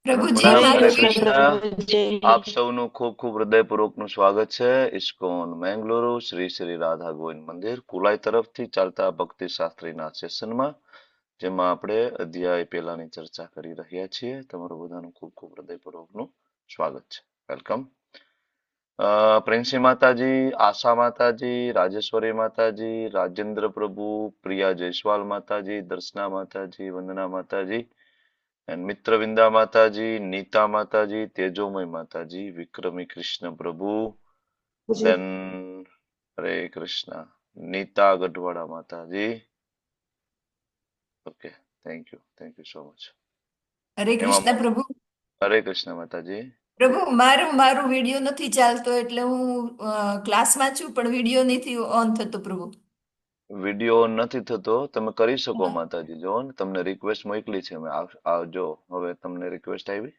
પ્રભુજી પ્રણામ, મારો હરે વિડીયો કૃષ્ણ. આપ સૌનું ખૂબ ખૂબ હૃદયપૂર્વકનું સ્વાગત છે ઇસ્કોન મેંગલુરુ શ્રી શ્રી રાધા ગોવિંદ મંદિર કુલાઈ તરફથી ચાલતા ભક્તિ શાસ્ત્રીના સેશનમાં, જેમાં આપણે અધ્યાય પહેલાની ચર્ચા કરી રહ્યા છીએ. તમારું બધાનું ખૂબ ખૂબ હૃદયપૂર્વકનું સ્વાગત છે. વેલકમ. પ્રિન્સી માતાજી, આશા માતાજી, રાજેશ્વરી માતાજી, રાજેન્દ્ર પ્રભુ, પ્રિયા જયસ્વાલ માતાજી, દર્શના માતાજી, વંદના માતાજી, મિત્રવિંદા માતાજી, નીતા માતાજી, તેજોમય માતાજી, વિક્રમી કૃષ્ણ પ્રભુ, દેન હરે કૃષ્ણ, નીતા ગઢવાડા માતાજી. Okay, thank you so much. હરે કૃષ્ણ પ્રભુ. હરે કૃષ્ણ માતાજી. પ્રભુ મારો વિડીયો નથી ચાલતો, એટલે હું ક્લાસમાં છું, પણ વિડીયો નથી ઓન થતો પ્રભુ. વિડીયો નથી થતો, તમે કરી શકો હા. માતાજી. જો ને તમને રિક્વેસ્ટ મોકલી છે મેં, આવજો. હવે તમને રિક્વેસ્ટ આવી?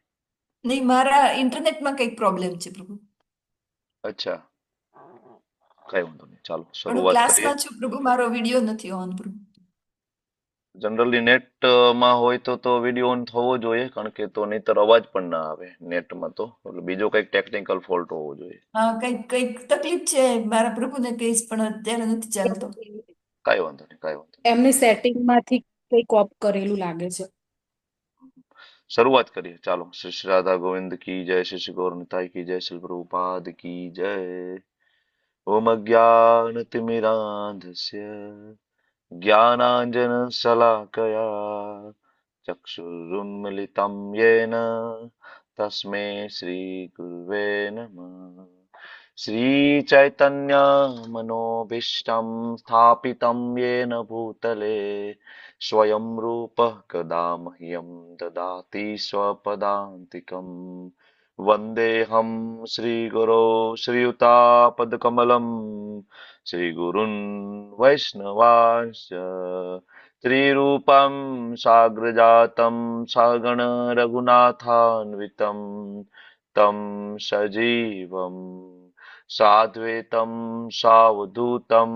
નહીં, મારા ઇન્ટરનેટમાં કંઈક પ્રોબ્લેમ છે પ્રભુ. અચ્છા, કઈ વાંધો નહીં, ચાલો પણ હું શરૂઆત કરીએ. ક્લાસમાં છું પ્રભુ, મારો વિડીયો નથી ઓન પ્રભુ. જનરલી નેટ માં હોય તો વિડીયો ઓન થવો જોઈએ, કારણ કે તો નહીતર અવાજ પણ ના આવે નેટમાં. તો એટલે બીજો કઈક ટેકનિકલ ફોલ્ટ હોવો જોઈએ. હા, કંઈક તકલીફ છે, મારા પ્રભુને કહીશ, પણ અત્યારે નથી ચાલતો. કઈ વાંધો નહીં, કઈ વાંધો નહીં. એમની સેટિંગમાંથી કંઈક ઓફ કરેલું લાગે છે. શરૂઆત કરીએ, ચાલો. શ્રી શ્રી રાધા ગોવિંદ કી જય, શ્રી શ્રી ગૌરતાઈ કી જય, શ્રી પ્રભુપાદ કી જય. ઓમ અજ્ઞાનતિમિરાંધસ્ય જ્ઞાનાંજન શલાકયા ચક્ષુરુન્મિલિतं येन तस्मै श्री गुरुवे नमः. श्री चैतन्य मनोभीष्टं स्थापितं येन भूतले स्वयं रूपः कदा मह्यं ददाति स्वपदान्तिकम्. वन्देऽहं श्रीगुरो श्रीयुतापदकमलं श्रीगुरुन् वैष्णवांश्च त्रिरूपं साग्रजातं सगण रघुनाथान्वितं तं सजीवं साद्वैतं सावधूतं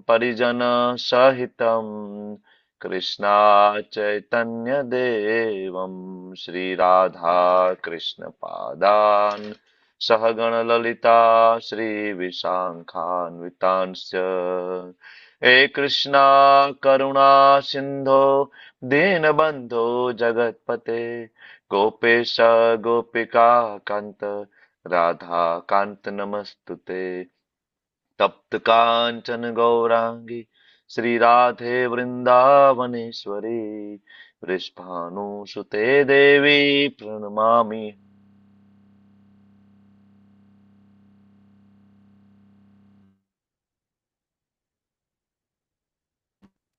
परिजनसहितं कृष्णा चैतन्य देवं श्रीराधा कृष्णपादान् सहगण ललिता श्रीविशाखान्वितांश्च. हे कृष्णा करुणा सिंधो दीनबंधो जगतपते गोपेश गोपिका कांत राधा कांत नमस्तुते. तप्त कांचन गौरांगी श्री राधे वृंदावनेश्वरी वृषभानुसुते देवी प्रणमामि.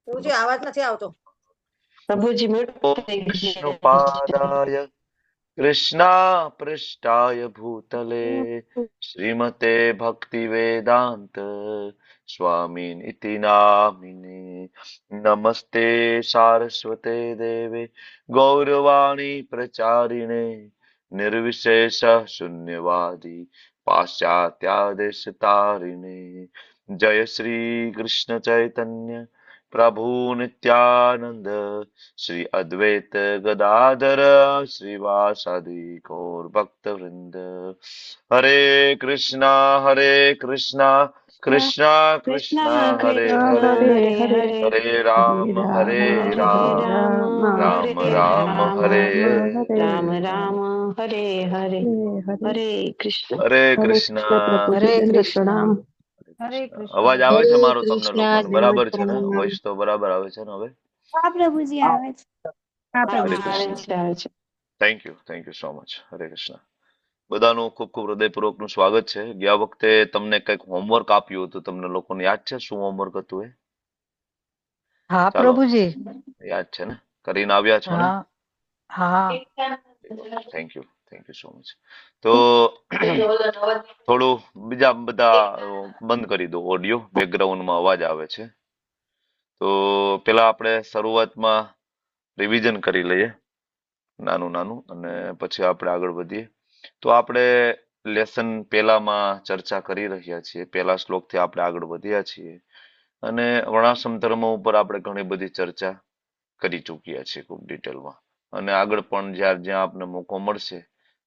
પ્રભુજી આવાજ નથી આવતો. પ્રભુજી વિષ્ણુપાદાય कृष्णा पृष्ठाय भूतले श्रीमते भक्ति वेदांत स्वामीन इति नामिने. नमस्ते सारस्वते देवे गौरवाणी प्रचारिणे निर्विशेष शून्यवादी पाश्चात्यादेशतारिणे. जय श्री कृष्ण चैतन्य प्रभु नित्यानंद श्री अद्वैत गदाधर श्रीवासादि गौर भक्त वृंद. हरे कृष्णा कृष्णा कृष्णा हरे हरे हरे राम राम राम हरे રામ રામ હરે હરે હરે કૃષ્ણ हरे कृष्णा. હરે કૃષ્ણ. હરે કૃષ્ણ. અવાજ આવે છે મારો તમને લોકોને? બરાબર છે ને? વોઇસ તો બરાબર આવે છે ને હવે? હા પ્રભુજી આવે છે. હા હરે પ્રભુજી કૃષ્ણ. આવે છે. Thank you so much. હરે કૃષ્ણ. બધાનું ખૂબ ખૂબ હૃદયપૂર્વકનું સ્વાગત છે. ગયા વખતે તમને કંઈક હોમવર્ક આપ્યું હતું, તમને લોકોને યાદ છે શું હોમવર્ક હતું એ? હા ચાલો, પ્રભુજી. યાદ છે ને? કરીને આવ્યા છો ને? હા થેન્ક યુ સો મચ. તો થોડું બીજા બધા બંધ કરી દો ઓડિયો, બેકગ્રાઉન્ડમાં અવાજ આવે છે. તો પેલા આપણે શરૂઆતમાં રિવિઝન કરી લઈએ નાનું અને પછી આપણે આગળ વધીએ. તો આપણે લેસન પહેલામાં ચર્ચા કરી રહ્યા છીએ, પહેલા શ્લોકથી આપણે આગળ વધ્યા છીએ, અને વર્ણાશ્રમ ધર્મ ઉપર આપણે ઘણી બધી ચર્ચા કરી ચૂક્યા છીએ ખૂબ ડિટેલમાં. અને આગળ પણ જ્યાં આપને મોકો મળશે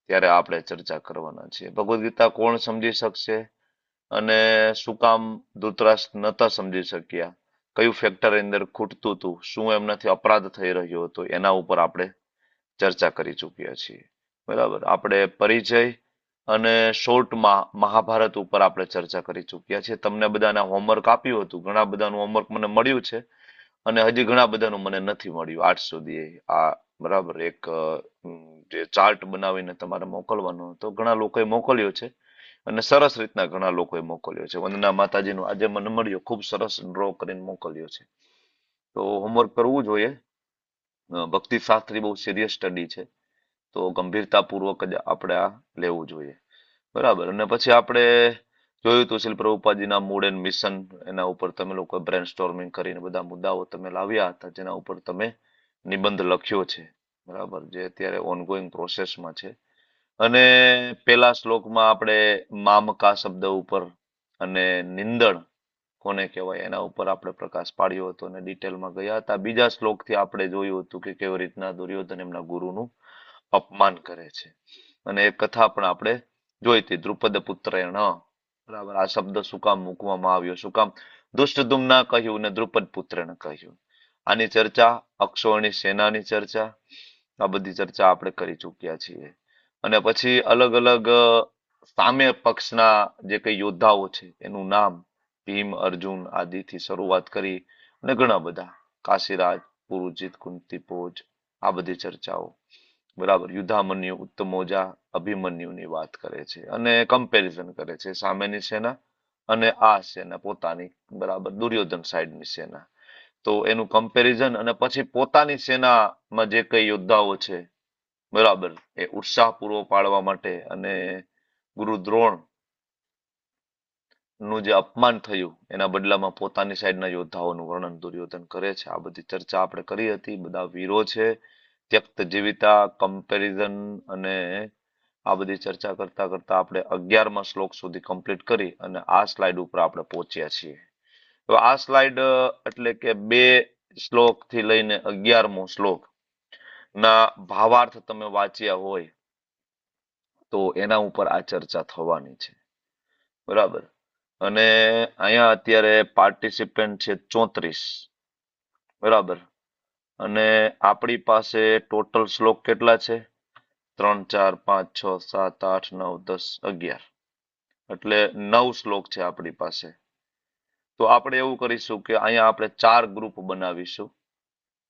ત્યારે આપણે ચર્ચા કરવાના છીએ. ભગવદ્ ગીતા કોણ સમજી શકશે અને શું કામ ધૃતરાષ્ટ્ર નતા સમજી શક્યા, કયું ફેક્ટર અંદર ખૂટતું હતું, શું એમનાથી અપરાધ થઈ રહ્યો હતો, એના ઉપર આપણે ચર્ચા કરી ચૂક્યા છીએ. બરાબર, આપણે પરિચય અને શોર્ટમાં મહાભારત ઉપર આપણે ચર્ચા કરી ચૂક્યા છીએ. તમને બધાને હોમવર્ક આપ્યું હતું, ઘણા બધાનું હોમવર્ક મને મળ્યું છે અને હજી ઘણા બધાનું મને નથી મળ્યું આજ સુધી. આ બરાબર એક જે ચાર્ટ બનાવીને તમારે મોકલવાનો હતો, ઘણા લોકોએ મોકલ્યો છે અને સરસ રીતના ઘણા લોકોએ મોકલ્યો છે. વંદના માતાજીનું આજે મને મળ્યો, ખૂબ સરસ ડ્રો કરીને મોકલ્યો છે. તો હોમવર્ક કરવું જોઈએ. ભક્તિ શાસ્ત્રી બહુ સિરિયસ સ્ટડી છે, તો ગંભીરતાપૂર્વક જ આપણે આ લેવું જોઈએ. બરાબર, અને પછી આપણે જોયું તો શિલ પ્રભુપાદજીના મૂડ એન્ડ મિશન, એના ઉપર તમે લોકો બ્રેન સ્ટોર્મિંગ કરીને બધા મુદ્દાઓ તમે લાવ્યા હતા, જેના ઉપર તમે નિબંધ લખ્યો છે. બરાબર, જે અત્યારે ઓનગોઈંગ પ્રોસેસમાં છે. અને પેલા શ્લોકમાં આપણે મામકા શબ્દ ઉપર અને નિંદણ કોને કહેવાય એના ઉપર આપણે પ્રકાશ પાડ્યો હતો અને ડિટેલમાં ગયા હતા. બીજા શ્લોકથી આપણે જોયું હતું કે કેવી રીતના દુર્યોધન એમના ગુરુનું અપમાન કરે છે. અને એ કથા પણ આપણે જોઈ હતી, દ્રુપદ પુત્રેણ. બરાબર, આ શબ્દ શું કામ મૂકવામાં આવ્યો, શું કામ દુષ્ટદુમ્ના કહ્યું ને દ્રુપદ પુત્રેણ કહ્યું. આની ચર્ચા, અક્ષોહિણી સેનાની ચર્ચા, આ બધી ચર્ચા આપણે કરી ચૂક્યા છીએ. અને પછી અલગ અલગ સામે પક્ષના જે કઈ યોદ્ધાઓ છે એનું નામ ભીમ, અર્જુન આદિથી શરૂઆત કરી અને ઘણા બધા, કાશીરાજ, પુરુજીત, કુંતી ભોજ, આ બધી ચર્ચાઓ. બરાબર, યુદ્ધામન્યુ, ઉત્તમોજા, અભિમન્યુની વાત કરે છે અને કમ્પેરિઝન કરે છે સામેની સેના અને આ સેના પોતાની, બરાબર, દુર્યોધન સાઈડની સેના. તો એનું કમ્પેરિઝન અને પછી પોતાની સેનામાં જે કઈ યોદ્ધાઓ છે, બરાબર, એ ઉત્સાહ પૂરો પાડવા માટે અને ગુરુ દ્રોણ નું જે અપમાન થયું એના બદલામાં પોતાની સાઈડના યોદ્ધાઓનું વર્ણન દુર્યોધન કરે છે. આ બધી ચર્ચા આપણે કરી હતી. બધા વીરો છે, ત્યક્ત જીવિતા, કમ્પેરિઝન અને આ બધી ચર્ચા કરતા કરતા આપણે 11મા શ્લોક સુધી કમ્પ્લીટ કરી અને આ સ્લાઇડ ઉપર આપણે પહોંચ્યા છીએ. તો આ સ્લાઇડ એટલે કે 2 શ્લોક થી લઈને 11મો શ્લોક ના ભાવાર્થ તમે વાંચ્યા હોય તો એના ઉપર આ ચર્ચા થવાની છે. બરાબર, અને અહીંયા અત્યારે પાર્ટિસિપન્ટ છે 34. બરાબર, અને આપણી પાસે ટોટલ શ્લોક કેટલા છે? 3, 4, 5, 6, 7, 8, 9, 10, 11, એટલે 9 શ્લોક છે આપણી પાસે. તો આપણે એવું કરીશું કે અહીંયા આપણે 4 ગ્રુપ બનાવીશું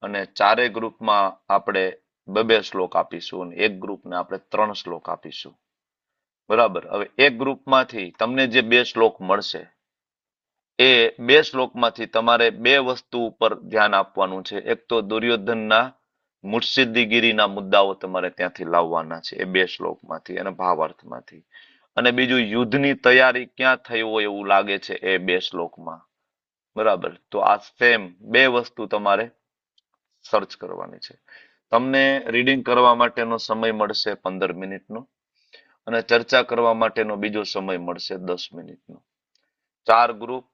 અને ચારેય ગ્રુપમાં આપણે 2-2 શ્લોક આપીશું અને એક ગ્રુપને આપણે 3 શ્લોક આપીશું. બરાબર, હવે એક ગ્રુપમાંથી તમને જે 2 શ્લોક મળશે એ 2 શ્લોકમાંથી તમારે 2 વસ્તુ ઉપર ધ્યાન આપવાનું છે. એક તો દુર્યોધનના મુત્સદ્દીગીરીના મુદ્દાઓ તમારે ત્યાંથી લાવવાના છે એ 2 શ્લોકમાંથી અને ભાવાર્થમાંથી. અને બીજું, યુદ્ધની તૈયારી ક્યાં થઈ હોય એવું લાગે છે એ 2 શ્લોકમાં. બરાબર, તો આ સેમ 2 વસ્તુ તમારે સર્ચ કરવાની છે. તમને રીડિંગ કરવા માટેનો સમય મળશે 15 મિનિટનો અને ચર્ચા કરવા માટેનો બીજો સમય મળશે 10 મિનિટનો. 4 ગ્રુપ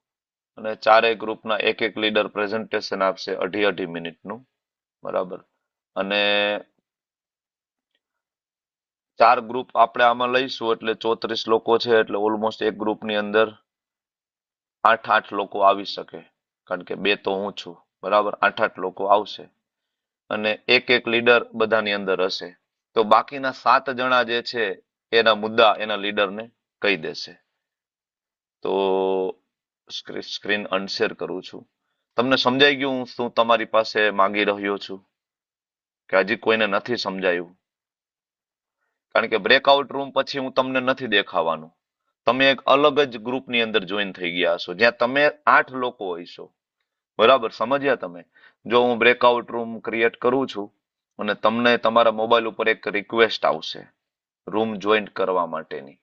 અને ચારેય ગ્રુપના એક લીડર પ્રેઝન્ટેશન આપશે 2.5 મિનિટનું. બરાબર, અને 4 ગ્રુપ આપણે આમાં લઈશું એટલે 34 લોકો છે, એટલે ઓલમોસ્ટ એક ગ્રુપની અંદર 8 લોકો આવી શકે, કારણ કે 2 તો હું છું. બરાબર, 8 લોકો આવશે અને એક લીડર બધાની અંદર હશે. તો બાકીના 7 જણા જે છે એના મુદ્દા એના લીડરને કહી દેશે. તો સ્ક્રીન અનશેર કરું છું. તમને સમજાઈ ગયું હું શું તમારી પાસે માંગી રહ્યો છું કે હજી કોઈને નથી સમજાયું? કારણ કે બ્રેકઆઉટ રૂમ પછી હું તમને નથી દેખાવાનું. તમે એક અલગ જ ગ્રુપની અંદર જોઈન થઈ ગયા છો જ્યાં તમે 8 લોકો હોઈશો. બરાબર, સમજ્યા તમે? જો હું બ્રેકઆઉટ રૂમ ક્રિએટ કરું છું અને તમને તમારા મોબાઈલ ઉપર એક રિક્વેસ્ટ આવશે રૂમ જોઈન કરવા માટેની.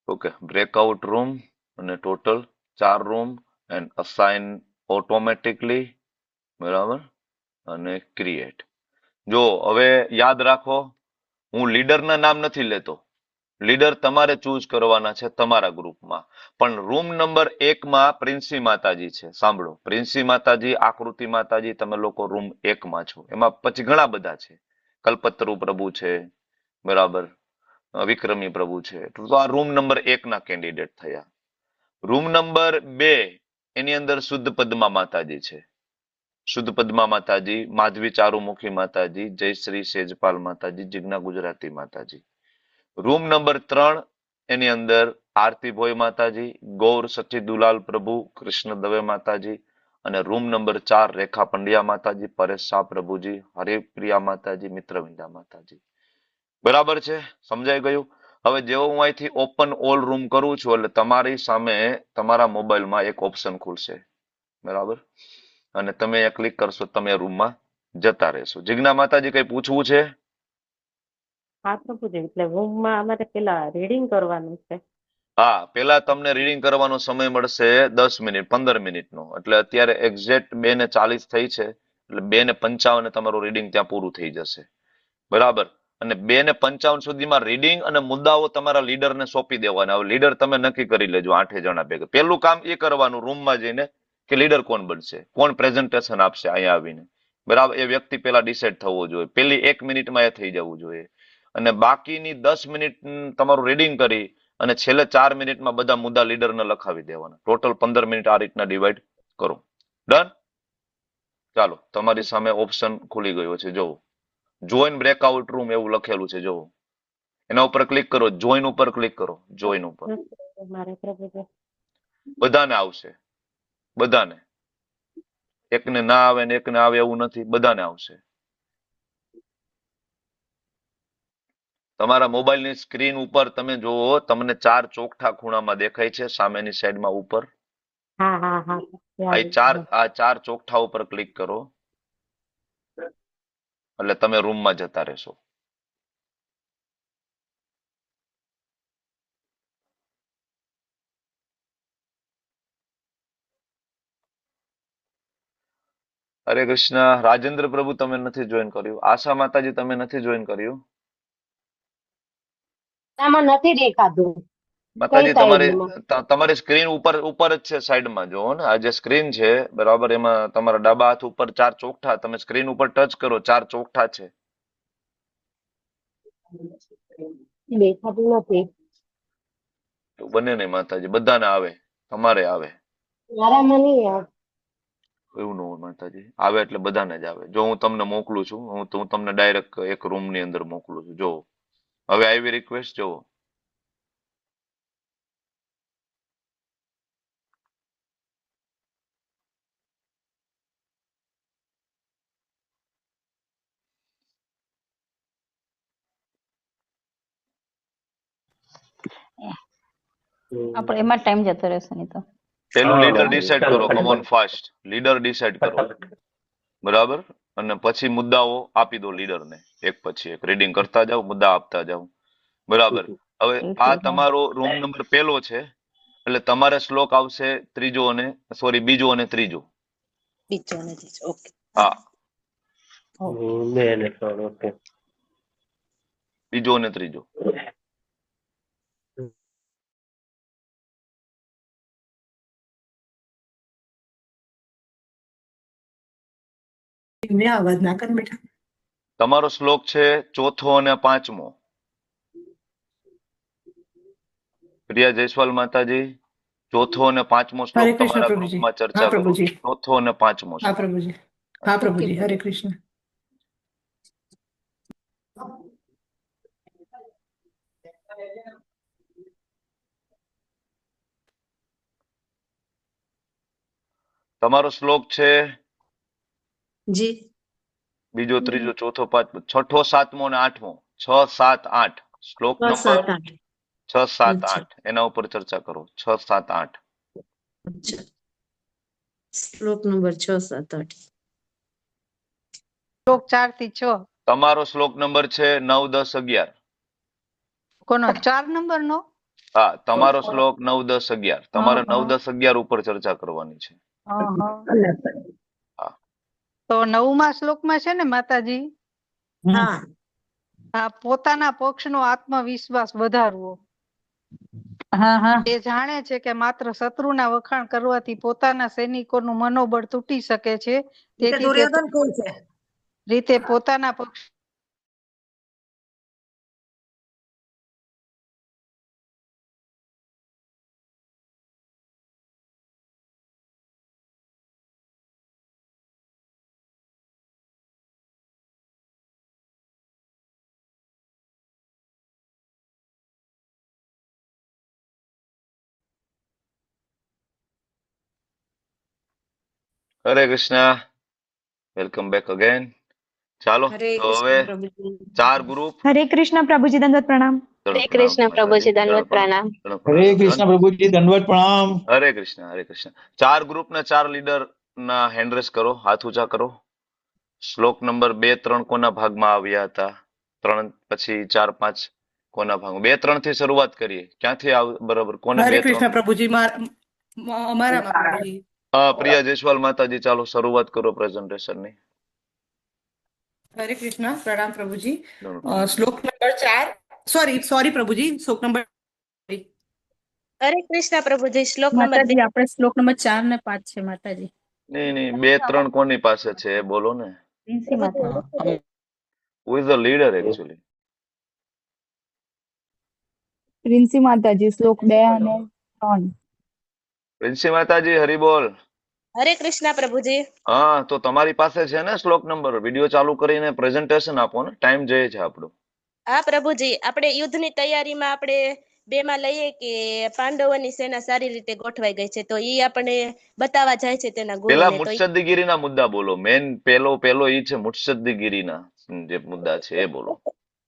ઓકે, બ્રેકઆઉટ રૂમ અને total 4 room and assign automatically. બરાબર, અને ક્રિએટ. જો હવે યાદ રાખો, હું લીડરના નામ નથી લેતો. લીડર તમારે ચૂઝ કરવાના છે તમારા ગ્રુપમાં. પણ રૂમ નંબર 1 માં પ્રિન્સી માતાજી છે. સાંભળો, પ્રિન્સી માતાજી, આકૃતિ માતાજી, તમે લોકો રૂમ 1 માં છો. એમાં પછી ઘણા બધા છે. કલ્પતરુ પ્રભુ છે, બરાબર, વિક્રમી પ્રભુ છે. તો આ રૂમ નંબર 1 ના કેન્ડિડેટ થયા. રૂમ નંબર 2 એની અંદર શુદ્ધ પદ્મા માતાજી છે. શુદ્ધ પદ્મા માતાજી, માધવી ચારુમુખી માતાજી, જયશ્રી સેજપાલ માતાજી, જિજ્ઞા ગુજરાતી માતાજી. રૂમ નંબર 3 એની અંદર આરતી ભોય માતાજી, ગૌર સચી દુલાલ પ્રભુ, કૃષ્ણ દવે માતાજી. અને રૂમ નંબર 4 રેખા પંડ્યા માતાજી, પરેશ શાહ પ્રભુજી, હરિપ્રિયા માતાજી, મિત્રવિંદા માતાજી. બરાબર છે, સમજાઈ ગયું? હવે જેવો હું અહીંથી ઓપન ઓલ રૂમ કરું છું એટલે તમારી સામે તમારા મોબાઈલમાં એક ઓપ્શન ખુલશે, બરાબર, અને તમે ક્લિક કરશો, તમે રૂમમાં જતા રહેશો. જિજ્ઞા માતાજી કઈ પૂછવું છે? હા પ્રભુજી, એટલે રૂમમાં અમારે પેલા રીડિંગ કરવાનું છે. હા, પેલા તમને રીડિંગ કરવાનો સમય મળશે 10 મિનિટ 15 મિનિટનો. એટલે અત્યારે એક્ઝેક્ટ 2:40 થઈ છે, એટલે 2:55 તમારું રીડિંગ ત્યાં પૂરું થઈ જશે, બરાબર. અને 2:55 સુધીમાં રીડિંગ અને મુદ્દાઓ તમારા લીડરને સોંપી દેવાના. હવે લીડર તમે નક્કી કરી લેજો 8 જણા ભેગા. પેલું કામ એ કરવાનું રૂમમાં જઈને કે લીડર કોણ બનશે, કોણ પ્રેઝન્ટેશન આપશે અહીંયા આવીને, બરાબર. એ વ્યક્તિ પેલા ડિસાઈડ થવો જોઈએ. પેલી 1 મિનિટમાં એ થઈ જવું જોઈએ. અને બાકીની 10 મિનિટ તમારું રીડિંગ કરી અને છેલ્લે 4 મિનિટમાં બધા મુદ્દા લીડરને લખાવી દેવાના. ટોટલ 15 મિનિટ આ રીતના ડિવાઈડ કરો. ડન? ચાલો, તમારી સામે ઓપ્શન ખુલી ગયો છે. જોવો, જોઈન બ્રેકઆઉટ રૂમ એવું લખેલું છે. જોવો, એના ઉપર ક્લિક કરો. જોઈન ઉપર ક્લિક કરો. જોઈન ઉપર મારે પ્રભુજી બધાને આવશે, બધાને. એકને ના આવે ને એકને આવે એવું નથી, બધાને આવશે. તમારા મોબાઈલની સ્ક્રીન ઉપર તમે જોવો, તમને 4 ચોકઠા ખૂણામાં દેખાય છે સામેની સાઈડમાં ઉપર. હા હા હા આ 4 ચોકઠા ઉપર ક્લિક કરો એટલે તમે રૂમમાં જતા રહેશો. હરે કૃષ્ણ. રાજેન્દ્ર પ્રભુ તમે નથી જોઈન કર્યું. આશા માતાજી તમે નથી જોઈન કર્યું. આમાં નથી દેખાતું માતાજી કઈ તમારી સાઈડમાં. તમારી સ્ક્રીન ઉપર જ છે, સાઈડમાં જોવો ને. આ જે સ્ક્રીન છે, બરાબર, એમાં તમારા ડાબા હાથ ઉપર 4 ચોકઠા, તમે સ્ક્રીન ઉપર ટચ કરો, 4 ચોકઠા છે. દેખાતું નથી. એવું બને નહીં માતાજી, બધાને આવે, તમારે આવે મારામાં નહીં આવે. એવું ન હોય માતાજી. આવે એટલે બધાને જ આવે. જો હું તમને મોકલું છું, હું તમને ડાયરેક્ટ એક રૂમ ની અંદર મોકલું છું. જો હવે આવી રિક્વેસ્ટ જોવો. આપણે એમાં ટાઈમ જતો રહેશે નહીં તો. પેલું લીડર ડિસાઈડ કરો. Come on fast, leader decide કરો, બરાબર. અને પછી મુદ્દાઓ આપી દો લીડરને, એક પછી એક રીડિંગ કરતા જાઓ, મુદ્દા આપતા જાઓ, બરાબર. હવે આ તમારો રૂમ નંબર પહેલો છે, એટલે તમારે શ્લોક આવશે બીજો અને ત્રીજો. હા, બીજો અને ત્રીજો. અવાજ ના કર બેટા. તમારો શ્લોક છે 4થો અને 5મો. પ્રિયા જયસ્વાલ માતાજી, 4થો અને 5મો શ્લોક હરે કૃષ્ણ તમારા પ્રભુજી. ગ્રુપમાં હા ચર્ચા કરો. પ્રભુજી. 4થો અને 5મો હા શ્લોક. પ્રભુજી. હા પ્રભુજી. હરે કૃષ્ણ. તમારો શ્લોક છે જી. બીજો, ત્રીજો, ચોથો, પાંચમો, 6થો, 7મો અને 8મો. 6, 7, 8 શ્લોક નંબર 6, 7, 8 એના ઉપર ચર્ચા કરો. 6, 7, 8. શ્લોક નંબર 6, 7, 8. શ્લોક 4 થી 6. તમારો શ્લોક નંબર છે 9, 10, 11. કોનો 4 નંબર નો? હા, તમારો શ્લોક 9, 10, 11. તમારે 9, 10, 11 ઉપર ચર્ચા કરવાની છે. હા, તો 9મા શ્લોકમાં છે ને માતાજી? હા. આ પોતાના પક્ષનો આત્મવિશ્વાસ વધારવો. હા હા એ જાણે છે કે માત્ર શત્રુના વખાણ કરવાથી પોતાના સૈનિકોનું મનોબળ તૂટી શકે છે, તેથી તે દુર્યોધન કોણ છે? રીતે પોતાના પક્ષ હરે કૃષ્ણ, વેલકમ બેક અગેન. ચાલો હરે તો હવે કૃષ્ણ પ્રભુજી. 4 ગ્રુપ. હરે કૃષ્ણ પ્રભુજી દંડવત પ્રણામ. હરે કૃષ્ણ પ્રભુજી દંડવત પ્રણામ. હરે કૃષ્ણ પ્રભુજી દંડવત પ્રણામ. હરે કૃષ્ણ, હરે કૃષ્ણ. 4 ગ્રુપના 4 લીડર ના હેન્ડ રેસ કરો, હાથ ઊંચા કરો. શ્લોક નંબર 2, 3 કોના ભાગમાં આવ્યા હતા? 3 પછી 4, 5 કોના ભાગમાં? 2, 3 થી શરૂઆત કરીએ. ક્યાંથી બરાબર? કોને 2, 3? પ્રભુજી અમારામાં પ્રભુજી. પ્રિયા જયસ્વાલ માતાજી, ચાલો શરૂઆત કરો પ્રેઝન્ટેશન ની. હરે કૃષ્ણ પ્રણામ પ્રભુજી. શ્લોક નંબર 4, સોરી પ્રભુજી, શ્લોક નંબર હરે કૃષ્ણ પ્રભુજી. શ્લોક નંબર માતાજી આપણે શ્લોક નંબર 4 ને 5 છે માતાજી. નહીં, 2, 3 કોની પાસે છે એ બોલો ને. પ્રિન્સી માતાજી. Who is the leader actually? Princy માતાજી શ્લોક 2 અને 3. પ્રિન્સી માતાજી, હરી બોલ. હરે કૃષ્ણ પ્રભુજી. હા, તો તમારી પાસે છે ને શ્લોક નંબર? વિડીયો ચાલુ કરીને પ્રેઝન્ટેશન આપો ને, ટાઈમ જઈએ છે આપણો. હા પ્રભુજી, આપણે યુદ્ધની તૈયારીમાં આપણે 2 માં લઈએ કે પાંડવોની સેના સારી રીતે ગોઠવાઈ ગઈ છે, તો ઈ આપણે બતાવવા જાય છે તેના પેલા ગુરુને. તો મુત્સદ્દીગીરીના મુદ્દા બોલો. મેન પેલો ઈ છે મુત્સદ્દીગીરીના જે મુદ્દા છે એ બોલો.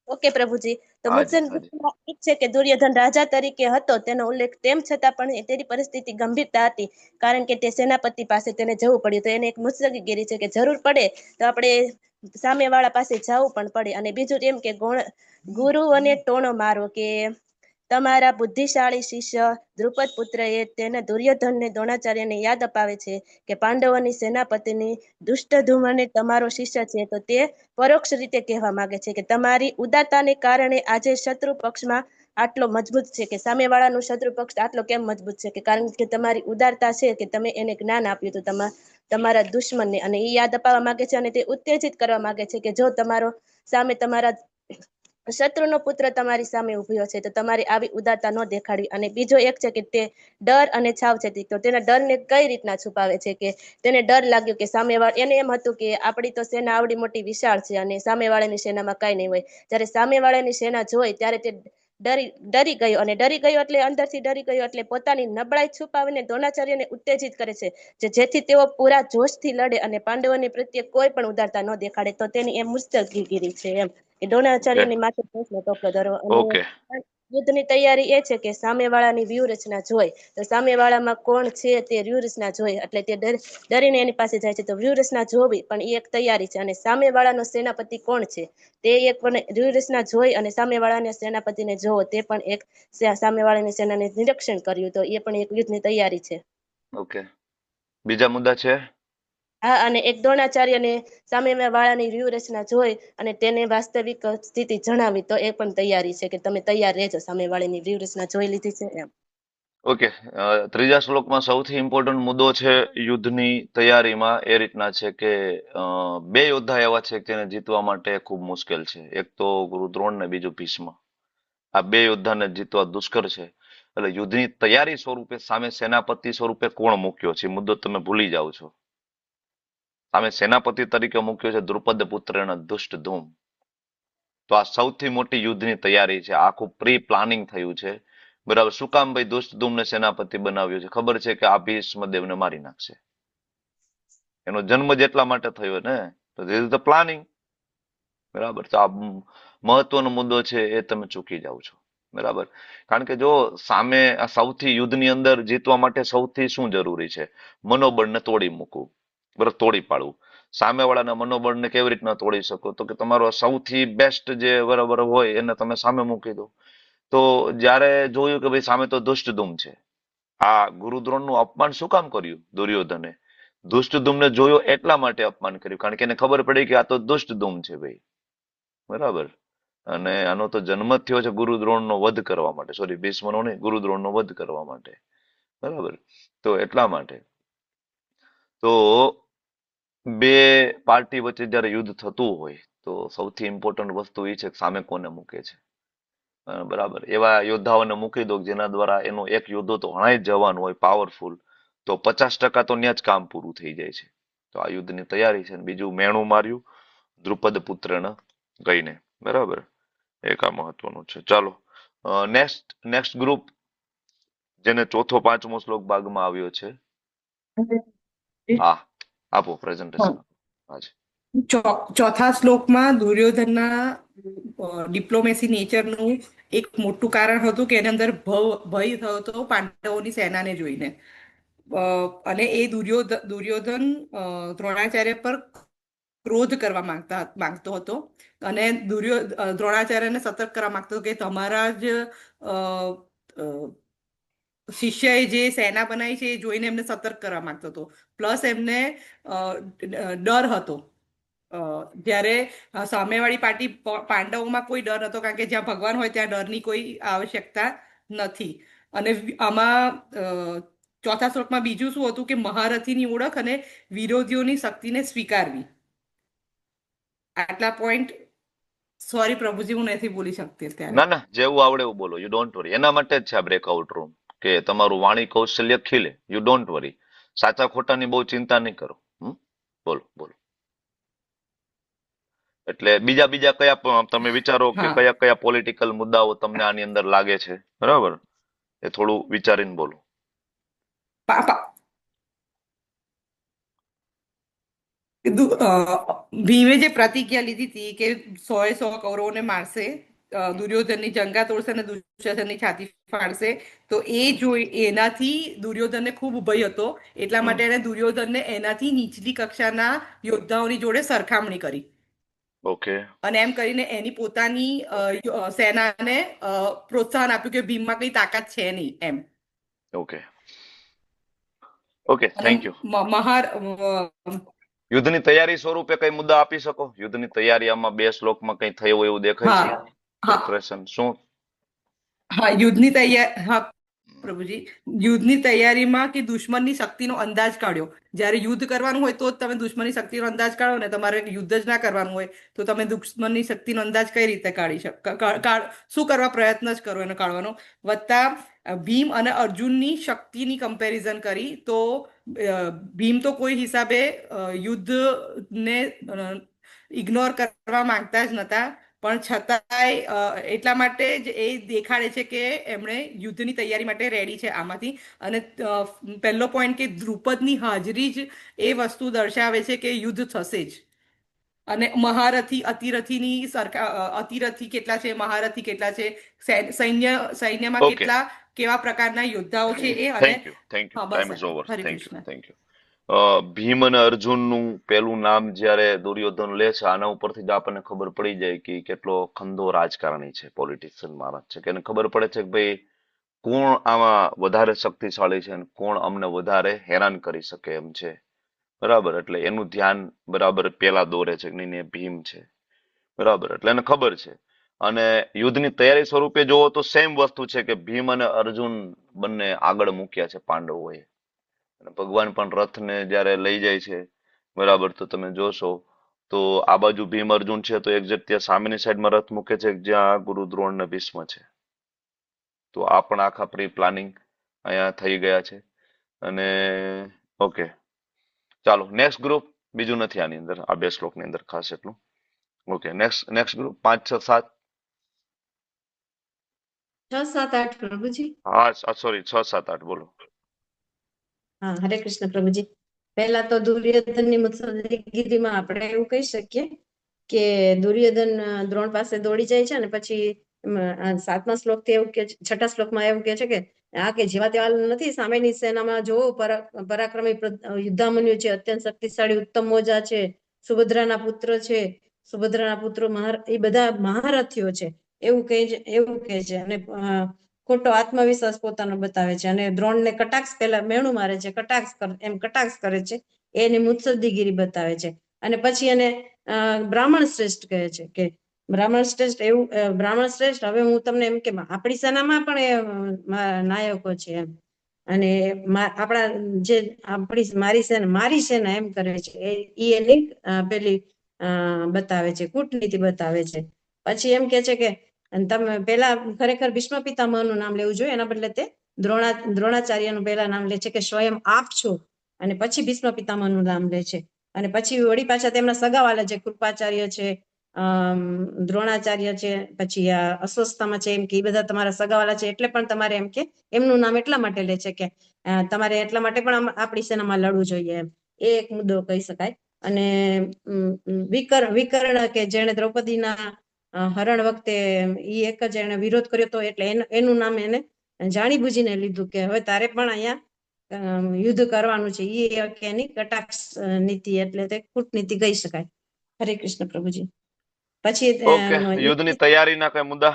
ઓકે પ્રભુજી. તો હાજી, મુત્સદ્દીગીરીમાં ઈ છે કે દુર્યોધન રાજા તરીકે હતો, તેનો ઉલ્લેખ તેમ છતાં પણ તેની પરિસ્થિતિ ગંભીરતા હતી, કારણ કે તે સેનાપતિ પાસે તેને જવું પડ્યું. તો એને એક મુત્સદ્દીગીરી છે કે જરૂર પડે તો આપણે સામેવાળા પાસે જવું પણ પડે. અને બીજું એમ કે ગુરુઓને ટોણો મારો, કે તમારા બુદ્ધિશાળી શિષ્ય દ્રુપદ પુત્રએ તેને દુર્યોધનને દ્રોણાચાર્યને યાદ અપાવે છે કે પાંડવોની સેનાપતિની દુષ્ટધુમને તમારો શિષ્ય છે, તો તે પરોક્ષ રીતે કહેવા માંગે છે કે તમારી ઉદારતાને કારણે આજે શત્રુ પક્ષમાં આટલો મજબૂત છે, કે સામેવાળાનું શત્રુ પક્ષ આટલો કેમ મજબૂત છે, કે કારણ કે તમારી ઉદારતા છે, કે તમે એને જ્ઞાન આપ્યું હતું તમારા દુશ્મનને. અને એ યાદ અપાવવા માંગે છે અને તે ઉત્તેજિત કરવા માંગે છે કે જો તમારો સામે તમારા શત્રુનો પુત્ર તમારી સામે ઉભ્યો છે, તો તમારી આવી ઉદારતા ન દેખાડવી. અને બીજો એક છે કે તે ડર અને છાવ છે, તો તેના ડરને કઈ રીતના છુપાવે છે, કે તેને ડર લાગ્યો કે સામેવાળા, એને એમ હતું કે આપણી તો સેના આવડી મોટી વિશાળ છે અને સામેવાળાની સેનામાં કઈ નહીં હોય. જ્યારે સામેવાળાની સેના જોઈ ત્યારે તે ડરી ગયો, અને ડરી ગયો એટલે અંદરથી ડરી ગયો એટલે પોતાની નબળાઈ છુપાવીને દ્રોણાચાર્યને ઉત્તેજિત કરે છે, જેથી તેઓ પૂરા જોશથી લડે અને પાંડવોની પ્રત્યે કોઈ પણ ઉદારતા ન દેખાડે. તો તેની એમ મુત્સદ્દીગીરી છે એમ, એ દ્રોણાચાર્યની માથે પ્રશ્ન ટોપલો ધરો. ઓકે. અને યુદ્ધની તૈયારી એ છે કે સામેવાળાની વ્યૂહરચના જોઈ, તો સામેવાળામાં કોણ છે તે વ્યૂહરચના જોઈ એટલે તે ડરીને એની પાસે જાય છે. તો વ્યૂહરચના જોવી પણ એ એક તૈયારી છે. અને સામેવાળાનો સેનાપતિ કોણ છે તે એક પણ વ્યૂહરચના જોઈ, અને સામેવાળાના સેનાપતિને જોવો તે પણ એક સામેવાળાની સેનાને નિરીક્ષણ કર્યું, તો એ પણ એક યુદ્ધની તૈયારી છે. ઓકે, બીજા મુદ્દા છે? હા, અને એક દ્રોણાચાર્યને સામેવાળાની વ્યૂહરચના જોઈ અને તેને વાસ્તવિક સ્થિતિ જણાવી, તો એ પણ તૈયારી છે કે તમે તૈયાર રહેજો, સામેવાળાની વ્યૂહરચના જોઈ લીધી છે એમ. ઓકે, ત્રીજા શ્લોકમાં સૌથી ઇમ્પોર્ટન્ટ મુદ્દો છે યુદ્ધની તૈયારીમાં એ રીતના છે કે 2 યોદ્ધા એવા છે કે તેને જીતવા માટે ખૂબ મુશ્કેલ છે. એક તો ગુરુ દ્રોણ ને બીજું ભીષ્મ. આ 2 યોદ્ધાને જીતવા દુષ્કર છે. એટલે યુદ્ધની તૈયારી સ્વરૂપે સામે સેનાપતિ સ્વરૂપે કોણ મૂક્યો છે મુદ્દો તમે ભૂલી જાઓ છો. સામે સેનાપતિ તરીકે મૂક્યો છે દ્રુપદ પુત્રનો દુષ્ટધૂમ. તો આ સૌથી મોટી યુદ્ધની તૈયારી છે. આખું પ્રી પ્લાનિંગ થયું છે. બરાબર. શું કામ ભાઈ દુષ્ટધૂમને સેનાપતિ બનાવ્યો છે? ખબર છે કે આ ભીષ્મદેવને મારી નાખશે. એનો જન્મ જ એટલા માટે થયો ને, તો ધીસ ઇઝ ધ પ્લાનિંગ. બરાબર. તો આ મહત્વનો મુદ્દો છે, એ તમે ચૂકી જાઓ છો. બરાબર. કારણ કે જો સામે આ સૌથી યુદ્ધની અંદર જીતવા માટે સૌથી શું જરૂરી છે? મનોબળને તોડી મૂકવું, બરાબર, તોડી પાડવું. સામેવાળાના મનોબળને કેવી રીતના તોડી શકો? તો કે તમારો સૌથી બેસ્ટ જે બરાબર હોય એને તમે સામે મૂકી દો. તો જ્યારે જોયું કે ભાઈ સામે તો દુષ્ટધૂમ છે, આ ગુરુદ્રોણનું અપમાન શું કામ કર્યું દુર્યોધને? દુષ્ટધૂમને જોયો એટલા માટે અપમાન કર્યું, કારણ કે એને ખબર પડી કે આ તો દુષ્ટધૂમ છે ભાઈ. બરાબર. અને આનો તો જન્મ જ થયો છે ગુરુદ્રોણનો વધ કરવા માટે, સોરી ભીષ્મનો નહીં, ગુરુદ્રોણનો વધ કરવા માટે, બરાબર. તો એટલા માટે તો બે પાર્ટી વચ્ચે જયારે યુદ્ધ થતું હોય તો સૌથી ઇમ્પોર્ટન્ટ વસ્તુ એ છે કે સામે કોને મૂકે છે. બરાબર. એવા યોદ્ધાઓને મૂકી દો જેના દ્વારા એનો એક યોદ્ધો તો હણાઈ જ જવાનું હોય પાવરફુલ, તો 50% તો ત્યાં જ કામ પૂરું થઈ જાય છે. તો આ યુદ્ધની તૈયારી છે. બીજું મેણું માર્યું દ્રુપદ પુત્રને ગઈને, બરાબર. એક આ મહત્વનું છે. ચાલો નેક્સ્ટ ગ્રુપ, જેને ચોથો પાંચમો શ્લોક ભાગમાં આવ્યો છે. હા, આપો પ્રેઝન્ટેશન. ચોથા શ્લોકમાં દુર્યોધનના ડિપ્લોમેસી નેચરનું એક મોટું કારણ હતું કે એની અંદર ભય થયો હતો પાંડવોની સેનાને જોઈને. અને એ દુર્યોધન દ્રોણાચાર્ય પર ક્રોધ કરવા માંગતો હતો અને દ્રોણાચાર્યને સતર્ક કરવા માંગતો હતો કે તમારા જ શિષ્યએ જે સેના બનાવી છે એ જોઈને એમને સતર્ક કરવા માંગતો હતો. પ્લસ એમને ડર હતો. જ્યારે સામેવાળી પાર્ટી પાંડવોમાં કોઈ ડર નતો, કારણ કે જ્યાં ભગવાન હોય ત્યાં ડરની કોઈ આવશ્યકતા નથી. અને આમાં ચોથા શ્લોકમાં બીજું શું હતું કે મહારથીની ઓળખ અને વિરોધીઓની શક્તિને સ્વીકારવી. આટલા પોઈન્ટ, સોરી પ્રભુજી હું નથી બોલી શકતી અત્યારે. ના ના, જેવું આવડે એવું બોલો, યુ ડોન્ટ વરી. એના માટે જ છે આ બ્રેકઆઉટ રૂમ, કે તમારું વાણી કૌશલ્ય ખીલે. You don't worry. સાચા ખોટાની બહુ ચિંતા નહીં કરો. બોલો બોલો. એટલે બીજા કયા તમે વિચારો કે કયા પોલિટિકલ મુદ્દાઓ તમને આની અંદર લાગે છે, બરાબર, એ થોડું વિચારીને બોલો. ભીમે જે પ્રતિજ્ઞા લીધી હતી કે 100 કૌરવોને મારશે, દુર્યોધનની જંગા તોડશે અને દુશાસનની છાતી ફાડશે, તો એ જોઈ એનાથી દુર્યોધનને ખૂબ ભય હતો. એટલા માટે એને દુર્યોધનને એનાથી નીચલી કક્ષાના યોદ્ધાઓની જોડે સરખામણી કરી. ઓકે. અને એમ કરીને એની પોતાની સેનાને પ્રોત્સાહન આપ્યું કે ભીમમાં કઈ તાકાત છે નહીં એમ. Okay okay, thank you. યુદ્ધની તૈયારી સ્વરૂપે કઈ મુદ્દા આપી શકો? યુદ્ધની તૈયારી આમાં બે શ્લોકમાં કઈ થયું એવું દેખાય છે? પ્રિપરેશન શું? હા, યુદ્ધની તૈયારી, હા પ્રભુજી, યુદ્ધની તૈયારીમાં કે દુશ્મનની શક્તિનો અંદાજ કાઢ્યો. જ્યારે યુદ્ધ કરવાનું હોય તો જ તમે દુશ્મનની શક્તિનો અંદાજ કાઢો ને. તમારે યુદ્ધ જ ના કરવાનું હોય તો તમે દુશ્મનની શક્તિનો અંદાજ કઈ રીતે કાઢી શકો? શું કરવા પ્રયત્ન જ કરો એને કાઢવાનો. વત્તા ભીમ અને અર્જુનની શક્તિની કમ્પેરિઝન કરી તો ભીમ તો કોઈ હિસાબે યુદ્ધને ઇગ્નોર કરવા માંગતા જ નતા, પણ છતાંય એટલા માટે જ એ દેખાડે છે કે એમણે યુદ્ધની તૈયારી માટે રેડી છે આમાંથી. અને પહેલો પોઈન્ટ કે દ્રુપદની હાજરી જ એ વસ્તુ દર્શાવે છે કે યુદ્ધ થશે જ. અને મહારથી અતિરથી કેટલા છે, મહારથી કેટલા છે, સૈન્યમાં કેટલા કેવા પ્રકારના યોદ્ધાઓ છે એ. અને thank you. Time is over. Thank you. Bhim અને અર્જુનનું પેલું નામ જ્યારે દુર્યોધન લે છે, આના ઉપરથી જ આપણને ખબર પડી જાય કે કેટલો ખંદો રાજકારણી છે, પોલિટિશિયન માણસ છે, કે એને ખબર પડે છે કે ભાઈ કોણ આમાં વધારે શક્તિશાળી છે અને કોણ અમને વધારે હેરાન કરી શકે એમ છે, બરાબર. એટલે એનું ધ્યાન બરાબર પેલા દોરે છે કે નહીં, ભીમ છે, બરાબર. એટલે એને ખબર છે. અને યુદ્ધની તૈયારી સ્વરૂપે જોવો તો સેમ વસ્તુ છે કે ભીમ અને અર્જુન બંને આગળ મૂક્યા છે પાંડવોએ. અને ભગવાન પણ રથને જયારે લઈ જાય છે, બરાબર, તો તમે જોશો તો આ બાજુ ભીમ અર્જુન છે તો એક્ઝેક્ટ ત્યાં સામેની સાઈડમાં રથ મૂકે છે જ્યાં ગુરુ દ્રોણ ને ભીષ્મ છે. તો આ પણ આખા પ્રી પ્લાનિંગ અહીંયા થઈ ગયા છે. અને ઓકે, ચાલો નેક્સ્ટ ગ્રુપ. બીજું નથી આની અંદર, આ બે શ્લોકની અંદર ખાસ એટલું. Okay, next group 5, 6, 7. 6, 7, 8 પ્રભુજી. હા સોરી, 6, 7, 8 બોલો. હા, હરે કૃષ્ણ પ્રભુજી. પહેલા તો દુર્યોધનની મુત્સદ્દીગીરીમાં આપણે એવું કહી શકીએ કે દુર્યોધન દ્રોણ પાસે દોડી જાય છે અને પછી 7મા શ્લોકથી એવું કે 6ઠા શ્લોકમાં એવું કે છે કે આ કે જેવા તેવા નથી, સામેની સેનામાં જોવો પરાક્રમી યુદ્ધામન્યુ છે, અત્યંત શક્તિશાળી ઉત્તમ મોજા છે, સુભદ્રાના પુત્ર છે, સુભદ્રાના પુત્રો એ બધા મહારથીઓ છે એવું કહે છે. અને ખોટો આત્મવિશ્વાસ પોતાનો બતાવે છે અને દ્રોણને કટાક્ષ પહેલા મેણું મારે છે, કટાક્ષ કરે છે, એની મુત્સદ્દીગીરી બતાવે છે. અને પછી એને બ્રાહ્મણ શ્રેષ્ઠ કહે છે કે બ્રાહ્મણ શ્રેષ્ઠ એવું બ્રાહ્મણ શ્રેષ્ઠ હવે હું તમને એમ કે આપણી સેનામાં પણ એ નાયકો છે એમ. અને આપણા જે મારી સેના એમ કરે છે એ એની પેલી બતાવે છે, કૂટનીતિ બતાવે છે. પછી એમ કે છે કે તમે પેલા ખરેખર ભીષ્મ પિતામહનું નામ લેવું જોઈએ, એના બદલે તે દ્રોણાચાર્યનું પહેલા નામ લે છે કે સ્વયં આપ છો, અને પછી ભીષ્મ પિતામહનું નામ લે છે. અને પછી વળી પાછા તેમના સગાવાલા જે કૃપાચાર્ય છે, દ્રોણાચાર્ય છે, પછી આ અસ્વસ્થામાં છે, એમ કે એ બધા તમારા સગાવાલા છે, એટલે પણ તમારે એમ કે એમનું નામ એટલા માટે લે છે કે તમારે એટલા માટે પણ આપણી સેનામાં લડવું જોઈએ એમ. એ એક મુદ્દો કહી શકાય. અને વિકર્ણ કે જેને દ્રૌપદીના હરણ વખતે એ એક જ એને વિરોધ કર્યો હતો, એટલે એનું નામ એને જાણી બુજીને લીધું કે હવે તારે પણ અહીંયા યુદ્ધ કરવાનું છે. એ એની કટાક્ષ નીતિ એટલે તે કૂટનીતિ કહી શકાય. હરે કૃષ્ણ પ્રભુજી. પછી ઓકે, યુદ્ધની તૈયારીના કઈ મુદ્દા?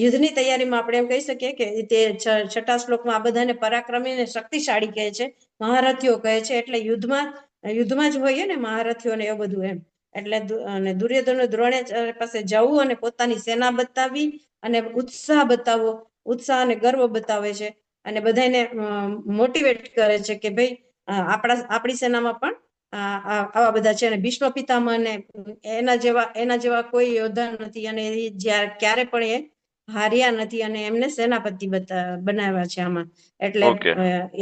યુદ્ધની તૈયારીમાં આપણે એમ કહી શકીએ કે તે 6ઠા શ્લોકમાં આ બધાને પરાક્રમી અને શક્તિશાળી કહે છે, મહારથીઓ કહે છે. એટલે યુદ્ધમાં જ હોય ને મહારથીઓ ને એવું બધું એમ. એટલે દુર્યોધન દ્રોણાચાર્ય પાસે જવું અને પોતાની સેના બતાવી અને ઉત્સાહ બતાવવો, ઉત્સાહ અને ગર્વ બતાવે છે, અને બધાને મોટિવેટ કરે છે કે ભાઈ આપણી સેનામાં પણ આવા બધા છે. અને ભીષ્મ પિતામહને એના જેવા કોઈ યોદ્ધા નથી, અને ક્યારે પણ એ હાર્યા નથી, અને એમને સેનાપતિ બનાવ્યા છે આમાં. એટલે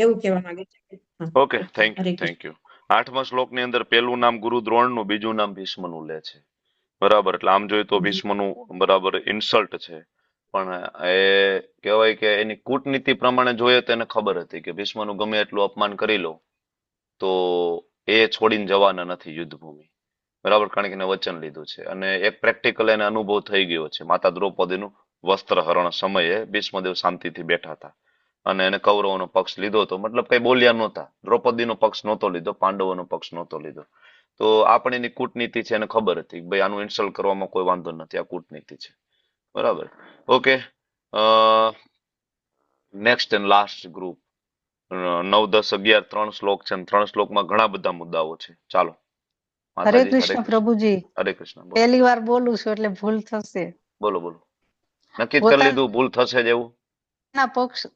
એવું કહેવા માંગે છે. Okay, thank you. 8મા શ્લોકની અંદર પહેલું નામ ગુરુ દ્રોણનું, બીજું નામ ભીષ્મનું લે છે. બરાબર. એટલે આમ જોઈએ તો ભીષ્મનું બરાબર ઇન્સલ્ટ છે, પણ એ કહેવાય કે એની કૂટનીતિ પ્રમાણે જોઈએ તો એને ખબર હતી કે ભીષ્મનું ગમે એટલું અપમાન કરી લો તો એ છોડીને જવાના નથી યુદ્ધભૂમિ. બરાબર, કારણ કે એને વચન લીધું છે. અને એક પ્રેક્ટિકલ એને અનુભવ થઈ ગયો છે. માતા દ્રૌપદીનું વસ્ત્રહરણ સમયે ભીષ્મદેવ શાંતિથી બેઠા હતા અને એને કૌરવોનો પક્ષ લીધો હતો, મતલબ કઈ બોલ્યા નહોતા. દ્રૌપદીનો પક્ષ નહોતો લીધો, પાંડવોનો પક્ષ નહોતો લીધો. તો આ પણ એની કૂટનીતિ છે, એને ખબર હતી ભાઈ આનું ઇન્સલ્ટ કરવામાં કોઈ વાંધો નથી, આ કૂટનીતિ છે. બરાબર. Okay, next and last group 9, 10, 11 3 શ્લોક છે, 3 શ્લોકમાં ઘણા બધા મુદ્દાઓ છે. ચાલો હરે કૃષ્ણ પ્રભુજી. હરે કૃષ્ણ. પહેલી વાર બોલું છું એટલે ભૂલ થશે. બોલો. નક્કી કરી લીધું ભૂલ થશે જ એવું? ના પક્ષ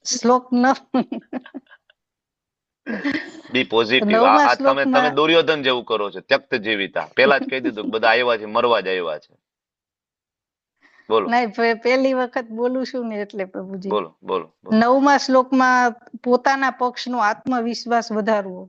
શ્લોક ન બી પોઝિટિવ. આ તમે દુર્યોધન જેવું કરો છો, ત્યક્ત જીવિતા. પેલા જ કહી દીધું બધા આવ્યા છે, મરવા જ આવ્યા છે. બોલો. નહીં, પહેલી વખત બોલું છું ને એટલે પ્રભુજી. બોલો. 9મા શ્લોકમાં પોતાના પક્ષનો આત્મવિશ્વાસ વધારવો.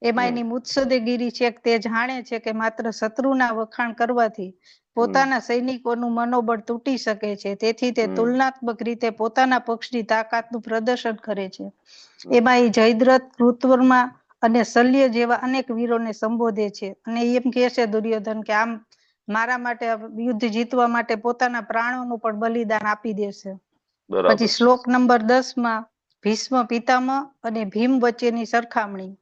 એમાં એની મુત્સદ્દેગીરી છે તે જાણે છે કે માત્ર શત્રુના વખાણ કરવાથી પોતાના સૈનિકોનું મનોબળ તૂટી શકે છે, તેથી તે તુલનાત્મક રીતે પોતાના પક્ષની તાકાતનું પ્રદર્શન કરે છે. એમાં એ જયદ્રથ, કૃતવર્મા અને શલ્ય જેવા અનેક વીરોને સંબોધે છે, અને એમ કહે છે દુર્યોધન કે આમ મારા માટે યુદ્ધ જીતવા માટે પોતાના પ્રાણોનું પણ બલિદાન આપી દેશે. પછી શ્લોક નંબર 10માં ભીષ્મ પિતામહ અને ભીમ વચ્ચેની સરખામણી.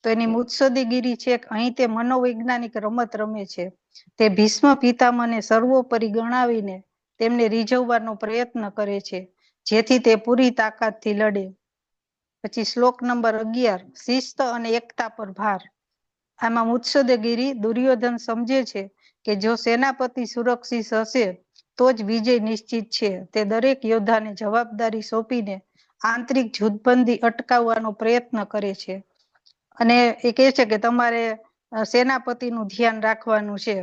તો એની મુત્સદ્દેગીરી છે કે અહીં તે મનોવૈજ્ઞાનિક રમત રમે છે. તે ભીષ્મ પિતામહને સર્વોપરી ગણાવીને તેમને રીઝવવાનો પ્રયત્ન કરે છે, જેથી તે પૂરી તાકાતથી લડે. પછી શ્લોક નંબર 11 શિસ્ત અને એકતા પર ભાર. આમાં મુત્સદ્દેગીરી દુર્યોધન સમજે છે કે જો સેનાપતિ સુરક્ષિત હશે તો જ વિજય નિશ્ચિત છે. તે દરેક યોદ્ધાને જવાબદારી સોંપીને આંતરિક જૂથબંધી અટકાવવાનો પ્રયત્ન કરે છે, અને એ કહે છે કે તમારે સેનાપતિનું ધ્યાન રાખવાનું છે.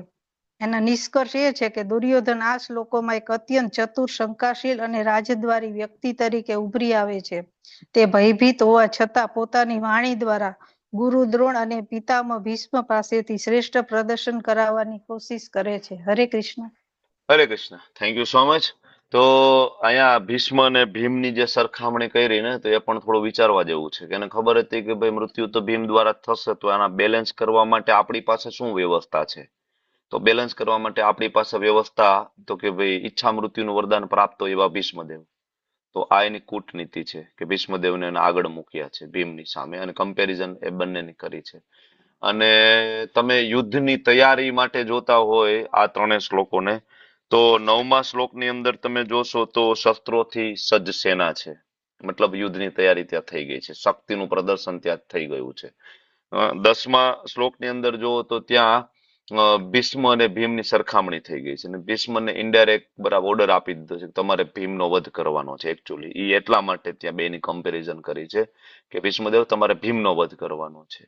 એના નિષ્કર્ષ એ છે કે દુર્યોધન આ શ્લોકોમાં એક અત્યંત ચતુર, શંકાશીલ અને રાજદ્વારી વ્યક્તિ તરીકે ઉભરી આવે છે. તે ભયભીત હોવા છતાં પોતાની વાણી દ્વારા ગુરુ દ્રોણ અને પિતામહ ભીષ્મ પાસેથી શ્રેષ્ઠ પ્રદર્શન કરાવવાની કોશિશ કરે છે. હરે કૃષ્ણ. હરે Krishna. Thank you so much. તો અહીંયા ભીષ્મ અને ભીમની જે સરખામણી કરી ને, તો એ પણ થોડું વિચારવા જેવું છે કે એને ખબર હતી કે ભાઈ મૃત્યુ તો ભીમ દ્વારા થશે, તો એના બેલેન્સ કરવા માટે આપણી પાસે શું વ્યવસ્થા છે? તો બેલેન્સ કરવા માટે આપણી પાસે વ્યવસ્થા તો કે ભાઈ ઈચ્છા મૃત્યુનું વરદાન પ્રાપ્ત હોય એવા ભીષ્મદેવ. તો આ એની કૂટનીતિ છે કે ભીષ્મદેવને એને આગળ મૂક્યા છે ભીમની સામે, અને કમ્પેરિઝન એ બંનેની કરી છે. અને તમે યુદ્ધની તૈયારી માટે જોતા હોય આ 3 શ્લોકોને, તો 9મા શ્લોકની અંદર તમે જોશો તો શસ્ત્રોથી સજ્જ સેના છે, મતલબ યુદ્ધની તૈયારી ત્યાં થઈ ગઈ છે, શક્તિનું પ્રદર્શન ત્યાં થઈ ગયું છે. 10મા શ્લોકની અંદર જુઓ તો ત્યાં ભીષ્મ અને ભીમની સરખામણી થઈ ગઈ છે અને ભીષ્મને ઇનડાયરેક્ટ બરાબર ઓર્ડર આપી દીધો છે કે તમારે ભીમનો વધ કરવાનો છે. એકચ્યુઅલી એ એટલા માટે ત્યાં બેની કમ્પેરિઝન કરી છે કે ભીષ્મદેવ તમારે ભીમનો વધ કરવાનો છે.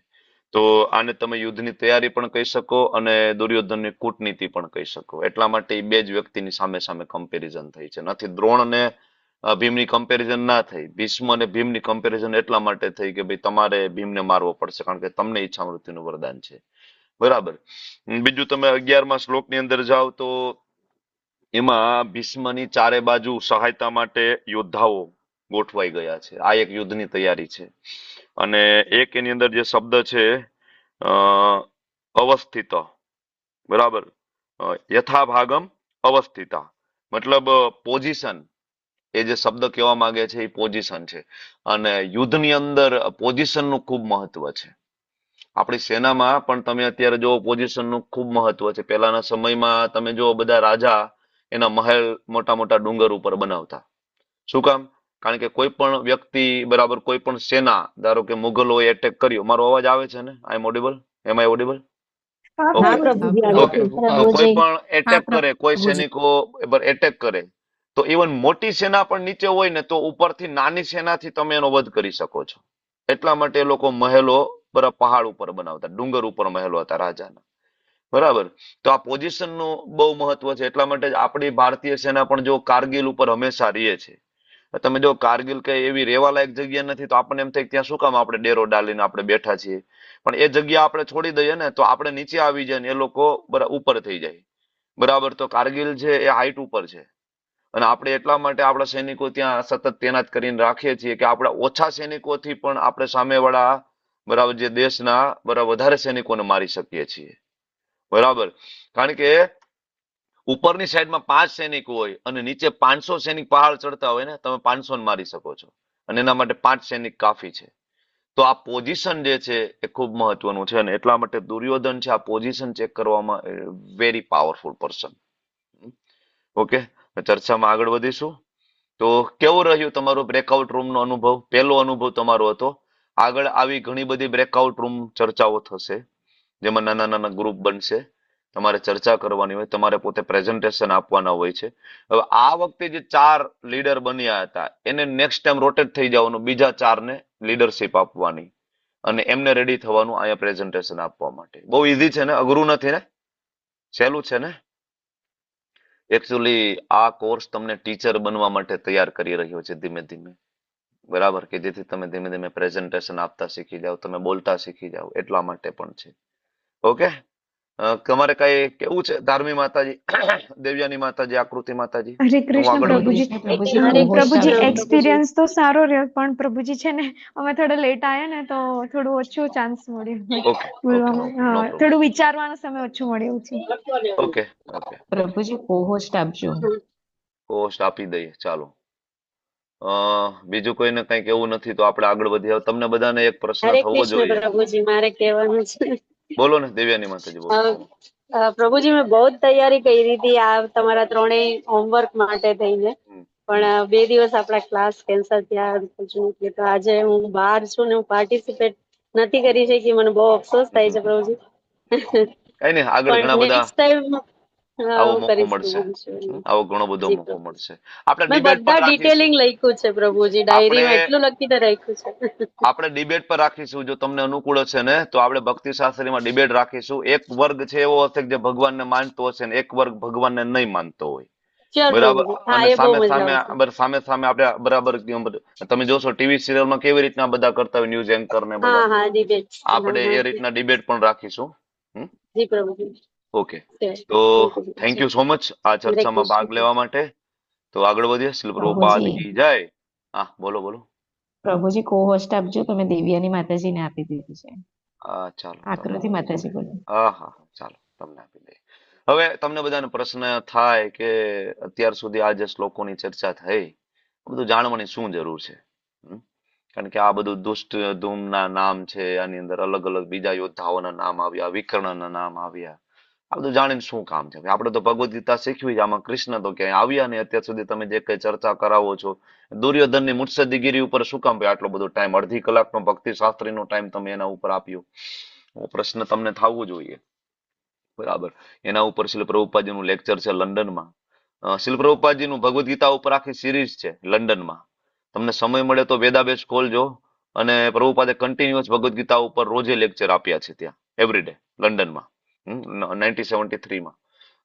તો આને તમે યુદ્ધની તૈયારી પણ કહી શકો અને દુર્યોધનની કૂટનીતિ પણ કહી શકો. એટલા માટે એ બે જ વ્યક્તિની સામે સામે કમ્પેરિઝન થઈ છે. નથી દ્રોણ અને ભીમની કમ્પેરિઝન ના થઈ. ભીષ્મ અને ભીમની કમ્પેરિઝન એટલા માટે થઈ કે ભાઈ તમારે ભીમને મારવો પડશે કારણ કે તમને ઈચ્છા મૃત્યુનું વરદાન છે. બરાબર. બીજું તમે 11મા શ્લોકની અંદર જાઓ તો એમાં ભીષ્મની ચારે બાજુ સહાયતા માટે યોદ્ધાઓ ગોઠવાઈ ગયા છે. આ એક યુદ્ધની તૈયારી છે. અને એક એની અંદર જે શબ્દ છે અવસ્થિત, બરાબર, યથાભાગમ અવસ્થિતા, મતલબ પોઝિશન. એ જે શબ્દ કહેવા માંગે છે એ પોઝિશન છે. અને યુદ્ધની અંદર પોઝિશનનું ખૂબ મહત્વ છે. આપણી સેનામાં પણ તમે અત્યારે જો પોઝિશનનું ખૂબ મહત્વ છે. પહેલાના સમયમાં તમે જો બધા રાજા એના મહેલ મોટા મોટા ડુંગર ઉપર બનાવતા. શું કામ? કારણ કે કોઈ પણ વ્યક્તિ, બરાબર, કોઈ પણ સેના, ધારો કે મુગલોએ એટેક કર્યો. મારો અવાજ આવે છે ને? I am audible? Am I audible? હા પ્રભુજી આવે ઓકે. છે. તો કોઈ પણ એટેક કરે, કોઈ સૈનિકો એટેક કરે, તો ઇવન મોટી સેના પણ નીચે હોય ને તો ઉપરથી નાની સેનાથી તમે એનો વધ કરી શકો છો. એટલા માટે એ લોકો મહેલો બરાબર પહાડ ઉપર બનાવતા, ડુંગર ઉપર મહેલો હતા રાજાના. બરાબર. તો આ પોઝિશન નું બહુ મહત્વ છે. એટલા માટે જ આપણી ભારતીય સેના પણ જો કારગિલ ઉપર હંમેશા રહે છે. તમે જો કારગિલ કઈ એવી રેવાલાયક જગ્યા નથી તો આપણને એમ થાય ત્યાં શું કામ આપણે ડેરો ડાલીને આપણે બેઠા છીએ. પણ એ જગ્યા આપણે છોડી દઈએ ને તો આપણે નીચે આવી જાય ને એ લોકો ઉપર થઈ જાય. બરાબર. તો કારગિલ છે એ હાઈટ ઉપર છે. અને આપણે એટલા માટે આપણા સૈનિકો ત્યાં સતત તૈનાત કરીને રાખીએ છીએ કે આપણા ઓછા સૈનિકોથી પણ આપણે સામેવાળા, બરાબર, જે દેશના બરાબર વધારે સૈનિકોને મારી શકીએ છીએ. બરાબર. કારણ કે ઉપરની સાઈડમાં 5 સૈનિકો હોય અને નીચે 500 સૈનિક પહાડ ચડતા હોય ને, તમે 500 ને મારી શકો છો. અને એના માટે 5 સૈનિક કાફી છે. તો આ પોઝિશન જે છે એ ખૂબ મહત્વનું છે. અને એટલા માટે દુર્યોધન છે આ પોઝિશન ચેક કરવામાં વેરી પાવરફુલ પર્સન. ઓકે. ચર્ચામાં આગળ વધીશું. તો કેવું રહ્યું તમારો બ્રેકઆઉટ રૂમ નો અનુભવ? પહેલો અનુભવ તમારો હતો. આગળ આવી ઘણી બધી બ્રેકઆઉટ રૂમ ચર્ચાઓ થશે જેમાં નાના નાના ગ્રુપ બનશે. તમારે ચર્ચા કરવાની હોય, તમારે પોતે પ્રેઝન્ટેશન આપવાના હોય છે. હવે આ વખતે જે 4 લીડર બન્યા હતા એને નેક્સ્ટ ટાઈમ રોટેટ થઈ જવાનું, બીજા 4 ને લીડરશિપ આપવાની અને એમને રેડી થવાનું અહીંયા પ્રેઝન્ટેશન આપવા માટે. બહુ ઈઝી છે ને? અઘરું નથી ને? સહેલું છે ને? એકચ્યુઅલી આ કોર્સ તમને ટીચર બનવા માટે તૈયાર કરી રહ્યો છે ધીમે ધીમે. બરાબર. કે જેથી તમે ધીમે ધીમે પ્રેઝન્ટેશન આપતા શીખી જાઓ, તમે બોલતા શીખી જાઓ, એટલા માટે પણ છે. ઓકે. તમારે કઈ કેવું છે ધાર્મી માતાજી, દેવ્યાની માતાજી, આકૃતિ માતાજી? હરે હું કૃષ્ણ આગળ વધું? પ્રભુજી. હરે પ્રભુજી કૃષ્ણ એક્સપિરિયન્સ તો સારો રહ્યો પણ પ્રભુજી છે ને અમે થોડા લેટ આયા ને તો થોડું ઓછું ચાન્સ મળ્યું ઓકે ઓકે, બોલવામાં. નો હા, પ્રોબ્લેમ. થોડું વિચારવાનો સમય ઓછો મળ્યો છે. ઓકે ઓકે, પ્રભુજી co-host આપજો. પોસ્ટ આપી દઈએ. ચાલો. બીજું કોઈને કઈક એવું નથી તો આપણે આગળ વધીએ. હવે તમને બધાને એક પ્રશ્ન હરે થવો કૃષ્ણ જોઈએ. પ્રભુજી, મારે કહેવાનું છે. બોલો ને દેવ્યાની માતાજી, બોલો. પ્રભુજી મેં બહુ જ તૈયારી કરી હતી આ તમારા ત્રણેય હોમવર્ક માટે થઈને, હમ, પણ 2 દિવસ આપણા ક્લાસ કેન્સલ થયા એટલે તો આજે હું બહાર છું ને હું પાર્ટિસિપેટ નથી કરી શકી. મને બહુ અફસોસ થાય છે પ્રભુજી. કઈ નહીં, આગળ પણ ઘણા બધા નેક્સ્ટ ટાઈમ આવો હું મોકો કરીશ મળશે. પ્રભુજી. આવો ઘણો બધો જી મોકો પ્રભુ. મળશે. આપણે મેં ડિબેટ પર બધા રાખીશું. ડિટેલિંગ લખ્યું છે પ્રભુજી, આપણે ડાયરીમાં એટલું લખીને રાખ્યું છે. આપણે ડિબેટ પર રાખીશું. જો તમને અનુકૂળ હશે ને તો આપણે ભક્તિ શાસ્ત્રીમાં ડિબેટ રાખીશું. એક વર્ગ છે એવો હશે કે જે ભગવાનને માનતો હશે ને એક વર્ગ ભગવાનને નહીં માનતો હોય. શ્યોર બરાબર. પ્રભુજી. હા, અને એ બહુ સામે મજા સામે આવશે. સામે સામે આપણે બરાબર તમે જોશો ટીવી સિરિયલમાં કેવી રીતના બધા કરતા હોય, ન્યૂઝ એન્કર ને બધા. હા હા, ડિબેટ. આપણે એ રીતના ડિબેટ પણ રાખીશું. જી પ્રભુજી. ઓકે. તો થેન્ક યુ સો મચ આ ચર્ચામાં ભાગ લેવા માટે. તો આગળ વધીએ. શ્રી પ્રભુપાદ પ્રભુજી કી જય. હા, બોલો બોલો. પ્રભુજી co-host આપજો. તમે દેવ્યાની માતાજીને આપી દીધી છે. હા, ચાલો. આકૃતિ માતાજી બોલો. હા હા હા, ચાલો તમને આપી દઈએ. હવે તમને બધાને પ્રશ્ન થાય કે અત્યાર સુધી આ જે શ્લોકોની ચર્ચા થઈ, આ બધું જાણવાની શું જરૂર છે? કારણ કે આ બધું દુષ્ટ ધૂમના નામ છે, આની અંદર અલગ અલગ બીજા યોદ્ધાઓના નામ આવ્યા, વિકર્ણના નામ આવ્યા. આ બધું જાણીને શું કામ છે? આપણે તો ભગવદ ગીતા શીખવી છે, આમાં કૃષ્ણ તો ક્યાંય આવ્યા નહીં. અત્યાર સુધી તમે જે કઈ ચર્ચા કરાવો છો, દુર્યોધનની મુત્સદ્દીગીરી ઉપર શું કામ ભાઈ આટલો બધો ટાઈમ, અડધી કલાકનો ભક્તિ શાસ્ત્રીનો ટાઈમ તમે એના ઉપર આપ્યો? પ્રશ્ન તમને થવો જોઈએ. બરાબર. એના ઉપર શિલ પ્રભુપાદજીનું લેક્ચર છે લંડનમાં. શિલ પ્રભુપાદજીનું ભગવદ્ ગીતા ઉપર આખી સિરીઝ છે લંડનમાં. તમને સમય મળે તો વેદાબેઝ ખોલજો. અને પ્રભુપાદે કન્ટિન્યુઅસ ભગવદ્ ગીતા ઉપર રોજે લેક્ચર આપ્યા છે ત્યાં એવરીડે લંડનમાં 1973માં.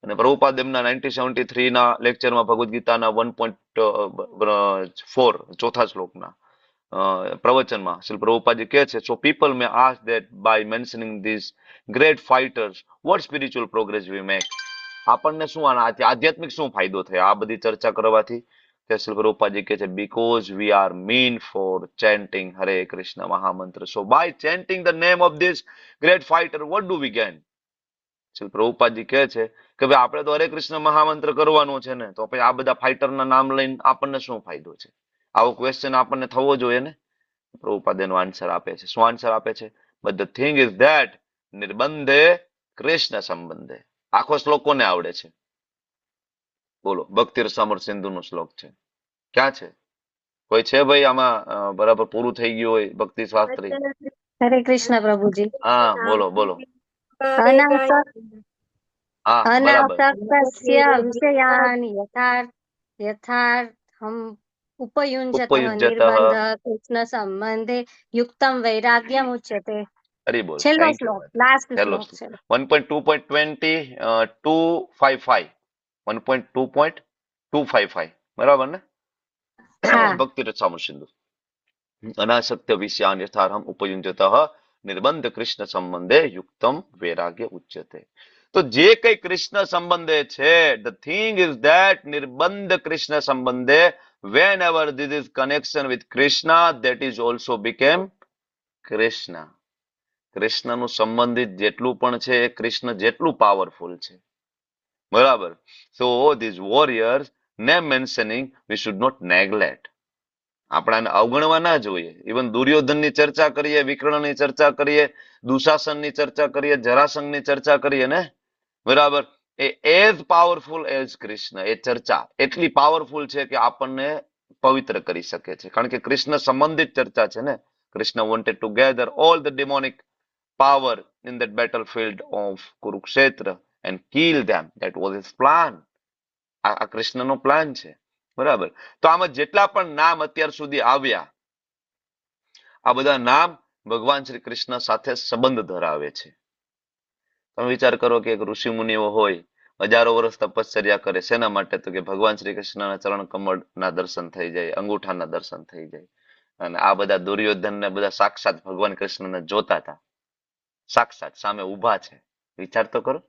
અને પ્રભુપાદ એમના 1973 ના લેક્ચરમાં ભગવદ્ ગીતાના 1.4 ચોથા શ્લોકના પ્રવચનમાં શ્રી પ્રભુપાદજી કહે છે, so people may ask that by mentioning this great fighters what spiritual progress we make. આપણને શું આધ્યાત્મિક શું ફાયદો થયો આ બધી ચર્ચા કરવાથી? શ્રી પ્રભુપાદજી કહે છે, because we are meant for chanting Hare Krishna મહામંત્ર. So by chanting the name of this great fighter what do we gain? Shri Prabhupadji કહે છે કે ભાઈ આપણે તો હરે કૃષ્ણ મહામંત્ર કરવાનો છે ને, તો પછી આ બધા ફાઇટરના નામ લઈને આપણને શું ફાયદો છે? આવો ક્વેશ્ચન આપણને થવો જોઈએ ને. પ્રભુપાદ એનો આન્સર આપે છે. શું આન્સર આપે છે? But the thing is that નિર્બંધે કૃષ્ણ સંબંધે. આખો શ્લોક કોને આવડે છે? બોલો. ભક્તિ રસામૃત સિંધુનો શ્લોક છે. ક્યાં છે? કોઈ છે ભાઈ આમાં બરાબર પૂરું થઈ ગયું હોય ભક્તિ શાસ્ત્રી? હરે કૃષ્ણ પ્રભુજી. હા બોલો બોલો. હા બરાબર. અનાસક્તસ્ય વિષયાનિ યથાર્થમ ઉપયુંજતઃ ઉપયુજ્યતઃ નિર્બંધ કૃષ્ણ સંબંધે યુક્તમ વૈરાગ્યમ ઉચ્યતે. હરી બોલ. છેલ્લો થેન્ક યુ. શ્લોક, લાસ્ટ છેલ્લો શ્લોક છે. 1.2.20 255 1.2.255 બરાબર ને? હા ભક્તિ રસામૃત સિંધુ. અનાસક્ત વિષયાન યથાર્હમ ઉપયુંજતઃ નિર્બંધ કૃષ્ણ સંબંધે યુક્તમ વૈરાગ્ય ઉચ્યતે. તો જે કઈ કૃષ્ણ સંબંધે છે, ધ થિંગ ઇઝ ધેટ નિર્બંધ કૃષ્ણ સંબંધે whenever this is connection with Krishna, that is also became Krishna. કૃષ્ણનું સંબંધિત જેટલું પણ છે એ કૃષ્ણ જેટલું પાવરફુલ છે. બરાબર. So this warriors name mentioning we should not neglect. આપણાને અવગણવા ના જોઈએ. ઇવન દુર્યોધનની ચર્ચા કરીએ, વિકર્ણની ચર્ચા કરીએ, દુશાસનની ચર્ચા કરીએ, જરાસંઘની ચર્ચા કરીએ ને, બરાબર, એ એઝ પાવરફુલ એઝ કૃષ્ણ. એ ચર્ચા એટલી પાવરફુલ છે કે આપણને પવિત્ર કરી શકે છે. કારણ કે કૃષ્ણ સંબંધિત ચર્ચા છે ને. Krishna wanted to gather all the demonic power in that battlefield of Kurukshetra and kill them. That was his plan. આ કૃષ્ણનો પ્લાન છે. બરાબર. તો આમાં જેટલા પણ નામ અત્યાર સુધી આવ્યા, આ બધા નામ ભગવાન શ્રી કૃષ્ણ સાથે સંબંધ ધરાવે છે. તમે વિચાર કરો કે એક ઋષિ મુનિઓ હોય, હજારો વર્ષ તપશ્ચર્યા કરે. શેના માટે? તો કે ભગવાન શ્રી કૃષ્ણના ચરણ કમળના દર્શન થઈ જાય, અંગૂઠાના દર્શન થઈ જાય. અને આ બધા દુર્યોધન ને બધા સાક્ષાત ભગવાન કૃષ્ણને જોતા હતા. સાક્ષાત સામે ઉભા છે. વિચાર તો કરો.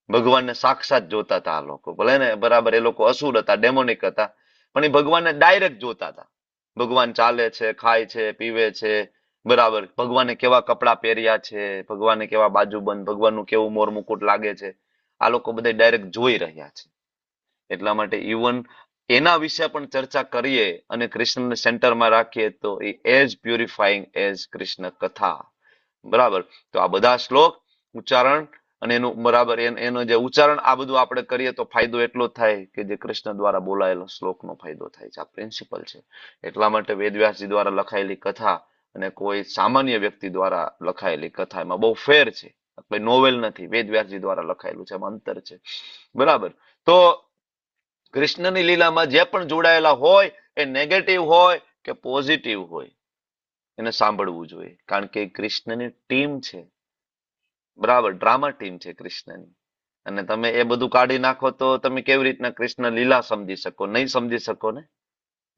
ભગવાનને સાક્ષાત જોતા હતા આ લોકો. ભલે ને બરાબર એ લોકો અસુર હતા, ડેમોનિક હતા, પણ એ ભગવાનને ડાયરેક્ટ જોતા હતા. ભગવાન ચાલે છે, ખાય છે, પીવે છે, બરાબર, ભગવાને કેવા કપડા પહેર્યા છે, ભગવાને કેવા બાજુબંધ, ભગવાનનું કેવું મોર મુકુટ લાગે છે, આ લોકો બધા ડાયરેક્ટ જોઈ રહ્યા છે. એટલા માટે ઇવન એના વિશે પણ ચર્ચા કરીએ અને કૃષ્ણને સેન્ટરમાં રાખીએ તો એ એઝ પ્યુરિફાઈંગ એઝ કૃષ્ણ કથા. બરાબર. તો આ બધા શ્લોક ઉચ્ચારણ અને એનું બરાબર એનું જે ઉચ્ચારણ આ બધું આપણે કરીએ તો ફાયદો એટલો થાય કે જે કૃષ્ણ દ્વારા બોલાયેલો શ્લોકનો ફાયદો થાય છે. આ પ્રિન્સિપલ છે. એટલા માટે વેદવ્યાસજી દ્વારા લખાયેલી કથા અને કોઈ સામાન્ય વ્યક્તિ દ્વારા લખાયેલી કથા એમાં બહુ ફેર છે. કોઈ નોવેલ નથી. વેદવ્યાસજી દ્વારા લખાયેલું છે, એમાં અંતર છે. બરાબર. તો કૃષ્ણની લીલામાં જે પણ જોડાયેલા હોય એ નેગેટિવ હોય કે પોઝિટિવ હોય એને સાંભળવું જોઈએ. કારણ કે કૃષ્ણની ટીમ છે. બરાબર. ડ્રામા ટીમ છે કૃષ્ણની. અને તમે એ બધું કાઢી નાખો તો તમે કેવી રીતના કૃષ્ણ લીલા સમજી શકો? નહીં સમજી શકો ને.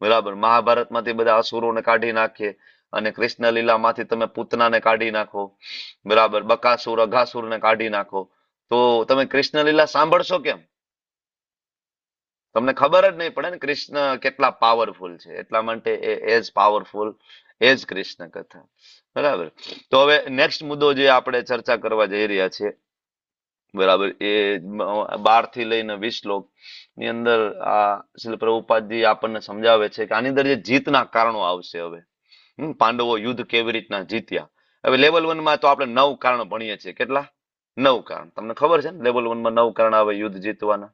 બરાબર. મહાભારતમાંથી બધા અસુરોને કાઢી નાખીએ અને કૃષ્ણ લીલામાંથી તમે પૂતનાને કાઢી નાખો, બરાબર, બકાસુર અઘાસુરને કાઢી નાખો, તો તમે કૃષ્ણ લીલા સાંભળશો કેમ? તમને ખબર જ નહીં પડે ને કૃષ્ણ કેટલા પાવરફુલ છે. એટલા માટે એઝ પાવરફુલ એઝ કૃષ્ણ કથા. બરાબર. તો હવે નેક્સ્ટ મુદ્દો જે આપણે ચર્ચા કરવા જઈ રહ્યા છીએ, બરાબર, એ 12 થી લઈને 20 શ્લોક ની અંદર આ શ્રી પ્રભુપાદજી આપણને સમજાવે છે કે આની અંદર જે જીતના કારણો આવશે. હવે પાંડવો યુદ્ધ કેવી રીતના જીત્યા. હવે લેવલ 1 માં તો આપણે 9 કારણ ભણીએ છીએ. કેટલા? 9 કારણ. તમને ખબર છે ને લેવલ 1 માં 9 કારણ આવે યુદ્ધ જીતવાના.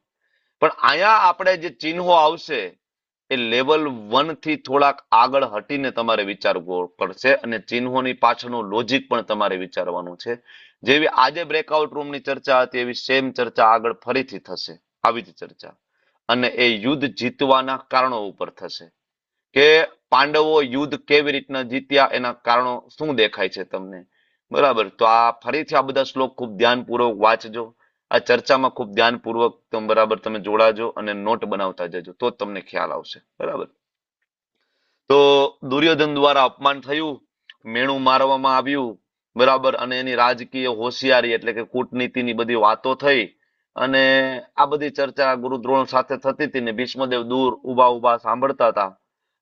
પણ અહીંયા આપણે જે ચિહ્નો આવશે એ લેવલ 1 થી થોડાક આગળ હટીને તમારે વિચારવો પડશે અને ચિહ્નોની પાછળનું લોજિક પણ તમારે વિચારવાનું છે. જેવી આજે બ્રેકઆઉટ રૂમની ચર્ચા હતી એવી સેમ ચર્ચા આગળ ફરીથી થશે, આવી જ ચર્ચા, અને એ યુદ્ધ જીતવાના કારણો ઉપર થશે કે પાંડવો યુદ્ધ કેવી રીતના જીત્યા, એના કારણો શું દેખાય છે તમને, બરાબર. તો આ ફરીથી આ બધા શ્લોક ખૂબ ધ્યાનપૂર્વક વાંચજો, આ ચર્ચામાં ખૂબ ધ્યાનપૂર્વક બરાબર તમે જોડાજો અને નોટ બનાવતા જજો, તો જ તમને ખ્યાલ આવશે, બરાબર. તો દુર્યોધન દ્વારા અપમાન થયું, મેણું મારવામાં આવ્યું, બરાબર, અને એની રાજકીય હોશિયારી એટલે કે કૂટનીતિની બધી વાતો થઈ અને આ બધી ચર્ચા ગુરુ દ્રોણ સાથે થતી હતી ને ભીષ્મદેવ દૂર ઉભા ઉભા સાંભળતા હતા.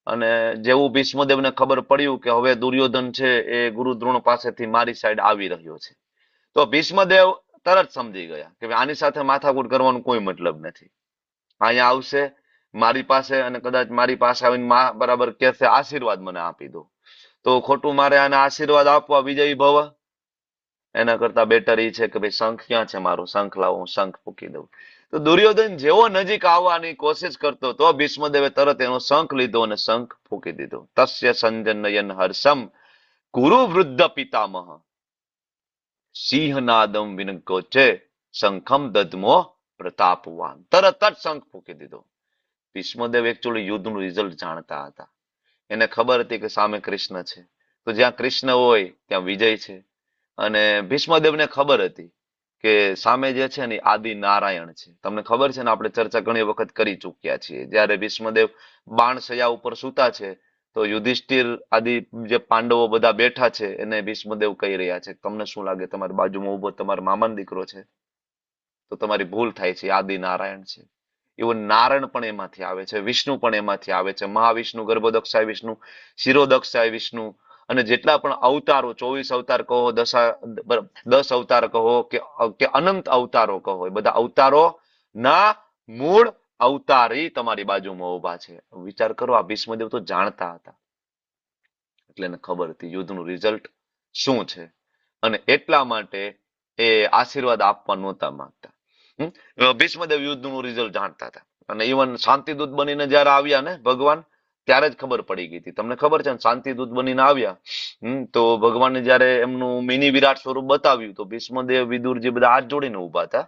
અને જેવું ભીષ્મદેવને ખબર પડ્યું કે હવે દુર્યોધન છે એ ગુરુ દ્રોણ પાસેથી મારી સાઈડ આવી રહ્યો છે, તો ભીષ્મદેવ તરત સમજી ગયા કે આની સાથે માથાકૂટ કરવાનો કોઈ મતલબ નથી. અહીંયા આવશે મારી પાસે અને કદાચ મારી પાસે આવીને બરાબર કહેશે આશીર્વાદ મને આપી દો, તો ખોટું મારે આને આશીર્વાદ આપવા વિજયી ભવ, એના કરતા બેટર એ છે કે ભાઈ શંખ ક્યાં છે મારો, શંખ લાવો, હું શંખ ફૂકી દઉં. તો દુર્યોધન જેવો નજીક આવવાની કોશિશ કરતો તો ભીષ્મદેવે તરત એનો શંખ લીધો અને શંખ ફૂકી દીધો. તસ્ય સંજનયન હર્ષમ ગુરુ વૃદ્ધ પિતામહ સિંહનાદમ વિનગોચે શંખમ દદ્મો પ્રતાપવાન. તરત જ શંખ ફૂકી દીધો. ભીષ્મદેવ એકચ્યુઅલી યુદ્ધનું રિઝલ્ટ જાણતા હતા, એને ખબર હતી કે સામે કૃષ્ણ છે, તો જ્યાં કૃષ્ણ હોય ત્યાં વિજય છે. અને ભીષ્મદેવને ખબર હતી કે સામે જે છે ને આદિ નારાયણ છે. તમને ખબર છે ને, આપણે ચર્ચા ઘણી વખત કરી ચૂક્યા છીએ. જયારે ભીષ્મદેવ બાણશયા ઉપર સૂતા છે તો યુધિષ્ઠિર આદિ જે પાંડવો બધા બેઠા છે એને ભીષ્મદેવ કહી રહ્યા છે, તમને શું લાગે તમારી બાજુમાં ઉભો તમારા મામાનો દીકરો છે? તો તમારી ભૂલ થાય છે, આદિ નારાયણ છે. ઇવન નારાયણ પણ એમાંથી આવે છે, વિષ્ણુ પણ એમાંથી આવે છે, મહાવિષ્ણુ, ગર્ભોદક્ષાય વિષ્ણુ, શિરોદક્ષાય વિષ્ણુ, અને જેટલા પણ અવતારો, 24 અવતાર કહો, 10 અવતાર કહો કે અનંત અવતારો કહો, એ બધા અવતારો ના મૂળ અવતારી તમારી બાજુમાં ઉભા છે. વિચાર કરો, આ ભીષ્મદેવ તો જાણતા હતા, એટલે એને ખબર હતી યુદ્ધનું રિઝલ્ટ શું છે, અને એટલા માટે એ આશીર્વાદ આપવા નહોતા માંગતા. ભીષ્મદેવ યુદ્ધનું રિઝલ્ટ જાણતા હતા, અને ઇવન શાંતિદૂત બનીને જયારે આવ્યા ને ભગવાન, ત્યારે જ ખબર પડી ગઈ હતી. તમને ખબર છે ને, શાંતિદૂત બનીને આવ્યા તો ભગવાને જયારે એમનું મિની વિરાટ સ્વરૂપ બતાવ્યું તો ભીષ્મદેવ, વિદુરજી બધા હાથ જોડીને ઉભા હતા,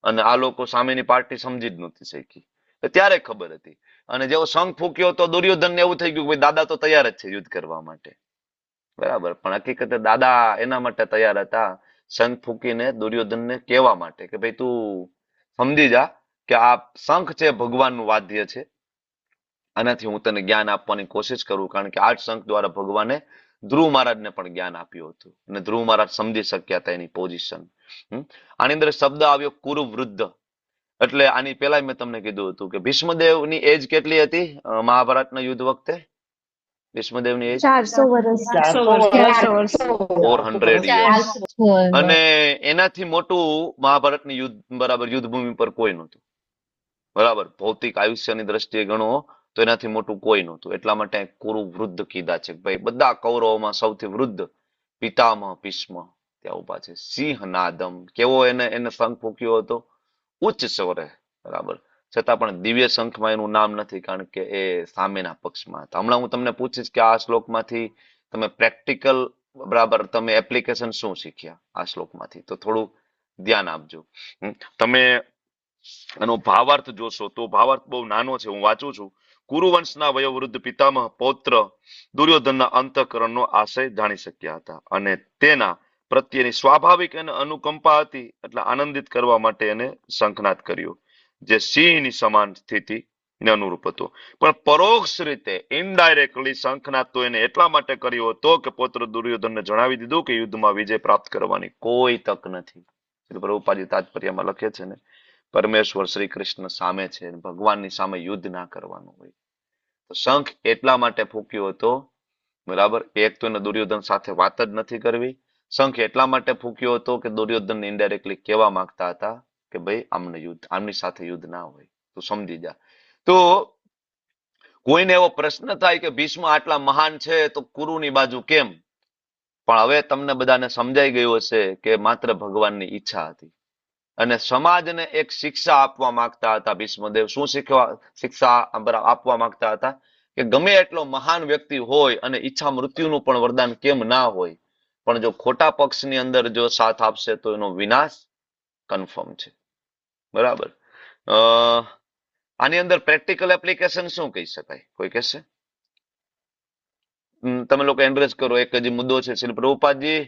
અને આ લોકો સામેની પાર્ટી સમજી જ નહોતી શકી, ત્યારે ખબર હતી. અને જેવો શંખ ફૂક્યો તો દુર્યોધનને એવું થઈ ગયું કે ભાઈ દાદા તો તૈયાર જ છે યુદ્ધ કરવા માટે, બરાબર. પણ હકીકતે દાદા એના માટે તૈયાર હતા, શંખ ફૂકીને દુર્યોધનને કહેવા માટે કે ભાઈ તું સમજી જા કે આ શંખ છે ભગવાનનું વાદ્ય છે, આનાથી હું તને જ્ઞાન આપવાની કોશિશ કરું, કારણ કે આ જ શંખ દ્વારા ભગવાને ધ્રુવ મહારાજને પણ જ્ઞાન આપ્યું હતું અને ધ્રુવ મહારાજ સમજી શક્યા હતા એની પોઝિશન. આની અંદર શબ્દ આવ્યો કુરુવૃદ્ધ, એટલે આની પહેલા મેં તમને કીધું હતું કે ભીષ્મદેવની એજ કેટલી હતી મહાભારતના યુદ્ધ વખતે? ભીષ્મદેવની એજ 400 વર્ષ 400 years. અને એનાથી મોટું મહાભારતની યુદ્ધ બરાબર યુદ્ધભૂમિ પર કોઈ નહોતું, બરાબર. ભૌતિક આયુષ્યની દ્રષ્ટિએ ગણો તો એનાથી મોટું કોઈ નહોતું. એટલા માટે કુરુ વૃદ્ધ કીધા છે, ભાઈ બધા કૌરવોમાં સૌથી વૃદ્ધ પિતામહ ભીષ્મ ત્યાં ઉભા છે. સિંહ નાદમ, કેવો એને શંખ ફૂક્યો હતો? ઉચ્ચ સ્વરે, બરાબર. છતાં પણ દિવ્ય શંખમાં એનું નામ નથી, કારણ કે એ સામેના પક્ષમાં હતા. હમણાં હું તમને પૂછીશ કે આ શ્લોકમાંથી તમે પ્રેક્ટિકલ બરાબર તમે એપ્લિકેશન શું શીખ્યા આ શ્લોકમાંથી, તો થોડું ધ્યાન આપજો. તમે એનો ભાવાર્થ જોશો તો ભાવાર્થ બહુ નાનો છે, હું વાંચું છું. કુરુવંશના વયોવૃદ્ધ પિતામહ પૌત્ર દુર્યોધનના અંતઃકરણનો આશય જાણી શક્યા હતા, અને તેના પ્રત્યેની સ્વાભાવિક અને અનુકંપા હતી, એટલે આનંદિત કરવા માટે એને શંખનાદ કર્યો, જે સિંહની સમાન સ્થિતિ ને અનુરૂપ હતો. પણ પરોક્ષ રીતે ઇનડાયરેક્ટલી શંખનાદ તો એને એટલા માટે કર્યો હતો કે પુત્ર દુર્યોધનને જણાવી દીધું કે યુદ્ધમાં વિજય પ્રાપ્ત કરવાની કોઈ તક નથી. પ્રભુપાદજી તાત્પર્યમાં લખે છે ને, પરમેશ્વર શ્રી કૃષ્ણ સામે છે, ભગવાનની સામે યુદ્ધ ના કરવાનું હોય. તો શંખ એટલા માટે ફૂક્યો હતો, બરાબર. એક તો એને દુર્યોધન સાથે વાત જ નથી કરવી. શંખ એટલા માટે ફૂક્યો હતો કે દુર્યોધનને ઇનડાયરેક્ટલી કહેવા માંગતા હતા કે ભાઈ આમની સાથે યુદ્ધ ના હોય, તું સમજી જા. તો કોઈને એવો પ્રશ્ન થાય કે ભીષ્મ આટલા મહાન છે તો કુરુની બાજુ કેમ? પણ હવે તમને બધાને સમજાઈ ગયું હશે કે માત્ર ભગવાનની ઈચ્છા હતી. અને સમાજને એક શિક્ષા આપવા માંગતા હતા ભીષ્મદેવ. શું શિક્ષા આપવા માંગતા હતા? કે ગમે એટલો મહાન વ્યક્તિ હોય અને ઈચ્છા મૃત્યુનું પણ વરદાન કેમ ના હોય, પણ જો ખોટા પક્ષની અંદર જો સાથ આપશે તો એનો વિનાશ કન્ફર્મ છે. બરાબર. આની અંદર પ્રેક્ટિકલ એપ્લિકેશન શું કહી શકાય? કોઈ કહેશે? તમે લોકો એન્કરેજ કરો. એક જ મુદ્દો છે, શ્રી પ્રભુપાદજી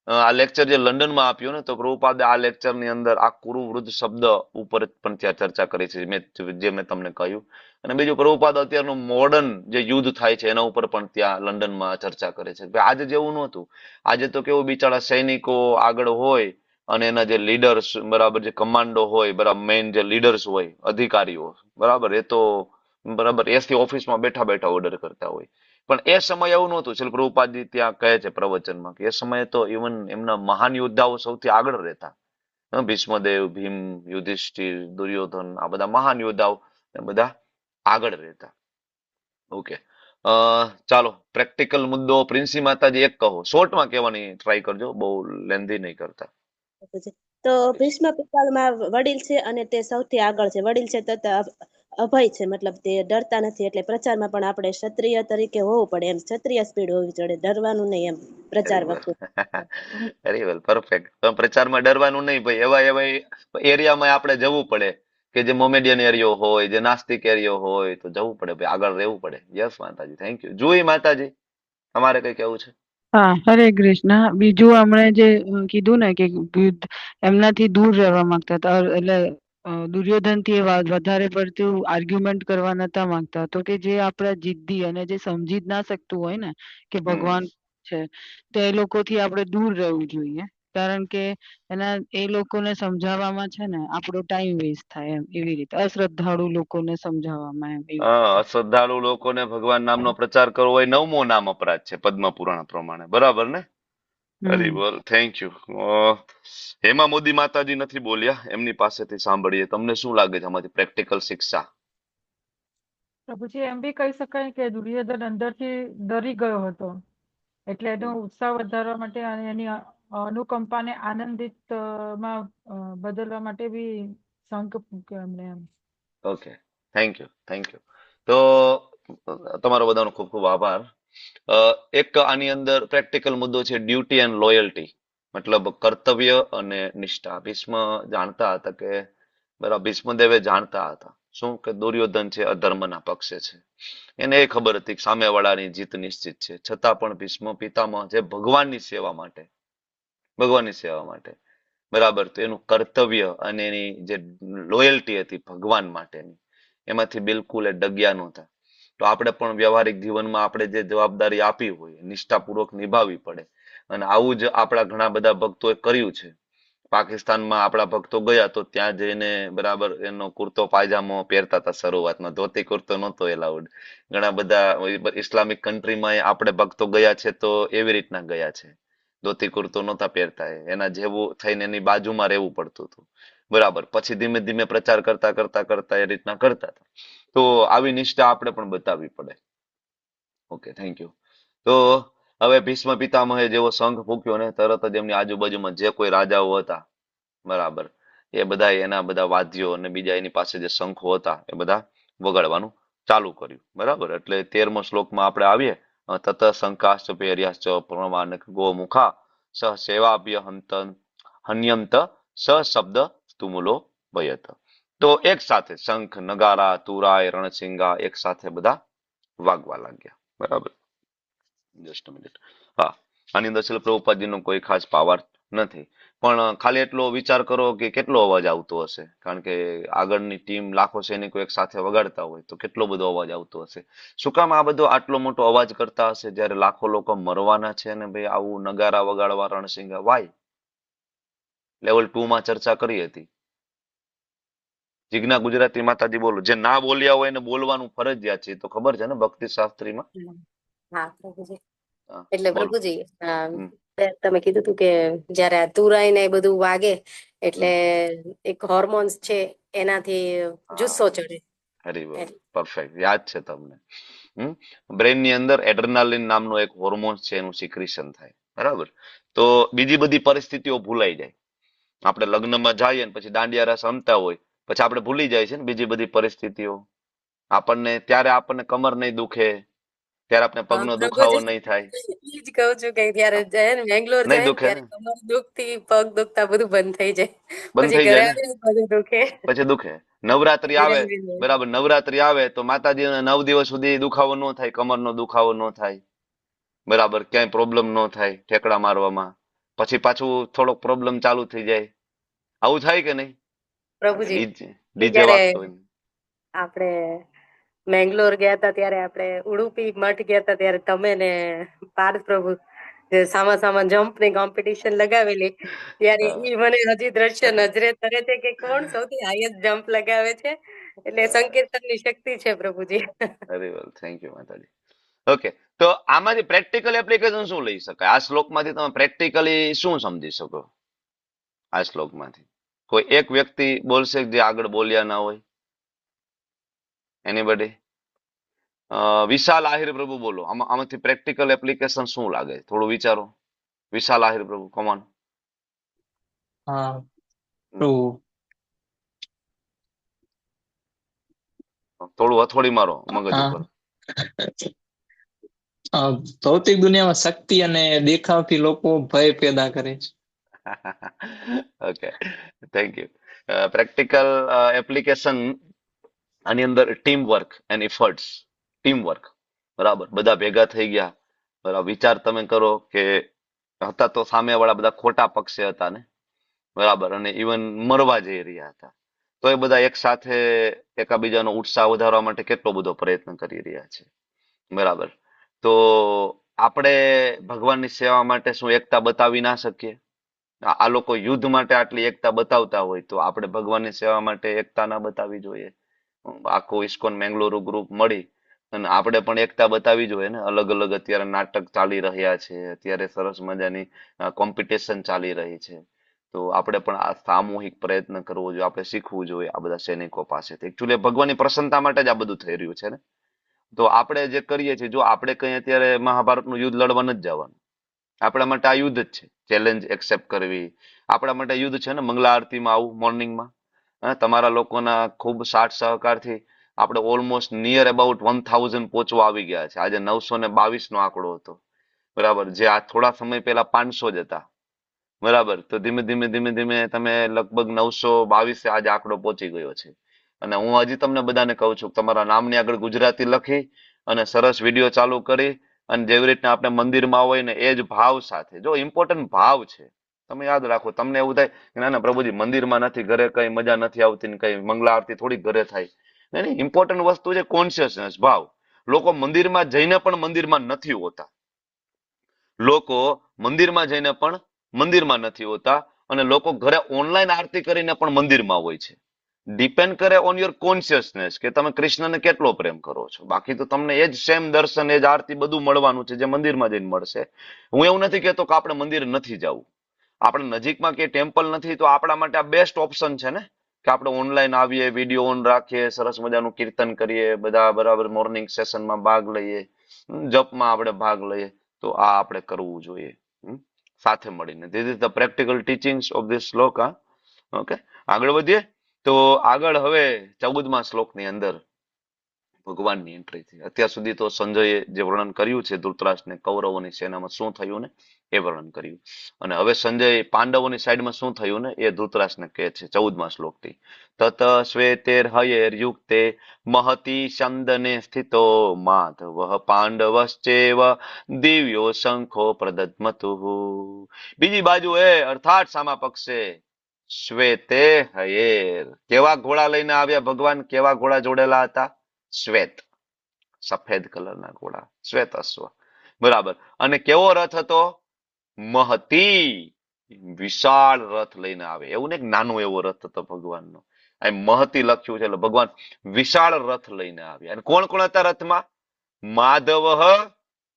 આ લેક્ચર જે લંડનમાં આપ્યું ને, તો પ્રભુપાદે આ લેક્ચર ની અંદર આ કુરુવૃદ્ધ શબ્દ ઉપર પણ ત્યાં ચર્ચા કરી છે, જે મેં તમને કહ્યું. અને બીજું, પ્રભુપાદ અત્યારનું મોડર્ન જે યુદ્ધ થાય છે એના ઉપર પણ ત્યાં લંડનમાં ચર્ચા કરે છે. આજે જેવું નહોતું. આજે તો કેવું, બિચારા સૈનિકો આગળ હોય અને એના જે લીડર્સ, બરાબર, જે કમાન્ડો હોય, બરાબર, મેઇન જે લીડર્સ હોય, અધિકારીઓ, બરાબર, એ તો બરાબર એસી ઓફિસમાં બેઠા બેઠા ઓર્ડર કરતા હોય. પણ એ સમય એવું નહોતું. શ્રી પ્રભુપાદજી ત્યાં કહે છે પ્રવચનમાં કે એ સમયે તો ઇવન એમના મહાન યોદ્ધાઓ સૌથી આગળ રહેતા. ભીષ્મદેવ, ભીમ, યુધિષ્ઠિર, દુર્યોધન, આ બધા મહાન યોદ્ધાઓ બધા આગળ રહેતા. ઓકે, ચાલો પ્રેક્ટિકલ મુદ્દો પ્રિન્સી માતાજી એક કહો, શોર્ટમાં કહેવાની ટ્રાય કરજો, બહુ લેન્ધી નહીં કરતા. તો ભીષ્મ પિતામહ વડીલ છે અને તે સૌથી આગળ છે. વડીલ છે તથા અભય છે, મતલબ તે ડરતા નથી. એટલે પ્રચારમાં પણ આપણે ક્ષત્રિય તરીકે હોવું પડે, એમ ક્ષત્રિય સ્પીડ હોવી જોઈએ, ડરવાનું નહીં એમ પ્રચાર વખતે. Very well, perfect. પ્રચારમાં ડરવાનું નહીં ભાઈ. એવા એવા એરિયામાં આપણે જવું પડે કે જે મોમેડિયન એરિયો હોય, જે નાસ્તિક એરિયો હોય, તો જવું પડે ભાઈ, આગળ રહેવું પડે. યસ માતાજી, થેન્ક યુ. જુઈ માતાજી, તમારે કઈ કેવું છે? હા, હરે કૃષ્ણ. બીજું હમણે જે કીધું ને કે યુદ્ધ એમનાથી દૂર રહેવા માંગતા હતા, એટલે દુર્યોધન થી વધારે પડતું આર્ગ્યુમેન્ટ કરવા નતા માંગતા. તો કે જે આપણા જિદ્દી અને જે સમજી જ ના શકતું હોય ને કે ભગવાન છે, તો એ લોકોથી આપણે દૂર રહેવું જોઈએ. કારણ કે એ લોકોને સમજાવવામાં છે ને આપણો ટાઈમ વેસ્ટ થાય, એમ એવી રીતે અશ્રદ્ધાળુ લોકોને સમજાવવામાં એમ એવી રીતે. શ્રદ્ધાળુ લોકોને ભગવાન નામનો પ્રચાર કરવો હોય 9મો નામ અપરાધ છે પદ્મ પુરાણ પ્રમાણે, બરાબર ને? હરી બોલ, થેન્ક યુ. હેમા મોદી માતાજી નથી બોલ્યા, એમની પાસેથી સાંભળીએ. તમને શું લાગે છે આમાંથી પ્રેક્ટિકલ શિક્ષા? પ્રભુજી, એમ બી કહી શકાય કે દુર્યોધન અંદરથી ડરી ગયો હતો, એટલે એનો ઉત્સાહ વધારવા માટે અને એની અનુકંપાને આનંદિત માં બદલવા માટે બી શંખ ફૂંક્યો એમને એમ. Okay, thank you, thank you. તો તમારો બધાનો ખૂબ ખૂબ આભાર. એક આની અંદર પ્રેક્ટિકલ મુદ્દો છે ડ્યુટી એન્ડ લોયલ્ટી, મતલબ કર્તવ્ય અને નિષ્ઠા. ભીષ્મ જાણતા હતા કે, બરાબર, ભીષ્મદેવે જાણતા હતા શું કે દુર્યોધન છે અધર્મના પક્ષે છે. એને એ ખબર હતી કે સામેવાળાની જીત નિશ્ચિત છે. છતાં પણ ભીષ્મ પિતામહ જે ભગવાનની સેવા માટે, બરાબર, તો એનું કર્તવ્ય અને એની જે લોયલ્ટી હતી ભગવાન માટેની, એમાંથી બિલકુલ એ ડગ્યા નહોતા. તો આપણે પણ વ્યવહારિક જીવનમાં આપણે જે જવાબદારી આપી હોય નિષ્ઠાપૂર્વક નિભાવવી પડે. અને આવું જ આપણા ઘણા બધા ભક્તોએ કર્યું છે. પાકિસ્તાનમાં આપણા ભક્તો ગયા તો ત્યાં જઈને, બરાબર, એનો કુર્તો પાયજામો પહેરતા હતા શરૂઆતમાં, ધોતી કુર્તો નહોતો એલાઉડ. ઘણા બધા ઇસ્લામિક કન્ટ્રીમાં આપણે ભક્તો ગયા છે તો એવી રીતના ગયા છે, ધોતી કુર્તો નહોતા પહેરતા. એના જેવું થઈને એની બાજુમાં રહેવું પડતું હતું, બરાબર. પછી ધીમે ધીમે પ્રચાર કરતા કરતા કરતા એ રીતના કરતા હતા. તો આવી નિષ્ઠા આપણે પણ બતાવવી પડે. Okay, thank you. તો હવે ભીષ્મ પિતામહે જેવો શંખ ફૂંક્યો ને, તરત જ એમની આજુબાજુમાં જે કોઈ રાજાઓ હતા, બરાબર, એ બધા એના બધા વાદ્યો અને બીજા એની પાસે જે શંખો હતા એ બધા વગાડવાનું ચાલુ કર્યું, બરાબર. એટલે 13મો શ્લોકમાં આપણે આવીએ, તત શંકાશ્ચ પેર્યાશ્ચ પ્રમાણક ગોમુખા સ સેવાભ્ય હન્યંત સ શબ્દ તુમુલો ભયત. તો એક સાથે શંખ, નગારા, તુરાય, રણસિંગા એક સાથે બધા વાગવા લાગ્યા, બરાબર. Just minute. હા, આની અંદર શિલ પ્રભુપાદજીનો કોઈ ખાસ પાવર નથી, પણ ખાલી એટલો વિચાર કરો કે કેટલો અવાજ આવતો હશે. કારણ કે આગળની ટીમ લાખો સૈનિકો એક સાથે વગાડતા હોય તો કેટલો બધો અવાજ આવતો હશે. શું કામ આ બધો આટલો મોટો અવાજ કરતા હશે જ્યારે લાખો લોકો મરવાના છે ને ભાઈ આવું નગારા વગાડવા, રણસિંગા? વાય? લેવલ 2 માં ચર્ચા કરી હતી. જીજ્ઞા ગુજરાતી માતાજી બોલો. જે ના બોલ્યા હોય એને બોલવાનું ફરજિયાત છે, તો ખબર છે ને ભક્તિ શાસ્ત્રીમાં. હા પ્રભુજી. એટલે પ્રભુજી તમે કીધું હતું કે જયારે આ તુરાઈ ને એ બધું વાગે એટલે એક હોર્મોન્સ છે એનાથી જુસ્સો ચડે. પરફેક્ટ, યાદ છે તમને. બ્રેન ની અંદર એડ્રેનાલિન નામનો એક હોર્મોન્સ છે, એનું સિક્રેશન થાય, બરાબર. તો બીજી બધી પરિસ્થિતિઓ ભૂલાઈ જાય. આપણે લગ્નમાં જઈએ ને પછી દાંડિયા રાસ રમતા હોય પછી આપણે ભૂલી જાય છે ને બીજી બધી પરિસ્થિતિઓ. ત્યારે આપણને કમર નહીં દુખે, ત્યારે આપણે પગનો દુખાવો નહીં થાય. ઈ જ કહું છું કે ત્યારે જાય ને બેંગ્લોર નહીં જાય ને દુખે ત્યારે ને, કમર દુખતી પગ દુખતા બધું બંધ થઈ જાય. બંધ પછી થઈ ઘરે જાય ને, આવીને બધું દુખે. પછી દુખે. નવરાત્રી આવે, ધીરે ધીરે. બરાબર, નવરાત્રી આવે તો માતાજીને 9 દિવસ સુધી દુખાવો ન થાય, કમરનો દુખાવો ન થાય, બરાબર, ક્યાંય પ્રોબ્લેમ ન થાય ઠેકડા મારવામાં. પછી પાછું થોડોક પ્રોબ્લેમ ચાલુ થઈ જાય. આવું થાય કે નહીં? પ્રભુજી ડીજે ત્યારે વાગતો હોય ને. આપણે મેંગ્લોર ગયા હતા ત્યારે આપણે ઉડુપી મઠ ગયા હતા ત્યારે તમે ને પાર્થ પ્રભુ જે સામા સામા જમ્પ ની કોમ્પિટિશન લગાવેલી ત્યારે ઈ મને હજી દ્રશ્ય નજરે તરે છે કે કોણ સૌથી હાઈએસ્ટ જમ્પ લગાવે છે. એટલે સંકીર્તનની શક્તિ છે પ્રભુજી. વેરી વેલ, થેન્ક યુ માતાજી. ઓકે, તો આમાંથી પ્રેક્ટિકલ એપ્લિકેશન શું લઈ શકાય? આ શ્લોકમાંથી તમે પ્રેક્ટિકલી શું સમજી શકો? આ શ્લોકમાંથી કોઈ એક વ્યક્તિ બોલશે જે આગળ બોલ્યા ના હોય? એનીબડી? વિશાલ આહિર પ્રભુ બોલો. આમાંથી પ્રેક્ટિકલ એપ્લિકેશન શું લાગે? થોડું વિચારો. વિશાલ આહિર પ્રભુ, કમોન. હા પ્રભુ, થોડું હથોડી મારો મગજ ઉપર. ભૌતિક દુનિયામાં શક્તિ અને દેખાવથી લોકો ભય પેદા કરે છે. Okay, thank you. Practical application આની અંદર team work and efforts. Team work, બરાબર, બધા ભેગા થઈ ગયા, બરાબર. વિચાર તમે કરો કે હતા તો સામેવાળા બધા ખોટા પક્ષે હતા ને, બરાબર, અને ઇવન મરવા જઈ રહ્યા હતા, તો એ બધા એક સાથે એકાબીજાનો ઉત્સાહ વધારવા માટે કેટલો બધો પ્રયત્ન કરી રહ્યા છે, બરાબર. તો આપણે ભગવાનની સેવા માટે શું એકતા બતાવી ના શકીએ? આ લોકો યુદ્ધ માટે આટલી એકતા બતાવતા હોય તો આપણે ભગવાનની સેવા માટે એકતા ના બતાવવી જોઈએ? આખું ઇસ્કોન મેંગલુરુ ગ્રુપ મળી અને આપણે પણ એકતા બતાવવી જોઈએ ને. અલગ અલગ અત્યારે નાટક ચાલી રહ્યા છે, અત્યારે સરસ મજાની કોમ્પિટિશન ચાલી રહી છે, તો આપણે પણ આ સામૂહિક પ્રયત્ન કરવો જોઈએ, આપણે શીખવું જોઈએ આ બધા સૈનિકો પાસેથી. એકચ્યુઅલી ભગવાનની પ્રસન્નતા માટે જ આ બધું થઈ રહ્યું છે ને. તો આપણે જે કરીએ છીએ, જો આપણે કઈ અત્યારે મહાભારતનું યુદ્ધ લડવા નથી જવાનું, આપણા માટે આ યુદ્ધ જ છે. ચેલેન્જ એક્સેપ્ટ કરવી આપણા માટે યુદ્ધ છે ને. મંગલા આરતીમાં આવું મોર્નિંગમાં તમારા લોકોના ખૂબ સાથ સહકારથી આપણે ઓલમોસ્ટ નિયર અબાઉટ 1000 પહોંચવા આવી ગયા છે. આજે 922 નો આંકડો હતો, બરાબર, જે આ થોડા સમય પહેલા 500 જ હતા, બરાબર. તો ધીમે ધીમે ધીમે ધીમે તમે લગભગ 922 આજે આંકડો પહોંચી ગયો છે. અને હું હજી તમને બધાને કહું છું તમારા નામની આગળ ગુજરાતી લખી અને સરસ વિડીયો ચાલુ કરી અને જેવી રીતના આપણે મંદિરમાં હોય ને એ જ ભાવ સાથે, જો ઇમ્પોર્ટન્ટ ભાવ છે, તમે યાદ રાખો. તમને એવું થાય કે ના ના પ્રભુજી મંદિરમાં નથી, ઘરે કઈ મજા નથી આવતી ને કઈ મંગલા આરતી થોડી ઘરે થાય. નહીં, ઇમ્પોર્ટન્ટ વસ્તુ છે કોન્શિયસનેસ, ભાવ. લોકો મંદિરમાં જઈને પણ મંદિરમાં નથી હોતા, લોકો મંદિરમાં જઈને પણ મંદિરમાં નથી હોતા, અને લોકો ઘરે ઓનલાઈન આરતી કરીને પણ મંદિરમાં હોય છે. ડિપેન્ડ કરે ઓન યોર કોન્શિયસનેસ કે તમે કૃષ્ણને કેટલો પ્રેમ કરો છો. બાકી તો તમને એ જ સેમ દર્શન, એ જ આરતી બધું મળવાનું છે જે મંદિરમાં જઈને મળશે. હું એવું નથી કહેતો કે આપણે મંદિર નથી જવું. આપણે નજીકમાં કે ટેમ્પલ નથી તો આપણા માટે આ બેસ્ટ ઓપ્શન છે ને, કે આપણે ઓનલાઈન આવીએ, વિડીયો ઓન રાખીએ, સરસ મજાનું કીર્તન કરીએ, બધા બરાબર મોર્નિંગ સેશનમાં ભાગ લઈએ, જપમાં આપણે ભાગ લઈએ. તો આ આપણે કરવું જોઈએ સાથે મળીને. This is the practical teachings of this શ્લોક. ઓકે, આગળ વધીએ. તો આગળ હવે 14મા શ્લોકની અંદર ભગવાનની એન્ટ્રી થઈ. અત્યાર સુધી તો સંજયે જે વર્ણન કર્યું છે ધૃતરાષ્ટ્રને કૌરવોની સેનામાં શું થયું ને એ વર્ણન કર્યું, અને હવે સંજય પાંડવોની સાઈડમાં શું થયું ને એ ધૃતરાષ્ટ્રને કહે છે 14મા શ્લોકથી. તત શ્વેતેર હયેર યુક્તે મહતી ચંદને સ્થિતો માધવ પાંડવશ્ચેવ દિવ્યો શંખો પ્રદધમતુઃ. બીજી બાજુ અર્થાત સામા પક્ષે શ્વેતે હયેર, કેવા ઘોડા લઈને આવ્યા ભગવાન? કેવા ઘોડા જોડેલા હતા? શ્વેત, સફેદ કલરના ઘોડા, શ્વેત અશ્વ, બરાબર. અને કેવો રથ હતો? મહતી, વિશાળ રથ લઈને આવે. એવું ને નાનો એવો રથ હતો ભગવાનનો. આ મહતી લખ્યું છે એટલે ભગવાન વિશાળ રથ લઈને આવ્યા. અને કોણ કોણ હતા રથમાં? માધવ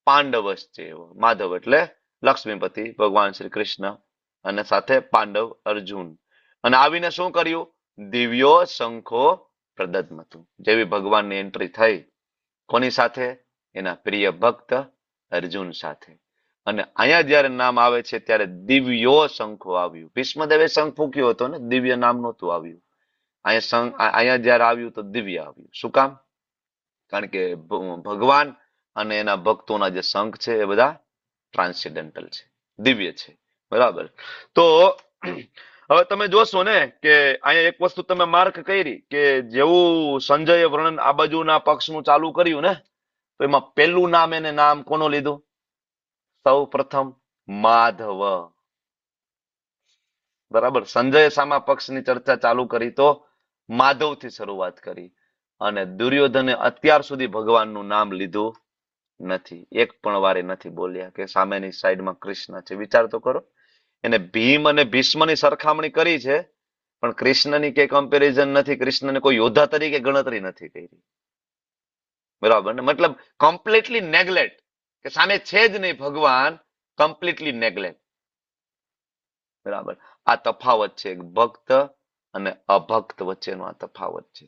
પાંડવશ્ચેવ. માધવ એટલે લક્ષ્મીપતિ ભગવાન શ્રી કૃષ્ણ, અને સાથે પાંડવ અર્જુન. અને આવીને શું કર્યું? દિવ્યો શંખો પ્રદધમતુ. જેવી ભગવાનની એન્ટ્રી થઈ, કોની સાથે? એના પ્રિય ભક્ત અર્જુન સાથે. અને અહીંયા જયારે નામ આવે છે ત્યારે દિવ્યો શંખો આવ્યું. ભીષ્મદેવે શંખ ફૂક્યો હતો ને, દિવ્ય નામ નહોતું આવ્યું. અહીંયા જયારે આવ્યું તો દિવ્ય આવ્યું. શું કામ? કારણ કે ભગવાન અને એના ભક્તોના જે શંખ છે એ બધા ટ્રાન્સેન્ડેન્ટલ છે, દિવ્ય છે. બરાબર. તો હવે તમે જોશો ને કે અહીંયા એક વસ્તુ તમે માર્ક કરી કે જેવું સંજયે વર્ણન આ બાજુના પક્ષનું ચાલુ કર્યું ને, તો એમાં પહેલું નામ એને નામ કોનું લીધું? સૌ પ્રથમ માધવ. બરાબર. સંજયે સામા પક્ષની ચર્ચા ચાલુ કરી તો માધવથી શરૂઆત કરી, અને દુર્યોધને અત્યાર સુધી ભગવાનનું નામ લીધું નથી. એક પણ વારે નથી બોલ્યા કે સામેની સાઈડમાં કૃષ્ણ છે. વિચાર તો કરો. એને ભીમ અને ભીષ્મની સરખામણી કરી છે, પણ કૃષ્ણની કે કમ્પેરિઝન નથી. કૃષ્ણને કોઈ યોદ્ધા તરીકે ગણતરી નથી કરી. બરાબર ને? મતલબ કમ્પ્લીટલી નેગ્લેક્ટ, કે સામે છે જ નહીં ભગવાન, કમ્પ્લીટલી નેગ્લેક્ટ. બરાબર. આ તફાવત છે ભક્ત અને અભક્ત વચ્ચેનો આ તફાવત છે.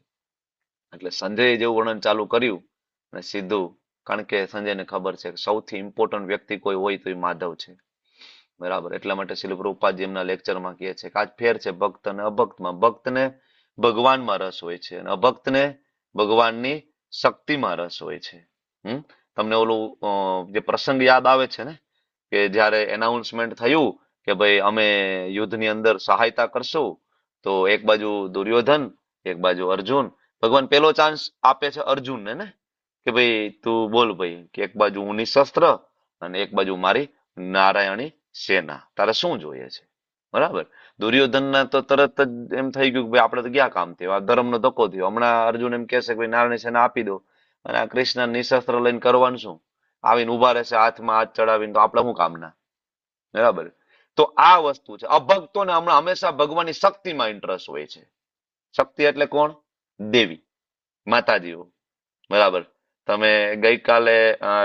એટલે સંજયે જેવું વર્ણન ચાલુ કર્યું અને સીધું, કારણ કે સંજયને ખબર છે કે સૌથી ઇમ્પોર્ટન્ટ વ્યક્તિ કોઈ હોય તો એ માધવ છે. બરાબર. એટલા માટે શ્રીલ પ્રભુપાદજી એમના લેક્ચરમાં કહે છે કે આજ ફેર છે ભક્ત અને અભક્તમાં. ભક્તને ભગવાનમાં રસ હોય છે અને અભક્તને ભગવાનની શક્તિમાં રસ હોય છે. તમને ઓલું જે પ્રસંગ યાદ આવે છે ને, કે જયારે એનાઉન્સમેન્ટ થયું કે ભાઈ અમે યુદ્ધની અંદર સહાયતા કરશું, તો એક બાજુ દુર્યોધન, એક બાજુ અર્જુન. ભગવાન પેલો ચાન્સ આપે છે અર્જુનને ને, કે ભાઈ તું બોલ ભાઈ, કે એક બાજુ હું નિશસ્ત્ર અને એક બાજુ મારી નારાયણી સેના, તારે શું જોઈએ છે? બરાબર. દુર્યોધનના તો તરત જ એમ થઈ ગયું કે ભાઈ આપણે તો ક્યાં કામ થયું, આ ધર્મનો ધક્કો થયો. હમણાં અર્જુન એમ કહેશે કે ભાઈ નારાયણી સેના આપી દો, અને આ કૃષ્ણ નિશસ્ત્ર લઈને કરવાનું શું? આવીને ઉભા રહેશે હાથમાં હાથ ચડાવીને, તો આપણે શું કામના? બરાબર. તો આ વસ્તુ છે. અભક્તોને હમણાં હંમેશા ભગવાનની શક્તિમાં ઇન્ટરેસ્ટ હોય છે. શક્તિ એટલે કોણ? દેવી, માતાજીઓ. બરાબર. તમે ગઈકાલે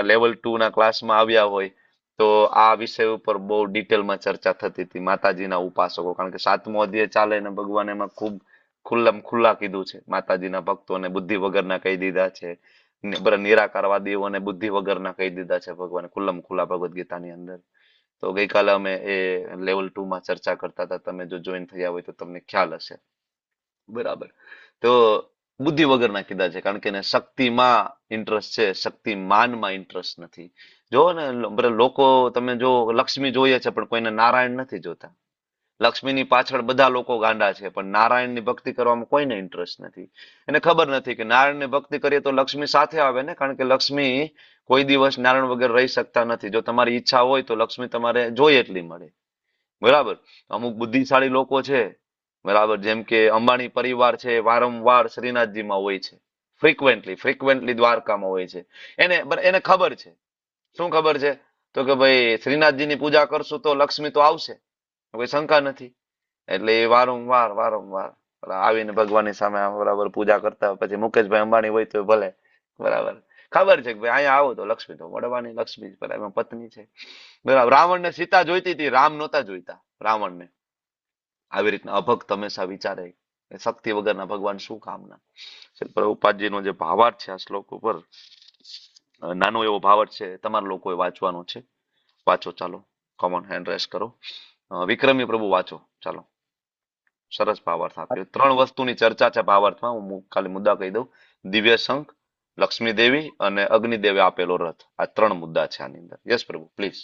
લેવલ 2 ના ક્લાસમાં આવ્યા હોય તો આ વિષય ઉપર બહુ ડિટેલમાં ચર્ચા થતી હતી, માતાજીના ઉપાસકો. કારણ કે 7મો અધ્યાય ચાલે ને ભગવાન એમાં ખૂબ ખુલ્લા કીધું છે. માતાજીના ભક્તોને બુદ્ધિ વગરના કહી દીધા છે, નિરાકારવાદીઓને બુદ્ધિ વગરના કહી દીધા છે ભગવાને ખુલ્લા ભગવદ્ ગીતાની અંદર. તો ગઈકાલે અમે એ લેવલ 2 માં ચર્ચા કરતા હતા. તમે જો જોઈન થયા હોય તો તમને ખ્યાલ હશે. બરાબર. તો બુદ્ધિ વગરના કીધા છે, કારણ કે એને શક્તિમાં ઇન્ટરેસ્ટ છે, શક્તિમાનમાં ઇન્ટરેસ્ટ નથી. જો ને લોકો, તમે જો લક્ષ્મી જોઈએ છે પણ કોઈને નારાયણ નથી જોતા. લક્ષ્મીની પાછળ બધા લોકો ગાંડા છે, પણ નારાયણની ભક્તિ કરવામાં કોઈને ઇન્ટરેસ્ટ નથી. એને ખબર નથી કે નારાયણની ભક્તિ કરીએ તો લક્ષ્મી સાથે આવે ને, કારણ કે લક્ષ્મી કોઈ દિવસ નારાયણ વગર રહી શકતા નથી. જો તમારી ઈચ્છા હોય તો લક્ષ્મી તમારે જોઈએ એટલી મળે. બરાબર. અમુક બુદ્ધિશાળી લોકો છે, બરાબર, જેમ કે અંબાણી પરિવાર છે, વારંવાર શ્રીનાથજીમાં હોય છે, ફ્રિકવન્ટલી દ્વારકામાં હોય છે. એને ખબર છે. શું ખબર છે? તો કે ભાઈ શ્રીનાથજીની પૂજા કરશું તો લક્ષ્મી તો આવશે, કોઈ શંકા નથી. એટલે એ વારંવાર આવીને ભગવાનની સામે બરાબર પૂજા કરતા. પછી મુકેશભાઈ અંબાણી હોય તો ભલે, બરાબર, ખબર છે કે ભાઈ અહીંયા આવો તો લક્ષ્મી તો મળવાની, લક્ષ્મી એમાં પત્ની છે. બરાબર. રાવણને સીતા જોઈતી હતી, રામ નહોતા જોઈતા રાવણને. આવી રીતના અભક્ત હંમેશા વિચારે શક્તિ વગરના ભગવાન શું કામના. પ્રભુપાદજીનો જે ભાવાર્થ છે આ શ્લોક ઉપર, નાનો એવો ભાવાર્થ છે, તમારા લોકોએ વાંચવાનો છે. વાંચો, ચાલો, કોમન હેન્ડ રેસ કરો. વિક્રમી પ્રભુ વાંચો, ચાલો. સરસ ભાવાર્થ આપ્યો. 3 વસ્તુની ચર્ચા છે ભાવાર્થમાં. હું ખાલી મુદ્દા કહી દઉં. દિવ્ય શંખ, લક્ષ્મી દેવી અને અગ્નિદેવે આપેલો રથ, આ 3 મુદ્દા છે આની અંદર. યસ પ્રભુ, પ્લીઝ.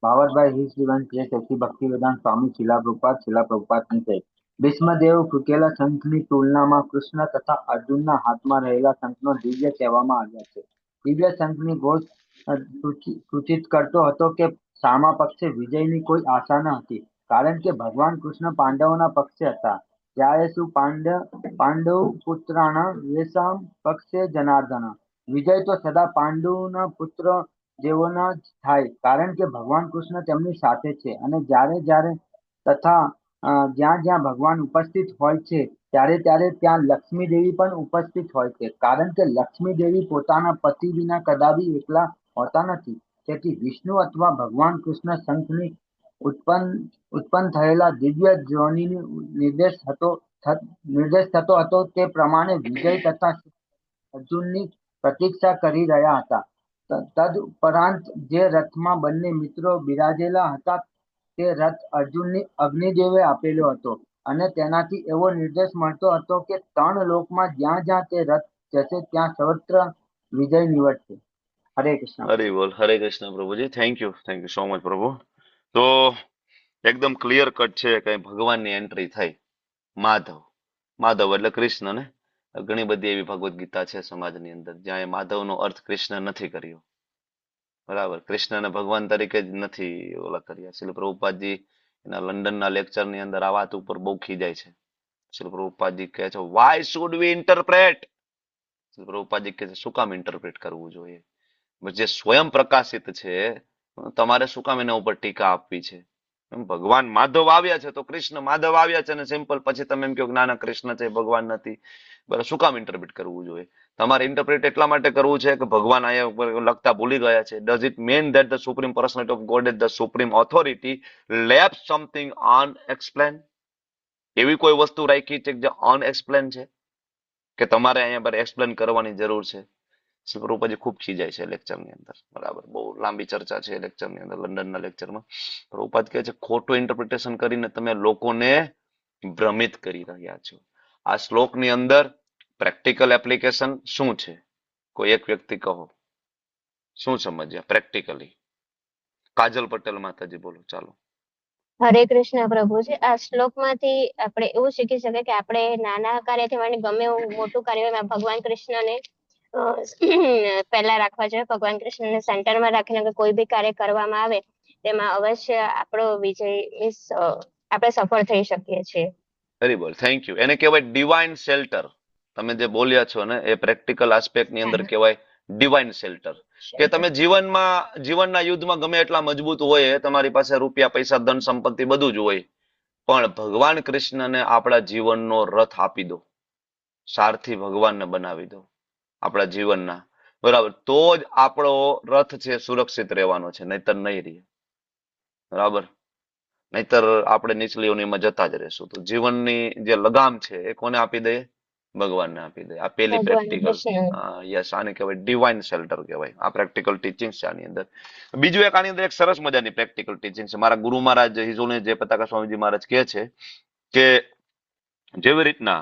भावार्थ बाय हिज डिवाइन प्रेस शक्ति भक्ति वेदांत स्वामी शिला प्रभुपाद કહે ભીષ્મદેવ ફૂંકેલા શંખની તુલનામાં કૃષ્ણ તથા અર્જુનના હાથમાં રહેલા શંખનો દિવ્ય કહેવામાં આવ્યા છે. દિવ્ય શંખની ઘોષ સૂચિત કરતો હતો કે સામા પક્ષે વિજયની કોઈ આશા ન હતી, કારણ કે ભગવાન કૃષ્ણ પાંડવોના પક્ષે હતા. જ્યારે શું પાંડવ પુત્રાણા યેષામ પક્ષે જનાર્દન. વિજય તો સદા પાંડુના પુત્ર જેઓના જ થાય, કારણ કે ભગવાન કૃષ્ણ તેમની સાથે છે. અને જ્યાં ભગવાન ઉપસ્થિત હોય છે ત્યારે ત્યાં લક્ષ્મી દેવી પણ ઉપસ્થિત હોય છે, કારણ કે લક્ષ્મી દેવી પોતાના પતિ વિના કદાપી એકલા હોતા નથી. તેથી વિષ્ણુ અથવા ભગવાન કૃષ્ણ શંખની ઉત્પન્ન થયેલા દિવ્ય ધ્વનિનો નિર્દેશ થતો હતો તે પ્રમાણે વિજય તથા અર્જુનની પ્રતીક્ષા કરી રહ્યા હતા. તદુપરાંત જે રથમાં બંને મિત્રો બિરાજેલા હતા તે રથ અર્જુનની અગ્નિદેવે આપેલો હતો અને તેનાથી એવો નિર્દેશ મળતો હતો કે 3 લોકમાં જ્યાં જ્યાં તે રથ જશે ત્યાં સર્વત્ર વિજય નિવડશે. હરે કૃષ્ણ. હરી બોલ. હરે કૃષ્ણ પ્રભુજી. થેન્ક યુ સો મચ પ્રભુ. તો એકદમ ક્લિયર કટ છે કે ભગવાનની એન્ટ્રી થઈ. માધવ એટલે કૃષ્ણ ને ઘણી બધી એવી ભગવદ્ ગીતા છે સમાજની અંદર જ્યાં એ માધવનો અર્થ કૃષ્ણ નથી કર્યો. બરાબર, કૃષ્ણને ભગવાન તરીકે જ નથી ઓલા કર્યા. શ્રીલ પ્રભુપાદજી એના લંડનના લેક્ચરની અંદર આ વાત ઉપર બહુ ખીજાય છે. શ્રીલ પ્રભુપાદજી કહે છે why should we interpret. Srila Prabhupadji કહે છે શું કામ ઇન્ટરપ્રેટ કરવું જોઈએ? જે સ્વયં પ્રકાશિત છે તમારે શું કામ એના ઉપર ટીકા આપવી છે? ભગવાન માધવ આવ્યા છે તો કૃષ્ણ માધવ આવ્યા છે ને સિમ્પલ. પછી તમે એમ કહો ના ના કૃષ્ણ છે ભગવાન નથી. બરાબર, શું કામ ઇન્ટરપ્રેટ કરવું જોઈએ? તમારે ઇન્ટરપ્રેટ એટલા માટે કરવું છે કે ભગવાન અહીંયા ઉપર લખતા ભૂલી ગયા છે. Does it mean that the supreme personality of God is the supreme authority left something unexplained? એવી કોઈ વસ્તુ રાખી છે જે અનએક્સપ્લેન છે કે તમારે અહીંયા પર એક્સપ્લેન કરવાની જરૂર છે? શ્રી પ્રભુપાદજી ખૂબ ખીજાય છે લેક્ચરની અંદર. બરાબર, બહુ લાંબી ચર્ચા છે લેક્ચરની અંદર, લંડનના લેક્ચરમાં. પ્રભુપાદ કહે છે ખોટું ઇન્ટરપ્રિટેશન કરીને તમે લોકોને ભ્રમિત કરી રહ્યા છો. આ શ્લોકની અંદર પ્રેક્ટિકલ એપ્લિકેશન શું છે? કોઈ એક વ્યક્તિ કહો, શું સમજ્યા પ્રેક્ટિકલી? કાજલ પટેલ માતાજી બોલો, ચાલો. હરે કૃષ્ણ પ્રભુજી. આ શ્લોકમાંથી આપણે એવું શીખી શકીએ કે આપણે નાના કાર્યથી માંડી ગમે એવું મોટું કાર્ય હોય એમાં ભગવાન કૃષ્ણને પહેલા રાખવા જોઈએ. ભગવાન કૃષ્ણને સેન્ટરમાં રાખીને કોઈ બી કાર્ય કરવામાં આવે તેમાં અવશ્ય આપણો વિજય મીન્સ આપણે સફળ થઈ શકીએ છીએ. વેરી બોલ, થેન્ક યુ. એને કહેવાય ડિવાઇન શેલ્ટર. તમે જે બોલ્યા છો ને એ પ્રેક્ટિકલ આસ્પેક્ટની અંદર કહેવાય ડિવાઇન શેલ્ટર. કે તમે જીવનના યુદ્ધમાં ગમે એટલા મજબૂત હોય, તમારી પાસે રૂપિયા પૈસા ધન સંપત્તિ બધું જ હોય, પણ ભગવાન કૃષ્ણને આપણા જીવનનો રથ આપી દો, સારથી ભગવાનને બનાવી દો આપણા જીવનના. બરાબર, તો જ આપણો રથ છે સુરક્ષિત રહેવાનો છે, નહીતર નહીં રહે. બરાબર, નહીતર આપણે નીચલી યોનિમાં જતા જ રહેશું. તો જીવનની જે લગામ છે એ કોને આપી દઈએ? ભગવાનને આપી દઈએ. આ પેલી પ્રેક્ટિકલ, યસ, આને કહેવાય ડિવાઇન શેલ્ટર કહેવાય. આ પ્રેક્ટિકલ ટીચિંગ છે આની અંદર. બીજું એક આની અંદર એક સરસ મજાની પ્રેક્ટિકલ ટીચિંગ છે. મારા ગુરુ મહારાજ હિઝોને જે પતાકા સ્વામીજી મહારાજ કહે છે કે જેવી રીતના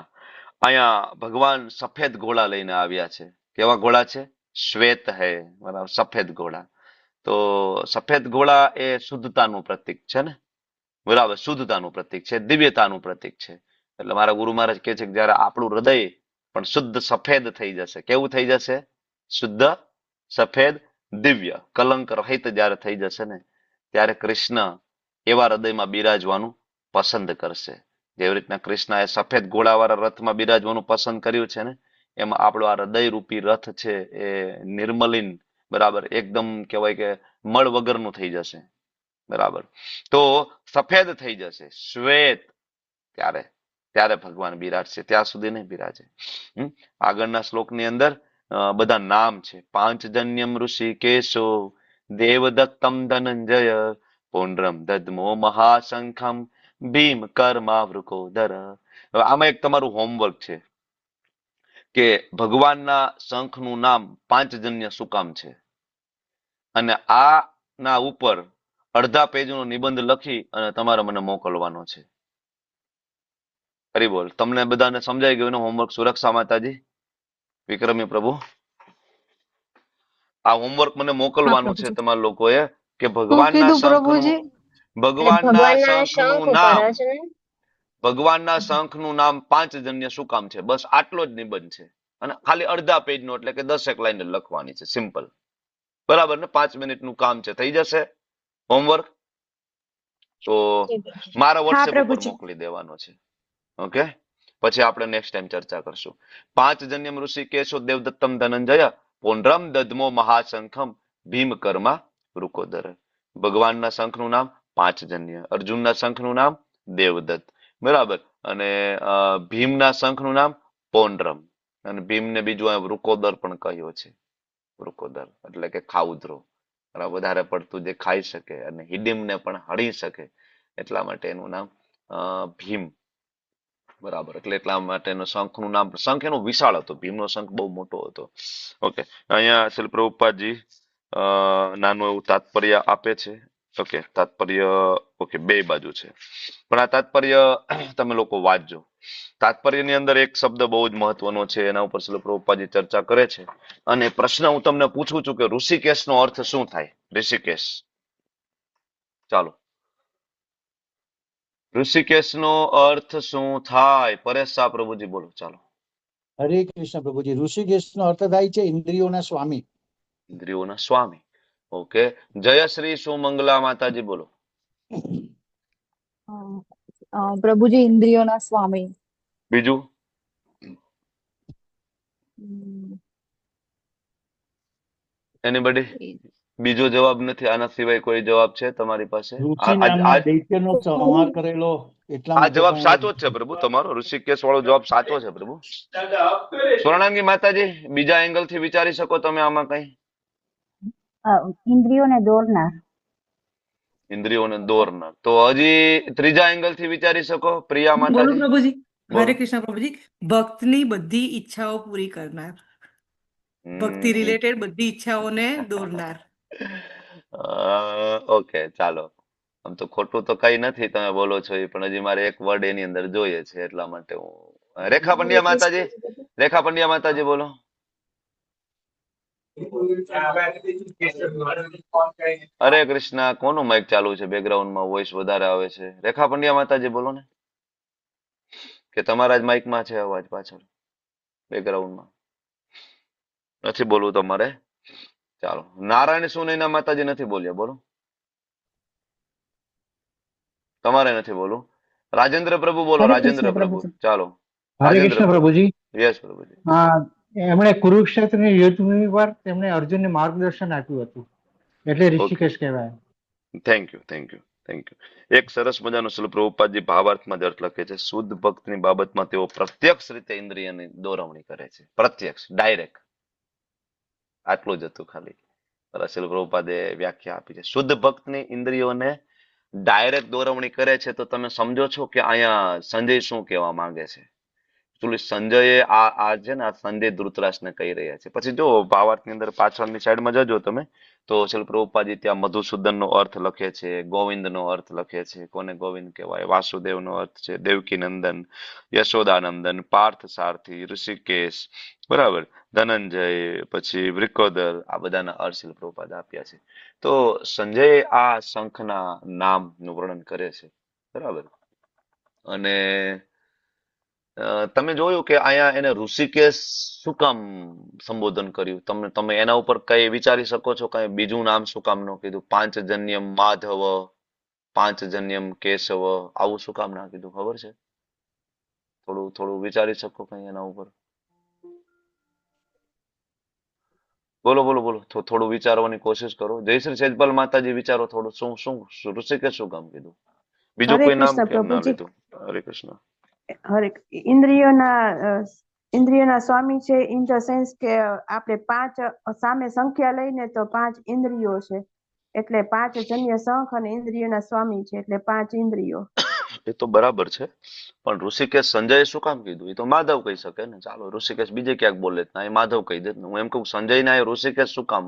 અહીંયા ભગવાન સફેદ ઘોડા લઈને આવ્યા છે. કેવા ઘોડા છે? શ્વેત હૈ, બરાબર, સફેદ ઘોડા. તો સફેદ ઘોડા એ શુદ્ધતાનું પ્રતીક છે ને, બરાબર, શુદ્ધતાનું પ્રતીક છે, દિવ્યતાનું પ્રતીક છે. એટલે મારા ગુરુ મહારાજ કહે છે કે જયારે આપણું હૃદય પણ શુદ્ધ સફેદ થઈ જશે, કેવું થઈ જશે? શુદ્ધ સફેદ દિવ્ય કલંક રહિત જયારે થઈ જશે ને ત્યારે કૃષ્ણ એવા હૃદયમાં બિરાજવાનું પસંદ કરશે. જેવી રીતના કૃષ્ણએ સફેદ ઘોડાવાળા રથમાં બિરાજવાનું પસંદ કર્યું છે ને, એમાં આપણો આ હૃદય રૂપી રથ છે એ નિર્મલિન, બરાબર, એકદમ કહેવાય કે મળ વગરનું થઈ જશે. બરાબર, તો સફેદ થઈ જશે, શ્વેત. ત્યારે ભગવાન બિરાજશે, ત્યાં સુધી નહીં બિરાજે. આગળના શ્લોકની અંદર બધા નામ છે. પાંચજન્યમ ઋષિકેશો દેવદત્તમ ધનંજય પૌંડ્રમ દદ્મો મહાશંખમ ભીમ કર્માવૃકોદર. આમાં એક તમારું હોમવર્ક છે કે ભગવાનના શંખનું નામ પાંચજન્ય શું કામ છે, અને આ ના ઉપર અડધા પેજનો નિબંધ લખી અને તમારે મને મોકલવાનો છે. હરી બોલ. તમને બધાને સમજાઈ ગયું ને હોમવર્ક? સુરક્ષા માતાજી, વિક્રમી પ્રભુ, આ હોમવર્ક મને મોકલવાનું છે તમારા લોકોએ કે ભગવાનના શંખનું નામ પાંચજન્ય શું કામ છે. બસ આટલો જ નિબંધ છે અને ખાલી અડધા પેજનો, એટલે કે 10 લાઈન લખવાની છે, સિમ્પલ. બરાબર ને? 5 મિનિટનું કામ છે, થઈ જશે હોમવર્ક. તો મારા વોટ્સએપ ઉપર મોકલી દેવાનો છે. ઓકે, પછી આપણે નેક્સ્ટ ટાઈમ ચર્ચા કરશું. પાંચજન્યમ ઋષિકેશો દેવદત્તમ ધનંજય પૌંડ્રમ દદ્મો મહાશંખમ ભીમ કર્મા વૃકોદર. ભગવાનના શંખનું નામ પાંચજન્ય, અર્જુનના શંખનું નામ દેવદત્ત, બરાબર, અને ભીમના શંખનું નામ પૌંડ્રમ, અને ભીમને બીજું વૃકોદર પણ કહ્યો છે. વૃકોદર એટલે કે ખાઉધરો, વધારે પડતું જે ખાઈ શકે અને હિડીમને પણ હળી શકે એટલા માટે એનું નામ ભીમ. બરાબર, એટલે એટલા માટે શંખનું નામ, શંખ એનો વિશાળ હતો, ભીમનો શંખ બહુ મોટો હતો. ઓકે, અહીંયા શ્રી પ્રભુપાદજી નાનું એવું તાત્પર્ય આપે છે. ઓકે, તાત્પર્ય ઓકે બે બાજુ છે, પણ આ તાત્પર્ય તમે લોકો વાંચજો. તાત્પર્યની અંદર એક શબ્દ બહુ જ મહત્વનો છે, એના ઉપર શ્રીલ પ્રભુપાદજી ચર્ચા કરે છે. અને પ્રશ્ન હું તમને પૂછું છું કે ઋષિકેશનો અર્થ શું થાય? ઋષિકેશ, ચાલો, ઋષિકેશનો અર્થ શું થાય? પરેશ શાહ પ્રભુજી બોલો. ચાલો. હરે કૃષ્ણ પ્રભુજી. ઋષિકેશનો અર્થ થાય છે ઇન્દ્રિયોના સ્વામી. ઇન્દ્રિયોના સ્વામી. ઓકે, જયશ્રી સુમંગલા માતાજી બોલો. પ્રભુજી ઇન્દ્રિયોના સ્વામી. બીજું? એનીબડી? બીજો જવાબ નથી? આના સિવાય કોઈ જવાબ છે તમારી પાસે? રુચિ નામના દૈત્યનો સંહાર કરેલો એટલા આ જવાબ સાચો જ છે પ્રભુ તમારો. ઋષિકેશ વાળો જવાબ સાચો છે પ્રભુ. સ્વર્ણાંગી માતાજી, બીજા એંગલ થી વિચારી શકો તમે આમાં કઈ? ઇન્દ્રિયોને દોરનાર. ઇન્દ્રિયોને દોરનાર. તો હજી ત્રીજા એંગલ થી વિચારી શકો? પ્રિયા બોલો માતાજી. પ્રભુજી. હરે કૃષ્ણ પ્રભુજી. ભક્તની બધી ઈચ્છાઓ પૂરી કરનાર. ભક્તિ રિલેટેડ બધી ઈચ્છાઓને દોરનાર. ઓકે, ચાલો. આમ તો ખોટું તો કઈ નથી તમે બોલો છો એ, પણ હજી મારે એક વર્ડ એની અંદર જોઈએ છે, એટલા માટે હું. રેખા પંડ્યા માતાજી, રેખા પંડ્યા માતાજી બોલો. હરે કૃષ્ણ. કોનું માઇક ચાલુ છે? બેકગ્રાઉન્ડમાં વોઇસ વધારે આવે છે. રેખા પંડ્યા માતાજી બોલો ને. કે તમારા જ માઇકમાં છે અવાજ પાછળ બેકગ્રાઉન્ડમાં? નથી બોલવું તમારે? ચાલો. નારાયણ સુનૈના માતાજી નથી બોલ્યા, બોલો. તમારે નથી બોલવું. રાજેન્દ્ર પ્રભુ બોલો. રાજેન્દ્ર પ્રભુ, ચાલો. હરે કૃષ્ણ પ્રભુજી. યસ પ્રભુજી. એમણે કુરુક્ષેત્રની યુદ્ધભૂમિ પર તેમણે અર્જુનને માર્ગદર્શન આપ્યું હતું, એટલે ઋષિકેશ કહેવાય. Thank you, thank you, thank you. એક સરસ મજાનો શ્રીલ પ્રભુપાદજી ભાવાર્થમાં જ અર્થ લખે છે. શુદ્ધ ભક્તની બાબતમાં તેઓ પ્રત્યક્ષ રીતે ઇન્દ્રિયની દોરવણી કરે છે. પ્રત્યક્ષ, ડાયરેક્ટ. આટલું જ હતું ખાલી. શ્રીલ પ્રભુપાદે વ્યાખ્યા આપી છે. શુદ્ધ ભક્તની ઇન્દ્રિયોને ડાયરેક્ટ દોરવણી કરે છે. તો તમે સમજો છો કે અહીંયા સંજય શું કહેવા માંગે છે? સંજયે આ છે ને, આ સંજય ધૃતરાષ્ટ્રને કહી રહ્યા છે. પછી જો ભાવાર્થની અંદર પાછળની સાઈડમાં જજો તમે, તો શ્રીલ પ્રભુપાદજી ત્યાં મધુસૂદનનો અર્થ લખે છે, ગોવિંદનો અર્થ લખે છે. કોને ગોવિંદ કહેવાય? વાસુદેવનો અર્થ છે દેવકી નંદન, યશોદાનંદન, પાર્થ સારથી, ઋષિકેશ, બરાબર, ધનંજય, પછી વૃકોદર, આ બધાના અર્થ શ્રીલ પ્રભુપાદ આપ્યા છે. તો સંજય આ શંખના નામનું વર્ણન કરે છે, બરાબર. અને તમે જોયું કે અહીંયા એને ઋષિકેશ શું કામ સંબોધન કર્યું? તમે એના ઉપર કઈ વિચારી શકો છો? કઈ બીજું નામ શું કામ ન કીધું? પાંચજન્યમ માધવ, પાંચજન્યમ કેશવ, આવું શું કામ ના કીધું? ખબર છે? થોડું વિચારી શકો કઈ એના ઉપર? બોલો બોલો બોલો. થોડું વિચારવાની કોશિશ કરો. જયશ્રી સેજપાલ માતાજી વિચારો થોડું. શું ઋષિકેશ શું કામ કીધું? બીજું કોઈ નામ કેમ ના લીધું? હરે કૃષ્ણ. ઇન્દ્રિયોના સ્વામી છે, ઇન ધ સેન્સ કે આપણે પાંચ સામે સંખ્યા લઈને તો પાંચ ઇન્દ્રિયો છે, એટલે પાંચ જન્ય શંખ અને ઇન્દ્રિયોના સ્વામી છે, એટલે પાંચ ઇન્દ્રિયો. એ તો બરાબર છે, પણ ઋષિકેશ સંજય શું કામ કીધું? એ તો માધવ કહી શકે ને. ચાલો, ઋષિકેશ બીજે ક્યાંક બોલે ના, એ માધવ કહી દે. હું એમ કહું સંજય ના એ ઋષિકેશ શું કામ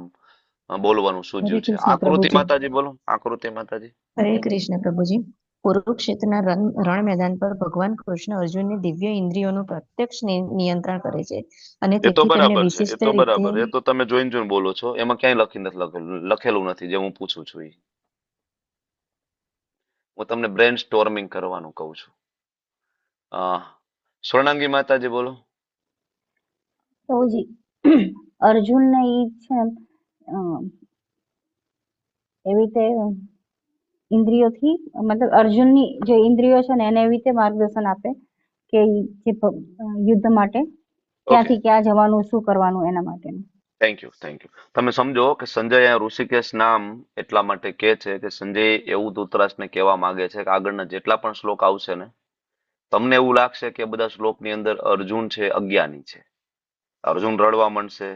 બોલવાનું સૂચ્યું છે? આકૃતિ માતાજી બોલો. આકૃતિ માતાજી. હરે કૃષ્ણ પ્રભુજી. કુરુક્ષેત્રના રણ મેદાન પર ભગવાન કૃષ્ણ અર્જુનની દિવ્ય ઇન્દ્રિયોનું પ્રત્યક્ષ નિયંત્રણ કરે છે, અને એ તો તેથી તેમને બરાબર છે, એ વિશિષ્ટ તો બરાબર. રીતે એ તો તમે જોઈને બોલો છો, એમાં ક્યાંય લખેલું નથી જે હું પૂછું છું. હું તમને બ્રેન સ્ટોર્મિંગ કરવાનું કહું છું. સ્વર્ણાંગી માતાજી બોલો. પ્રભુજી, અર્જુનને ઈ છે એવી રીતે ઇન્દ્રિયોથી, મતલબ અર્જુનની જે ઇન્દ્રિયો છે ને એને એવી રીતે માર્ગદર્શન આપે કે જે યુદ્ધ માટે ક્યાંથી ક્યાં જવાનું, શું કરવાનું, એના માટેનું. Thank you, thank you. તમે સમજો કે સંજય ઋષિકેશ નામ એટલા માટે કે છે કે સંજય એવું ધૃતરાષ્ટ્રને કહેવા માંગે છે કે આગળના જેટલા પણ શ્લોક આવશે ને, તમને એવું લાગશે કે બધા શ્લોકની અંદર અર્જુન છે અજ્ઞાની છે. અર્જુન રડવા માંડશે,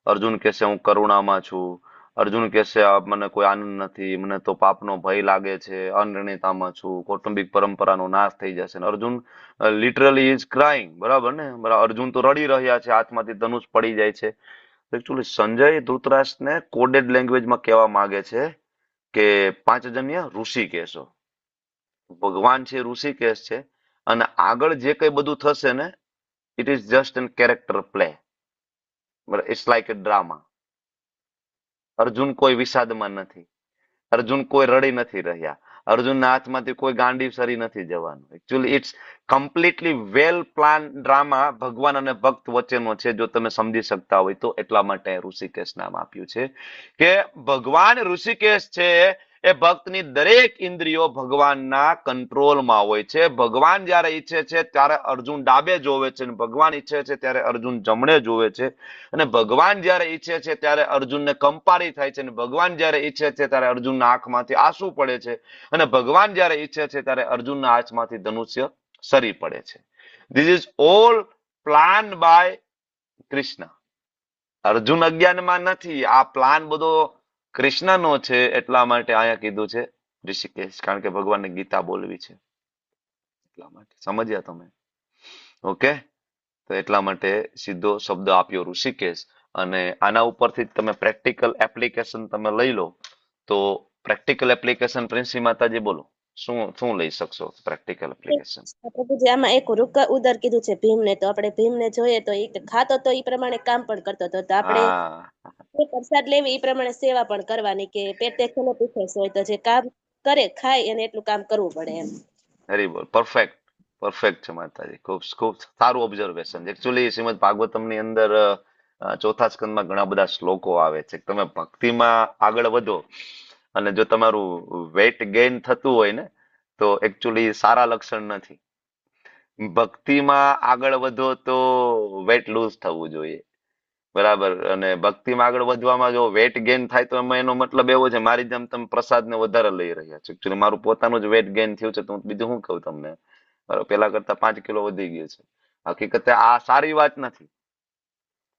અર્જુન કહેશે હું કરુણામાં છું, અર્જુન કહેશે મને કોઈ આનંદ નથી, મને તો પાપનો ભય લાગે છે, અનિર્ણિતામાં છું, કૌટુંબિક પરંપરાનો નાશ થઈ જશે. અર્જુન લિટરલી ઇઝ ક્રાઇંગ, બરાબર ને? અર્જુન તો રડી રહ્યા છે, હાથમાંથી ધનુષ પડી જાય છે. એકચ્યુઅલી સંજય ધૃતરાષ્ટ્રને કોડેડ લેંગ્વેજમાં કહેવા માંગે છે કે પાંચજન્ય ઋષિકેશો, ભગવાન છે ઋષિકેશ છે, અને આગળ જે કઈ બધું થશે ને it is just an character play, it's like a drama. Arjun કોઈ વિષાદમાં નથી, અર્જુન કોઈ રડી નથી રહ્યા, અર્જુનના હાથમાંથી કોઈ ગાંડી સરી નથી જવાનું. Actually it's completely well plan drama ભગવાન અને ભક્ત વચ્ચેનો છે, જો તમે સમજી શકતા હોય તો. એટલા માટે ઋષિકેશ નામ આપ્યું છે કે ભગવાન ઋષિકેશ છે એ ભક્તની દરેક ઇન્દ્રિયો ભગવાનના કંટ્રોલમાં હોય છે. ભગવાન જયારે ઈચ્છે છે ત્યારે અર્જુન ડાબે જોવે છે, અને ભગવાન ઈચ્છે છે ત્યારે અર્જુન જમણે જોવે છે, અને ભગવાન જયારે ઈચ્છે છે ત્યારે અર્જુનને કંપારી થાય છે, અને ભગવાન જયારે ઈચ્છે છે ત્યારે અર્જુનના આંખમાંથી આંસુ પડે છે, અને ભગવાન જયારે ઈચ્છે છે ત્યારે અર્જુનના હાથમાંથી ધનુષ્ય સરી પડે છે. This is all plan by Krishna. Arjun અજ્ઞાનમાં નથી, આ પ્લાન બધો કૃષ્ણનો છે. એટલા માટે અહીંયા કીધું છે ઋષિકેશ, કારણ કે ભગવાનને ગીતા બોલવી છે એટલા માટે. સમજ્યા તમે? ઓકે, તો એટલા માટે સીધો શબ્દ આપ્યો ઋષિકેશ. અને આના ઉપરથી તમે પ્રેક્ટિકલ એપ્લિકેશન તમે લઈ લો, તો પ્રેક્ટિકલ એપ્લિકેશન પ્રિન્સી માતાજી બોલો, શું લઈ શકશો પ્રેક્ટિકલ એપ્લિકેશન? પ્રભુજી આમાં એક રૂક ઉદર કીધું છે ભીમને, તો આપણે ભીમને જોઈએ તો એ ખાતો તો એ પ્રમાણે કામ પણ કરતો હતો, તો આપણે જે પ્રસાદ લેવી એ પ્રમાણે સેવા પણ કરવાની, કે પેટે ખેલે પીઠે સોય, તો જે કામ કરે ખાય અને એટલું કામ કરવું પડે એમ. વેરી ગુડ, પરફેક્ટ, પરફેક્ટ છે માતાજી. ખૂબ ખૂબ સારું ઓબ્ઝર્વેશન. એકચ્યુઅલી શ્રીમદ ભાગવતમની અંદર ચોથા સ્કંદમાં ઘણા બધા શ્લોકો આવે છે. તમે ભક્તિમાં આગળ વધો અને જો તમારું વેઇટ ગેઇન થતું હોય ને, તો એકચ્યુઅલી સારા લક્ષણ નથી. ભક્તિમાં આગળ વધો તો વેઇટ લૂઝ થવું જોઈએ, બરાબર. અને ભક્તિમાં આગળ વધવામાં જો વેઇટ ગેઇન થાય તો એમાં એનો મતલબ એવો છે મારી જેમ તમે પ્રસાદને વધારે લઈ રહ્યા છો. એકચ્યુઅલી મારું પોતાનું જ વેઇટ ગેઇન થયું છે, તો બીજું શું કહું તમને, બરાબર. પેલા કરતા 5 કિલો વધી ગયું છે. હકીકતે આ સારી વાત નથી.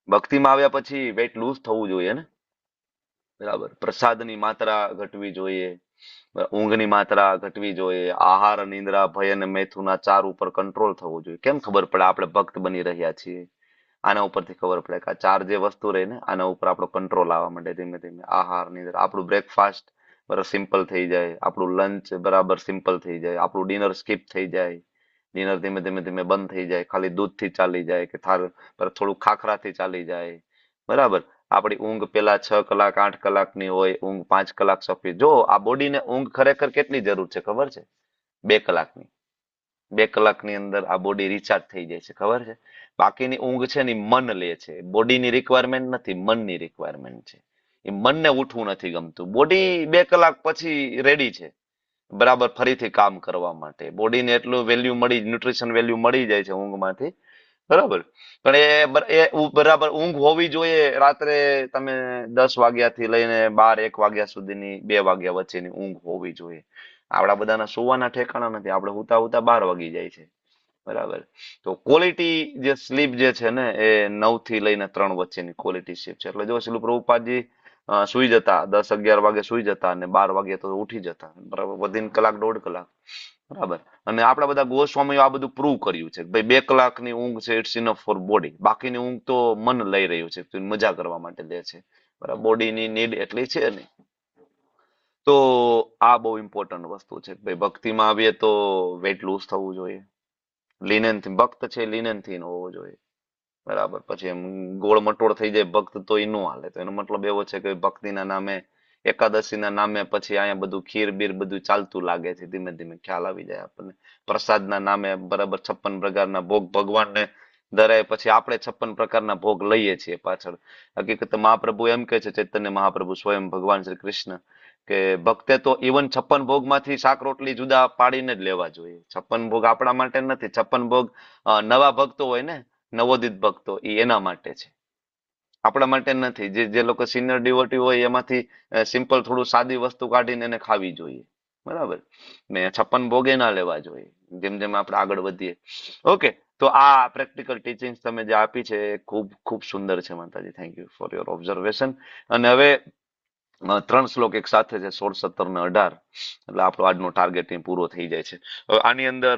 ભક્તિમાં આવ્યા પછી વેઇટ લૂઝ થવું જોઈએ ને, બરાબર. પ્રસાદની માત્રા ઘટવી જોઈએ, ઊંઘની માત્રા ઘટવી જોઈએ, આહાર, નિંદ્રા, ભય અને મૈથુના 4 ઉપર કંટ્રોલ થવો જોઈએ. કેમ ખબર પડે આપણે ભક્ત બની રહ્યા છીએ? આના ઉપરથી ખબર પડે કે આ 4 જે વસ્તુ રહી ને આના ઉપર આપણો કંટ્રોલ આવવા માંડે ધીમે ધીમે. આહાર, નિંદ્રા, આપણું બ્રેકફાસ્ટ બરાબર સિમ્પલ થઈ જાય, આપણું લંચ બરાબર સિમ્પલ થઈ જાય, આપણું ડિનર સ્કીપ થઈ જાય, ડિનર ધીમે ધીમે ધીમે બંધ થઈ જાય, ખાલી દૂધથી ચાલી જાય કે થોડું ખાખરાથી ચાલી જાય, બરાબર. આપણી ઊંઘ પેલા 6 કલાક 8 કલાકની હોય, ઊંઘ 5 કલાક સફી. જો આ બોડીને ઊંઘ ખરેખર કેટલી જરૂર છે ખબર છે? 2 કલાકની. 2 કલાકની અંદર આ બોડી રિચાર્જ થઈ જાય છે, ખબર છે? બાકીની ઊંઘ છે ને મન લે છે. બોડીની રિક્વાયરમેન્ટ નથી, મનની રિક્વાયરમેન્ટ છે. એ મનને ઉઠવું નથી ગમતું. બોડી 2 કલાક પછી રેડી છે બરાબર ફરીથી કામ કરવા માટે. બોડીને એટલું વેલ્યુ મળી, ન્યુટ્રિશન વેલ્યુ મળી જાય છે ઊંઘમાંથી, બરાબર. પણ એ બરાબર ઊંઘ હોવી જોઈએ. રાત્રે તમે 10 વાગ્યાથી લઈને 12 1 વાગ્યા સુધીની, 2 વાગ્યા વચ્ચેની ઊંઘ હોવી જોઈએ. આપણા બધાના સુવાના ઠેકાણા નથી, આપણે હુતા હુતા 12 વાગી જાય છે, બરાબર. તો ક્વોલિટી જે સ્લીપ જે છે ને એ 9 થી લઈને 3 વચ્ચેની ક્વોલિટી સ્લીપ છે. એટલે જો શ્રીલ પ્રભુપાદજી સુઈ જતા 10 11 વાગે સુઈ જતા અને 12 વાગે તો ઉઠી જતા, બરાબર. વધીને કલાક 1.5 કલાક, બરાબર. અને આપણા બધા ગોસ્વામીઓ આ બધું પ્રૂવ કર્યું છે કે ભાઈ 2 કલાકની ઊંઘ છે ઇટ્સ ઇનફ ફોર બોડી. બાકીની ઊંઘ તો મન લઈ રહ્યું છે, મજા કરવા માટે લે છે, બરાબર. બોડીની નીડ એટલી છે નહીં. તો આ બહુ ઇમ્પોર્ટન્ટ વસ્તુ છે. ભાઈ ભક્તિમાં આવીએ તો વેઇટ લૂઝ થવું જોઈએ. લિનનથી ભક્ત છે, લિનનથી હોવો જોઈએ, બરાબર. પછી એમ ગોળ મટોળ થઈ જાય ભક્ત તો એ ન હાલે. તો એનો મતલબ એવો છે કે ભક્તિના નામે, એકાદશીના નામે પછી અહીંયા બધું ખીર બીર બધું ચાલતું લાગે છે. ધીમે ધીમે ખ્યાલ આવી જાય આપણને. પ્રસાદના નામે બરાબર 56 પ્રકારના ભોગ ભગવાનને ધરાય, પછી આપણે 56 પ્રકારના ભોગ લઈએ છીએ પાછળ. હકીકતે મહાપ્રભુ એમ કહે છે, ચૈતન્ય મહાપ્રભુ સ્વયં ભગવાન શ્રી કૃષ્ણ, કે ભક્તે તો ઇવન 56 ભોગમાંથી શાક રોટલી જુદા પાડીને જ લેવા જોઈએ. 56 ભોગ આપણા માટે નથી. 56 ભોગ નવા ભક્તો હોય ને, નવોદિત ભક્તો, એ એના માટે છે, આપણા માટે નથી. જે લોકો સિનિયર ડિવોટી હોય એમાંથી સિમ્પલ થોડું સાદી વસ્તુ કાઢીને એને ખાવી જોઈએ, બરાબર. ને 56 ભોગે ના લેવા જોઈએ જેમ જેમ આપણે આગળ વધીએ. ઓકે, તો આ પ્રેક્ટિકલ ટીચિંગ તમે જે આપી છે એ ખૂબ ખૂબ સુંદર છે માતાજી. Thank you for your observation. અને હવે 3 શ્લોક એક સાથે છે, 16 17 ને 18, એટલે આપણો આજનો ટાર્ગેટ પૂરો થઈ જાય છે. આની અંદર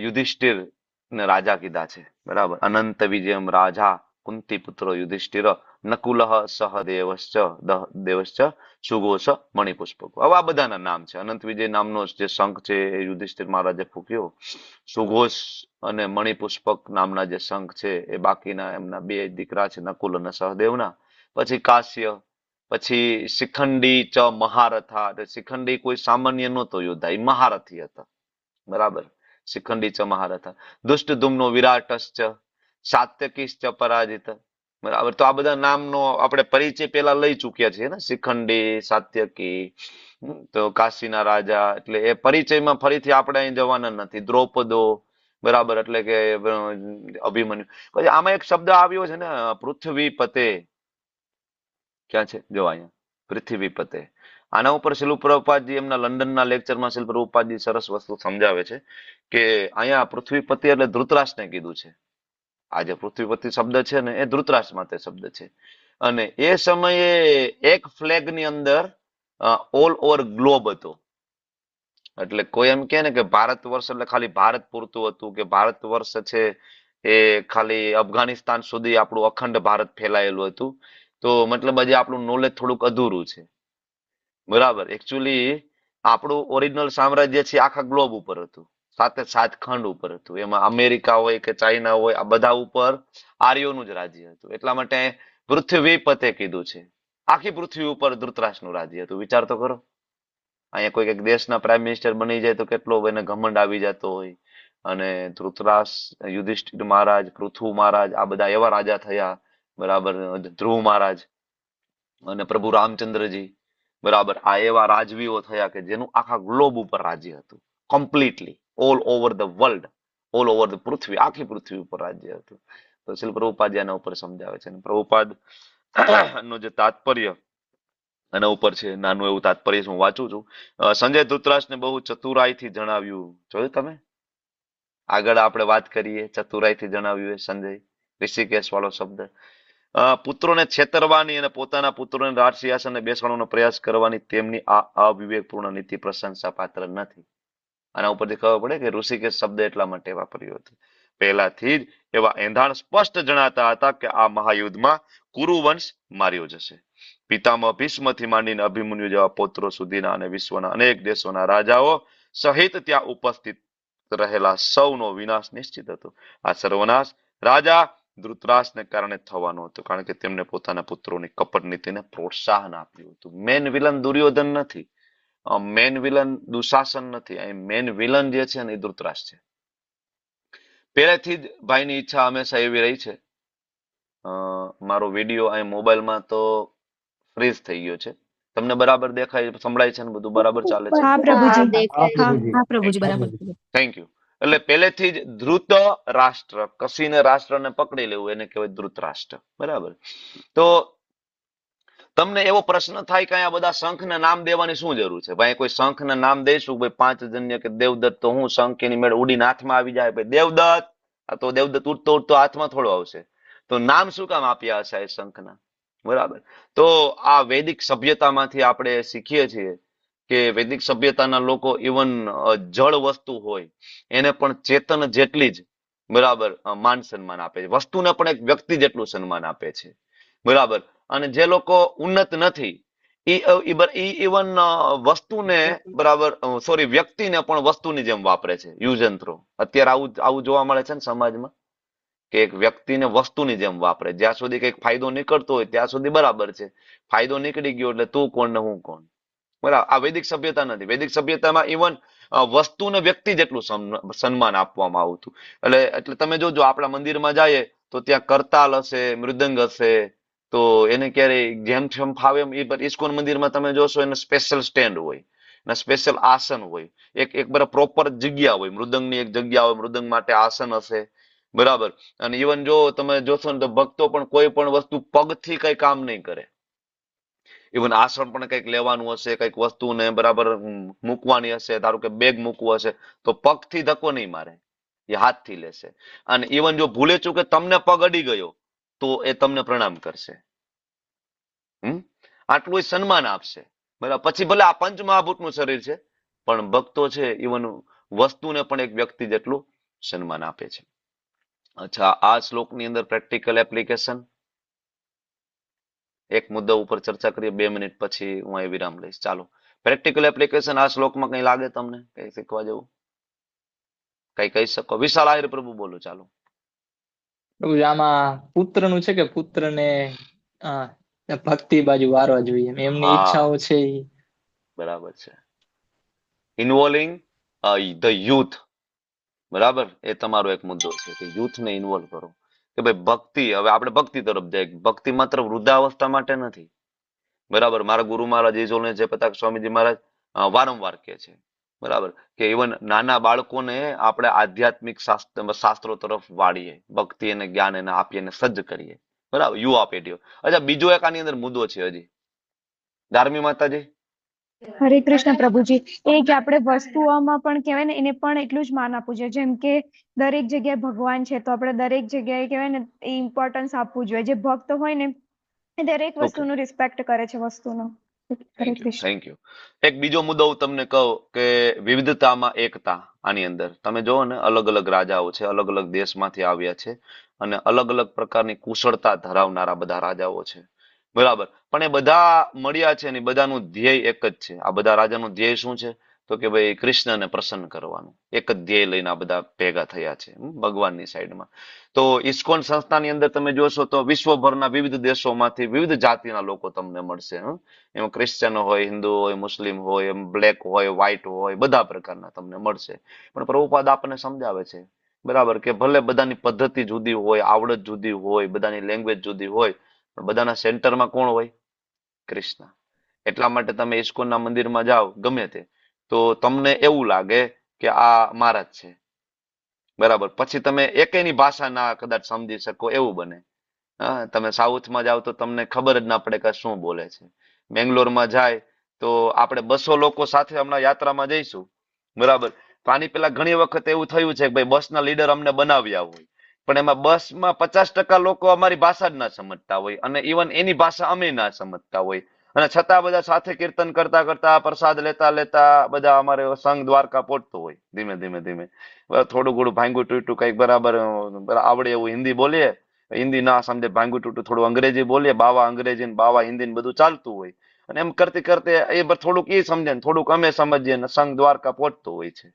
યુધિષ્ઠિર ને રાજા કીધા છે, બરાબર. અનંત વિજયમ રાજા કુંતી પુત્રો યુધિષ્ઠિર નકુલઃ સહદેવશ્ચ દેવશ્ચ સુઘોષ મણિપુષ્પક. હવે આ બધાના નામ છે. અનંત વિજય નામનો જે શંખ છે એ યુધિષ્ઠિર મહારાજે ફૂંક્યો. સુઘોષ અને મણિપુષ્પક નામના જે શંખ છે એ બાકીના એમના બે દીકરા છે, નકુલ અને સહદેવના. પછી કાશ્ય, પછી શિખંડી ચ મહારથા. શિખંડી કોઈ સામાન્ય નહોતો યોદ્ધા, એ મહારથી હતા. બરાબર, શિખંડી ચ મહારથા. દુષ્ટધુમ્નો વિરાટશ્ચ સાત્યકીશ્ચ પરાજિત. બરાબર, તો આ બધા નામનો આપણે પરિચય પેલા લઈ ચુક્યા છીએ ને, શિખંડી, સાત્યકી, તો કાશીના રાજા. એટલે એ પરિચયમાં ફરીથી આપણે અહીં જવાના નથી. દ્રૌપદો, બરાબર, એટલે કે અભિમન્યુ. પછી આમાં એક શબ્દ આવ્યો છે ને, પૃથ્વીપતે. ક્યાં છે? જો અહીંયા પૃથ્વીપતે. આના ઉપર શિલ પ્રભુપાદજી એમના લંડનના લેક્ચરમાં શિલ પ્રભુપાદજી સરસ વસ્તુ સમજાવે છે કે અહીંયા પૃથ્વીપતિ એટલે ધૃતરાષ્ટ્રને કીધું છે. આ જે પૃથ્વીપતિ શબ્દ છે ને એ ધૃતરાષ્ટ્ર માટે શબ્દ છે. અને એ સમયે એક ફ્લેગની અંદર ઓલ ઓવર ગ્લોબ હતો. એટલે કોઈ એમ કે ને કે ભારત વર્ષ એટલે ખાલી ભારત પૂરતું હતું, કે ભારત વર્ષ છે એ ખાલી અફઘાનિસ્તાન સુધી આપણું અખંડ ભારત ફેલાયેલું હતું. તો મતલબ હજી આપણું નોલેજ થોડુંક અધૂરું છે. બરાબર, એકચ્યુઅલી આપણું ઓરિજિનલ સામ્રાજ્ય છે આખા ગ્લોબ ઉપર હતું, 7 ખંડ ઉપર હતું. એમાં અમેરિકા હોય કે ચાઇના હોય, આ બધા ઉપર આર્યોનું જ રાજ્ય હતું. એટલા માટે પૃથ્વીપતે કીધું છે. આખી પૃથ્વી ઉપર ધૃતરાષ્ટ્રનું રાજ્ય હતું. વિચાર તો કરો, અહીંયા કોઈ એક દેશના પ્રાઇમ મિનિસ્ટર બની જાય તો કેટલો એને ઘમંડ આવી જતો હોય. અને ધૃતરાષ્ટ્ર, યુધિષ્ઠિર મહારાજ, પૃથુ મહારાજ, આ બધા એવા રાજા થયા. બરાબર, ધ્રુવ મહારાજ અને પ્રભુ રામચંદ્રજી, બરાબર, આ એવા રાજવીઓ થયા કે જેનું આખા ગ્લોબ ઉપર રાજ્ય હતું. Completely all over the world, all over the પૃથ્વી, આખી પૃથ્વી ઉપર રાજ્ય હતું. તો શ્રીલ પ્રભુપાદ એના ઉપર સમજાવે છે. પ્રભુપાદ નો જે તાત્પર્ય એના ઉપર છે, નાનું એવું તાત્પર્ય હું વાંચું છું. સંજય ધૃતરાષ્ટ્રને બહુ ચતુરાઈથી જણાવ્યું. જોયું તમે? આગળ આપણે વાત કરીએ, ચતુરાઈથી જણાવ્યું એ સંજય, ઋષિકેશ વાળો શબ્દ. પુત્રોને છેતરવાની અને પોતાના પુત્રોને રાજસિંહાસને બેસાડવાનો પ્રયાસ કરવાની તેમની આ અવિવેકપૂર્ણ નીતિ પ્રશંસા પાત્ર નથી. આના ઉપરથી ખબર પડે કે ઋષિકેશ શબ્દ એટલા માટે વાપર્યો હતો. પહેલાથી જ એવા એંધાણ સ્પષ્ટ જણાતા હતા કે આ મહાયુદ્ધમાં કુરુવંશ માર્યો જશે. પિતામહ ભીષ્મથી માંડીને અભિમન્યુ જેવા પૌત્રો સુધીના અને વિશ્વના અનેક દેશોના રાજાઓ સહિત ત્યાં ઉપસ્થિત રહેલા સૌનો વિનાશ નિશ્ચિત હતો. આ સર્વનાશ રાજા ધૃતરાષ્ટ્રને કારણે થવાનો હતો, કારણ કે તેમને પોતાના પુત્રોની કપટ નીતિને પ્રોત્સાહન આપ્યું હતું. મેન વિલન દુર્યોધન નથી, મેન વિલન દુશાસન નથી, અહીં મેન વિલન જે છે ને એ ધૃતરાષ્ટ્ર છે. પહેલેથી જ ભાઈની ઈચ્છા હંમેશા એવી રહી છે. મારો વિડીયો અહીં મોબાઈલમાં તો ફ્રીઝ થઈ ગયો છે. તમને બરાબર દેખાય, સંભળાય છે ને બધું બરાબર ચાલે છે? હા પ્રભુજી, બરાબર. Thank you. એટલે પહેલેથી જ ધૃત રાષ્ટ્ર, કસીને રાષ્ટ્રને પકડી લેવું એને કહેવાય ધૃતરાષ્ટ્ર. બરાબર. તો તમને એવો પ્રશ્ન થાય કે આ બધા શંખના નામ દેવાની શું જરૂર છે? ભાઈ કોઈ શંખના નામ દઈશું, ભાઈ પાંચજન્ય કે દેવદત્ત, તો હું શંખ એની મેળ ઉડીને હાથમાં આવી જાય? ભાઈ દેવદત્ત, આ તો દેવદત્ત ઉડતો ઉડતો હાથમાં થોડો આવશે. તો નામ શું કામ આપ્યા હશે એ શંખના? બરાબર. તો આ વૈદિક સભ્યતામાંથી આપણે શીખીએ છીએ કે વૈદિક સભ્યતાના લોકો ઇવન જળ વસ્તુ હોય એને પણ ચેતન જેટલી જ, બરાબર, માન સન્માન આપે છે. વસ્તુને પણ એક વ્યક્તિ જેટલું સન્માન આપે છે. બરાબર. અને જે લોકો ઉન્નત નથી ઇવન વસ્તુને, બરાબર, સોરી, વ્યક્તિને પણ વસ્તુની જેમ વાપરે છે. Use and throw. અત્યારે આવું જોવા મળે છે ને સમાજમાં, કે એક વ્યક્તિને વસ્તુની જેમ વાપરે. જ્યાં સુધી કઈક ફાયદો નીકળતો હોય ત્યાં સુધી બરાબર છે. ફાયદો નીકળી ગયો એટલે તું કોણ ને હું કોણ. બરાબર. આ વૈદિક સભ્યતા નથી. વૈદિક સભ્યતામાં ઇવન વસ્તુને વ્યક્તિ જેટલું સન્માન આપવામાં આવતું. એટલે તમે જોજો, આપણા મંદિરમાં જઈએ તો ત્યાં કરતાલ હશે, મૃદંગ હશે, તો એને ક્યારેય જેમ જેમ ફાવે એમ, ઇસ્કોન મંદિરમાં તમે જોશો એને સ્પેશિયલ સ્ટેન્ડ હોય, ને સ્પેશિયલ આસન હોય, એક બરાબર પ્રોપર જગ્યા હોય. મૃદંગની એક જગ્યા હોય, મૃદંગ માટે આસન હશે. બરાબર. અને ઇવન જો તમે જોશો ને તો ભક્તો પણ કોઈ પણ વસ્તુ પગથી કઈ કામ નહીં કરે. ઇવન આસન પણ કંઈક લેવાનું હશે, કંઈક વસ્તુને બરાબર મૂકવાની હશે, ધારો કે બેગ મૂકવું હશે, તો પગથી ધક્કો નહીં મારે, એ હાથથી લેશે. અને ઇવન જો ભૂલે ચૂકે તમને પગ અડી ગયો તો એ તમને પ્રણામ કરશે. આટલું સન્માન આપશે. બરાબર. પછી ભલે આ પંચમહાભૂતનું શરીર છે, પણ ભક્તો છે ઇવન વસ્તુને પણ એક વ્યક્તિ જેટલું સન્માન આપે છે. અચ્છા, આ શ્લોકની અંદર પ્રેક્ટિકલ એપ્લિકેશન એક મુદ્દા ઉપર ચર્ચા કરીએ, 2 મિનિટ પછી હું અહીં વિરામ લઈશ. ચાલો, પ્રેક્ટિકલ એપ્લિકેશન આ શ્લોકમાં કઈ લાગે તમને, કઈ શીખવા જેવું, કઈ કહી શકો? વિશાલ આહિર પ્રભુ બોલો. ચાલો પ્રભુજી આમાં પુત્રનું છે કે પુત્રને ભક્તિ બાજુ વારવા જોઈએ, એમની ઈચ્છાઓ છે ઈ. બરાબર છે. ઇન્વોલ્વિંગ ધ યુથ, બરાબર, એ તમારો એક મુદ્દો છે કે યુથને ઇન્વોલ્વ કરો કે ભાઈ ભક્તિ, હવે આપણે ભક્તિ તરફ જાય. ભક્તિ માત્ર વૃદ્ધાવસ્થા માટે નથી, બરાબર. મારા ગુરુ મહારાજ ઈજોલને જયપ્રતાપ સ્વામીજી મહારાજ વારંવાર કહે છે, બરાબર, કે ઇવન નાના બાળકોને આપણે આધ્યાત્મિક શાસ્ત્રો તરફ વાળીએ, ભક્તિ અને જ્ઞાન એને આપીએ અને સજ્જ કરીએ, બરાબર, યુવા પેઢીઓ. અચ્છા, બીજો એક આની અંદર મુદ્દો છે હજી, ધાર્મી માતાજી. હરે કૃષ્ણ પ્રભુજી. એ કે આપણે વસ્તુઓમાં પણ કહેવાય ને એને પણ એટલું જ માન આપવું જોઈએ. જેમ કે દરેક જગ્યાએ ભગવાન છે તો આપણે દરેક જગ્યાએ કહેવાય ને ઇમ્પોર્ટન્સ આપવું જોઈએ. જે ભક્ત હોય ને એ દરેક વસ્તુનું રિસ્પેક્ટ કરે છે, વસ્તુનો. હરે કૃષ્ણ. Thank you. એક બીજો મુદ્દો હું તમને કહું કે વિવિધતામાં એકતા. આની અંદર તમે જોવો ને, અલગ અલગ રાજાઓ છે, અલગ અલગ દેશમાંથી આવ્યા છે અને અલગ અલગ પ્રકારની કુશળતા ધરાવનારા બધા રાજાઓ છે, બરાબર. પણ એ બધા મળ્યા છે ને બધાનું ધ્યેય એક જ છે. આ બધા રાજાનું ધ્યેય શું છે? તો કે ભાઈ કૃષ્ણને પ્રસન્ન કરવાનું. એક જ ધ્યેય લઈને આ બધા ભેગા થયા છે ભગવાનની સાઈડમાં. તો ઇસ્કોન સંસ્થાની અંદર તમે જોશો તો વિશ્વભરના વિવિધ દેશોમાંથી વિવિધ જાતિના લોકો તમને મળશે. એમાં ક્રિશ્ચન હોય, હિન્દુ હોય, મુસ્લિમ હોય, એમ બ્લેક હોય, વ્હાઈટ હોય, બધા પ્રકારના તમને મળશે. પણ પ્રભુપાદ આપણને સમજાવે છે, બરાબર, કે ભલે બધાની પદ્ધતિ જુદી હોય, આવડત જુદી હોય, બધાની લેંગ્વેજ જુદી હોય, પણ બધાના સેન્ટરમાં કોણ હોય? કૃષ્ણ. એટલા માટે તમે ઇસ્કોનના મંદિરમાં જાઓ ગમે તે, તો તમને એવું લાગે કે આ મહારાજ છે, બરાબર. પછી તમે એકેયની ભાષા ના કદાચ સમજી શકો એવું બને. હા, તમે સાઉથમાં જાઓ તો તમને ખબર જ ના પડે કે શું બોલે છે. બેંગ્લોરમાં જાય તો આપણે 200 લોકો સાથે હમણાં યાત્રામાં જઈશું, બરાબર. તો આની પેલા ઘણી વખત એવું થયું છે કે ભાઈ બસના લીડર અમને બનાવ્યા હોય, પણ એમાં બસમાં 50% લોકો અમારી ભાષા જ ના સમજતા હોય અને ઇવન એની ભાષા અમે ના સમજતા હોય, અને છતાં બધા સાથે કીર્તન કરતા કરતા, પ્રસાદ લેતા લેતા બધા અમારે સંઘ દ્વારકા પહોંચતો હોય. ધીમે ધીમે ધીમે થોડું ઘણું ભાંગું તૂટું કઈક બરાબર આવડે એવું હિન્દી બોલીએ, હિન્દી ના સમજે ભાંગું તૂટું થોડું અંગ્રેજી બોલીએ, બાવા અંગ્રેજી ને બાવા હિન્દી ને બધું ચાલતું હોય. અને એમ કરતી કરતે એ થોડુંક એ સમજે ને થોડુંક અમે સમજીએ ને સંઘ દ્વારકા પહોંચતું હોય છે,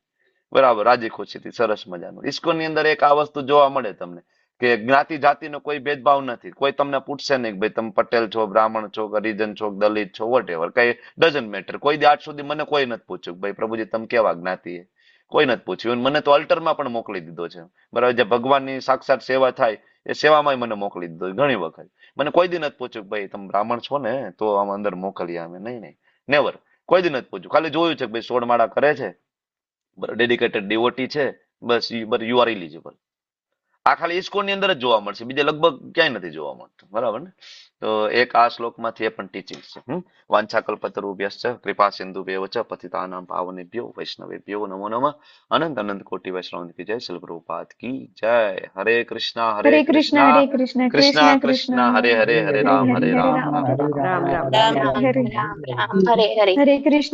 બરાબર, રાજી ખુશીથી. સરસ મજાનું. ઇસ્કોન ની અંદર એક આ વસ્તુ જોવા મળે તમને કે જ્ઞાતિ જાતિનો કોઈ ભેદભાવ નથી. કોઈ તમને પૂછશે નહીં કે ભાઈ તમે પટેલ છો, બ્રાહ્મણ છો, હરિજન છો, દલિત છો, વોટ એવર, કઈ ડઝન્ટ મેટર. કોઈ દી આજ સુધી મને કોઈ નથી પૂછ્યું ભાઈ પ્રભુજી તમે કેવા જ્ઞાતિ છે, કોઈ નથી પૂછ્યું. મને તો અલ્ટરમાં પણ મોકલી દીધો છે, બરાબર. જે ભગવાનની સાક્ષાત સેવા થાય એ સેવામાં મને મોકલી દીધો ઘણી વખત. મને કોઈ દી નથી પૂછ્યું ભાઈ તમે બ્રાહ્મણ છો ને તો આમ અંદર મોકલીએ અમે, નહીં, નેવર, કોઈ દી નથી પૂછ્યું. ખાલી જોયું છે કે ભાઈ 16 માળા કરે છે, ડેડિકેટેડ ડિવોટી છે, બસ યુ આર ઇલિજિબલ. આ ખાલી ઇસ્કોન ની અંદર જ જોવા મળશે, બીજે લગભગ ક્યાંય નથી જોવા મળતું, બરાબર ને. તો એક આ શ્લોકમાંથી એ પણ ટીચિંગ છે. વાંછાકલ્પતરુભ્યશ્ચ કૃપા સિંધુભ્યવ ચ પતિતાનાં પાવનેભ્યો વૈષ્ણવેભ્યો નમો નમઃ. અનંત અનંત કોટિ વૈષ્ણવ કી જય. શ્રીલ પ્રભુપાદ કી જય. હરે કૃષ્ણ હરે કૃષ્ણ કૃષ્ણ કૃષ્ણ હરે હરે, હરે રામ હરે રામ. રામ રામ રામ રામ હરે હરે. હરે કૃષ્ણ.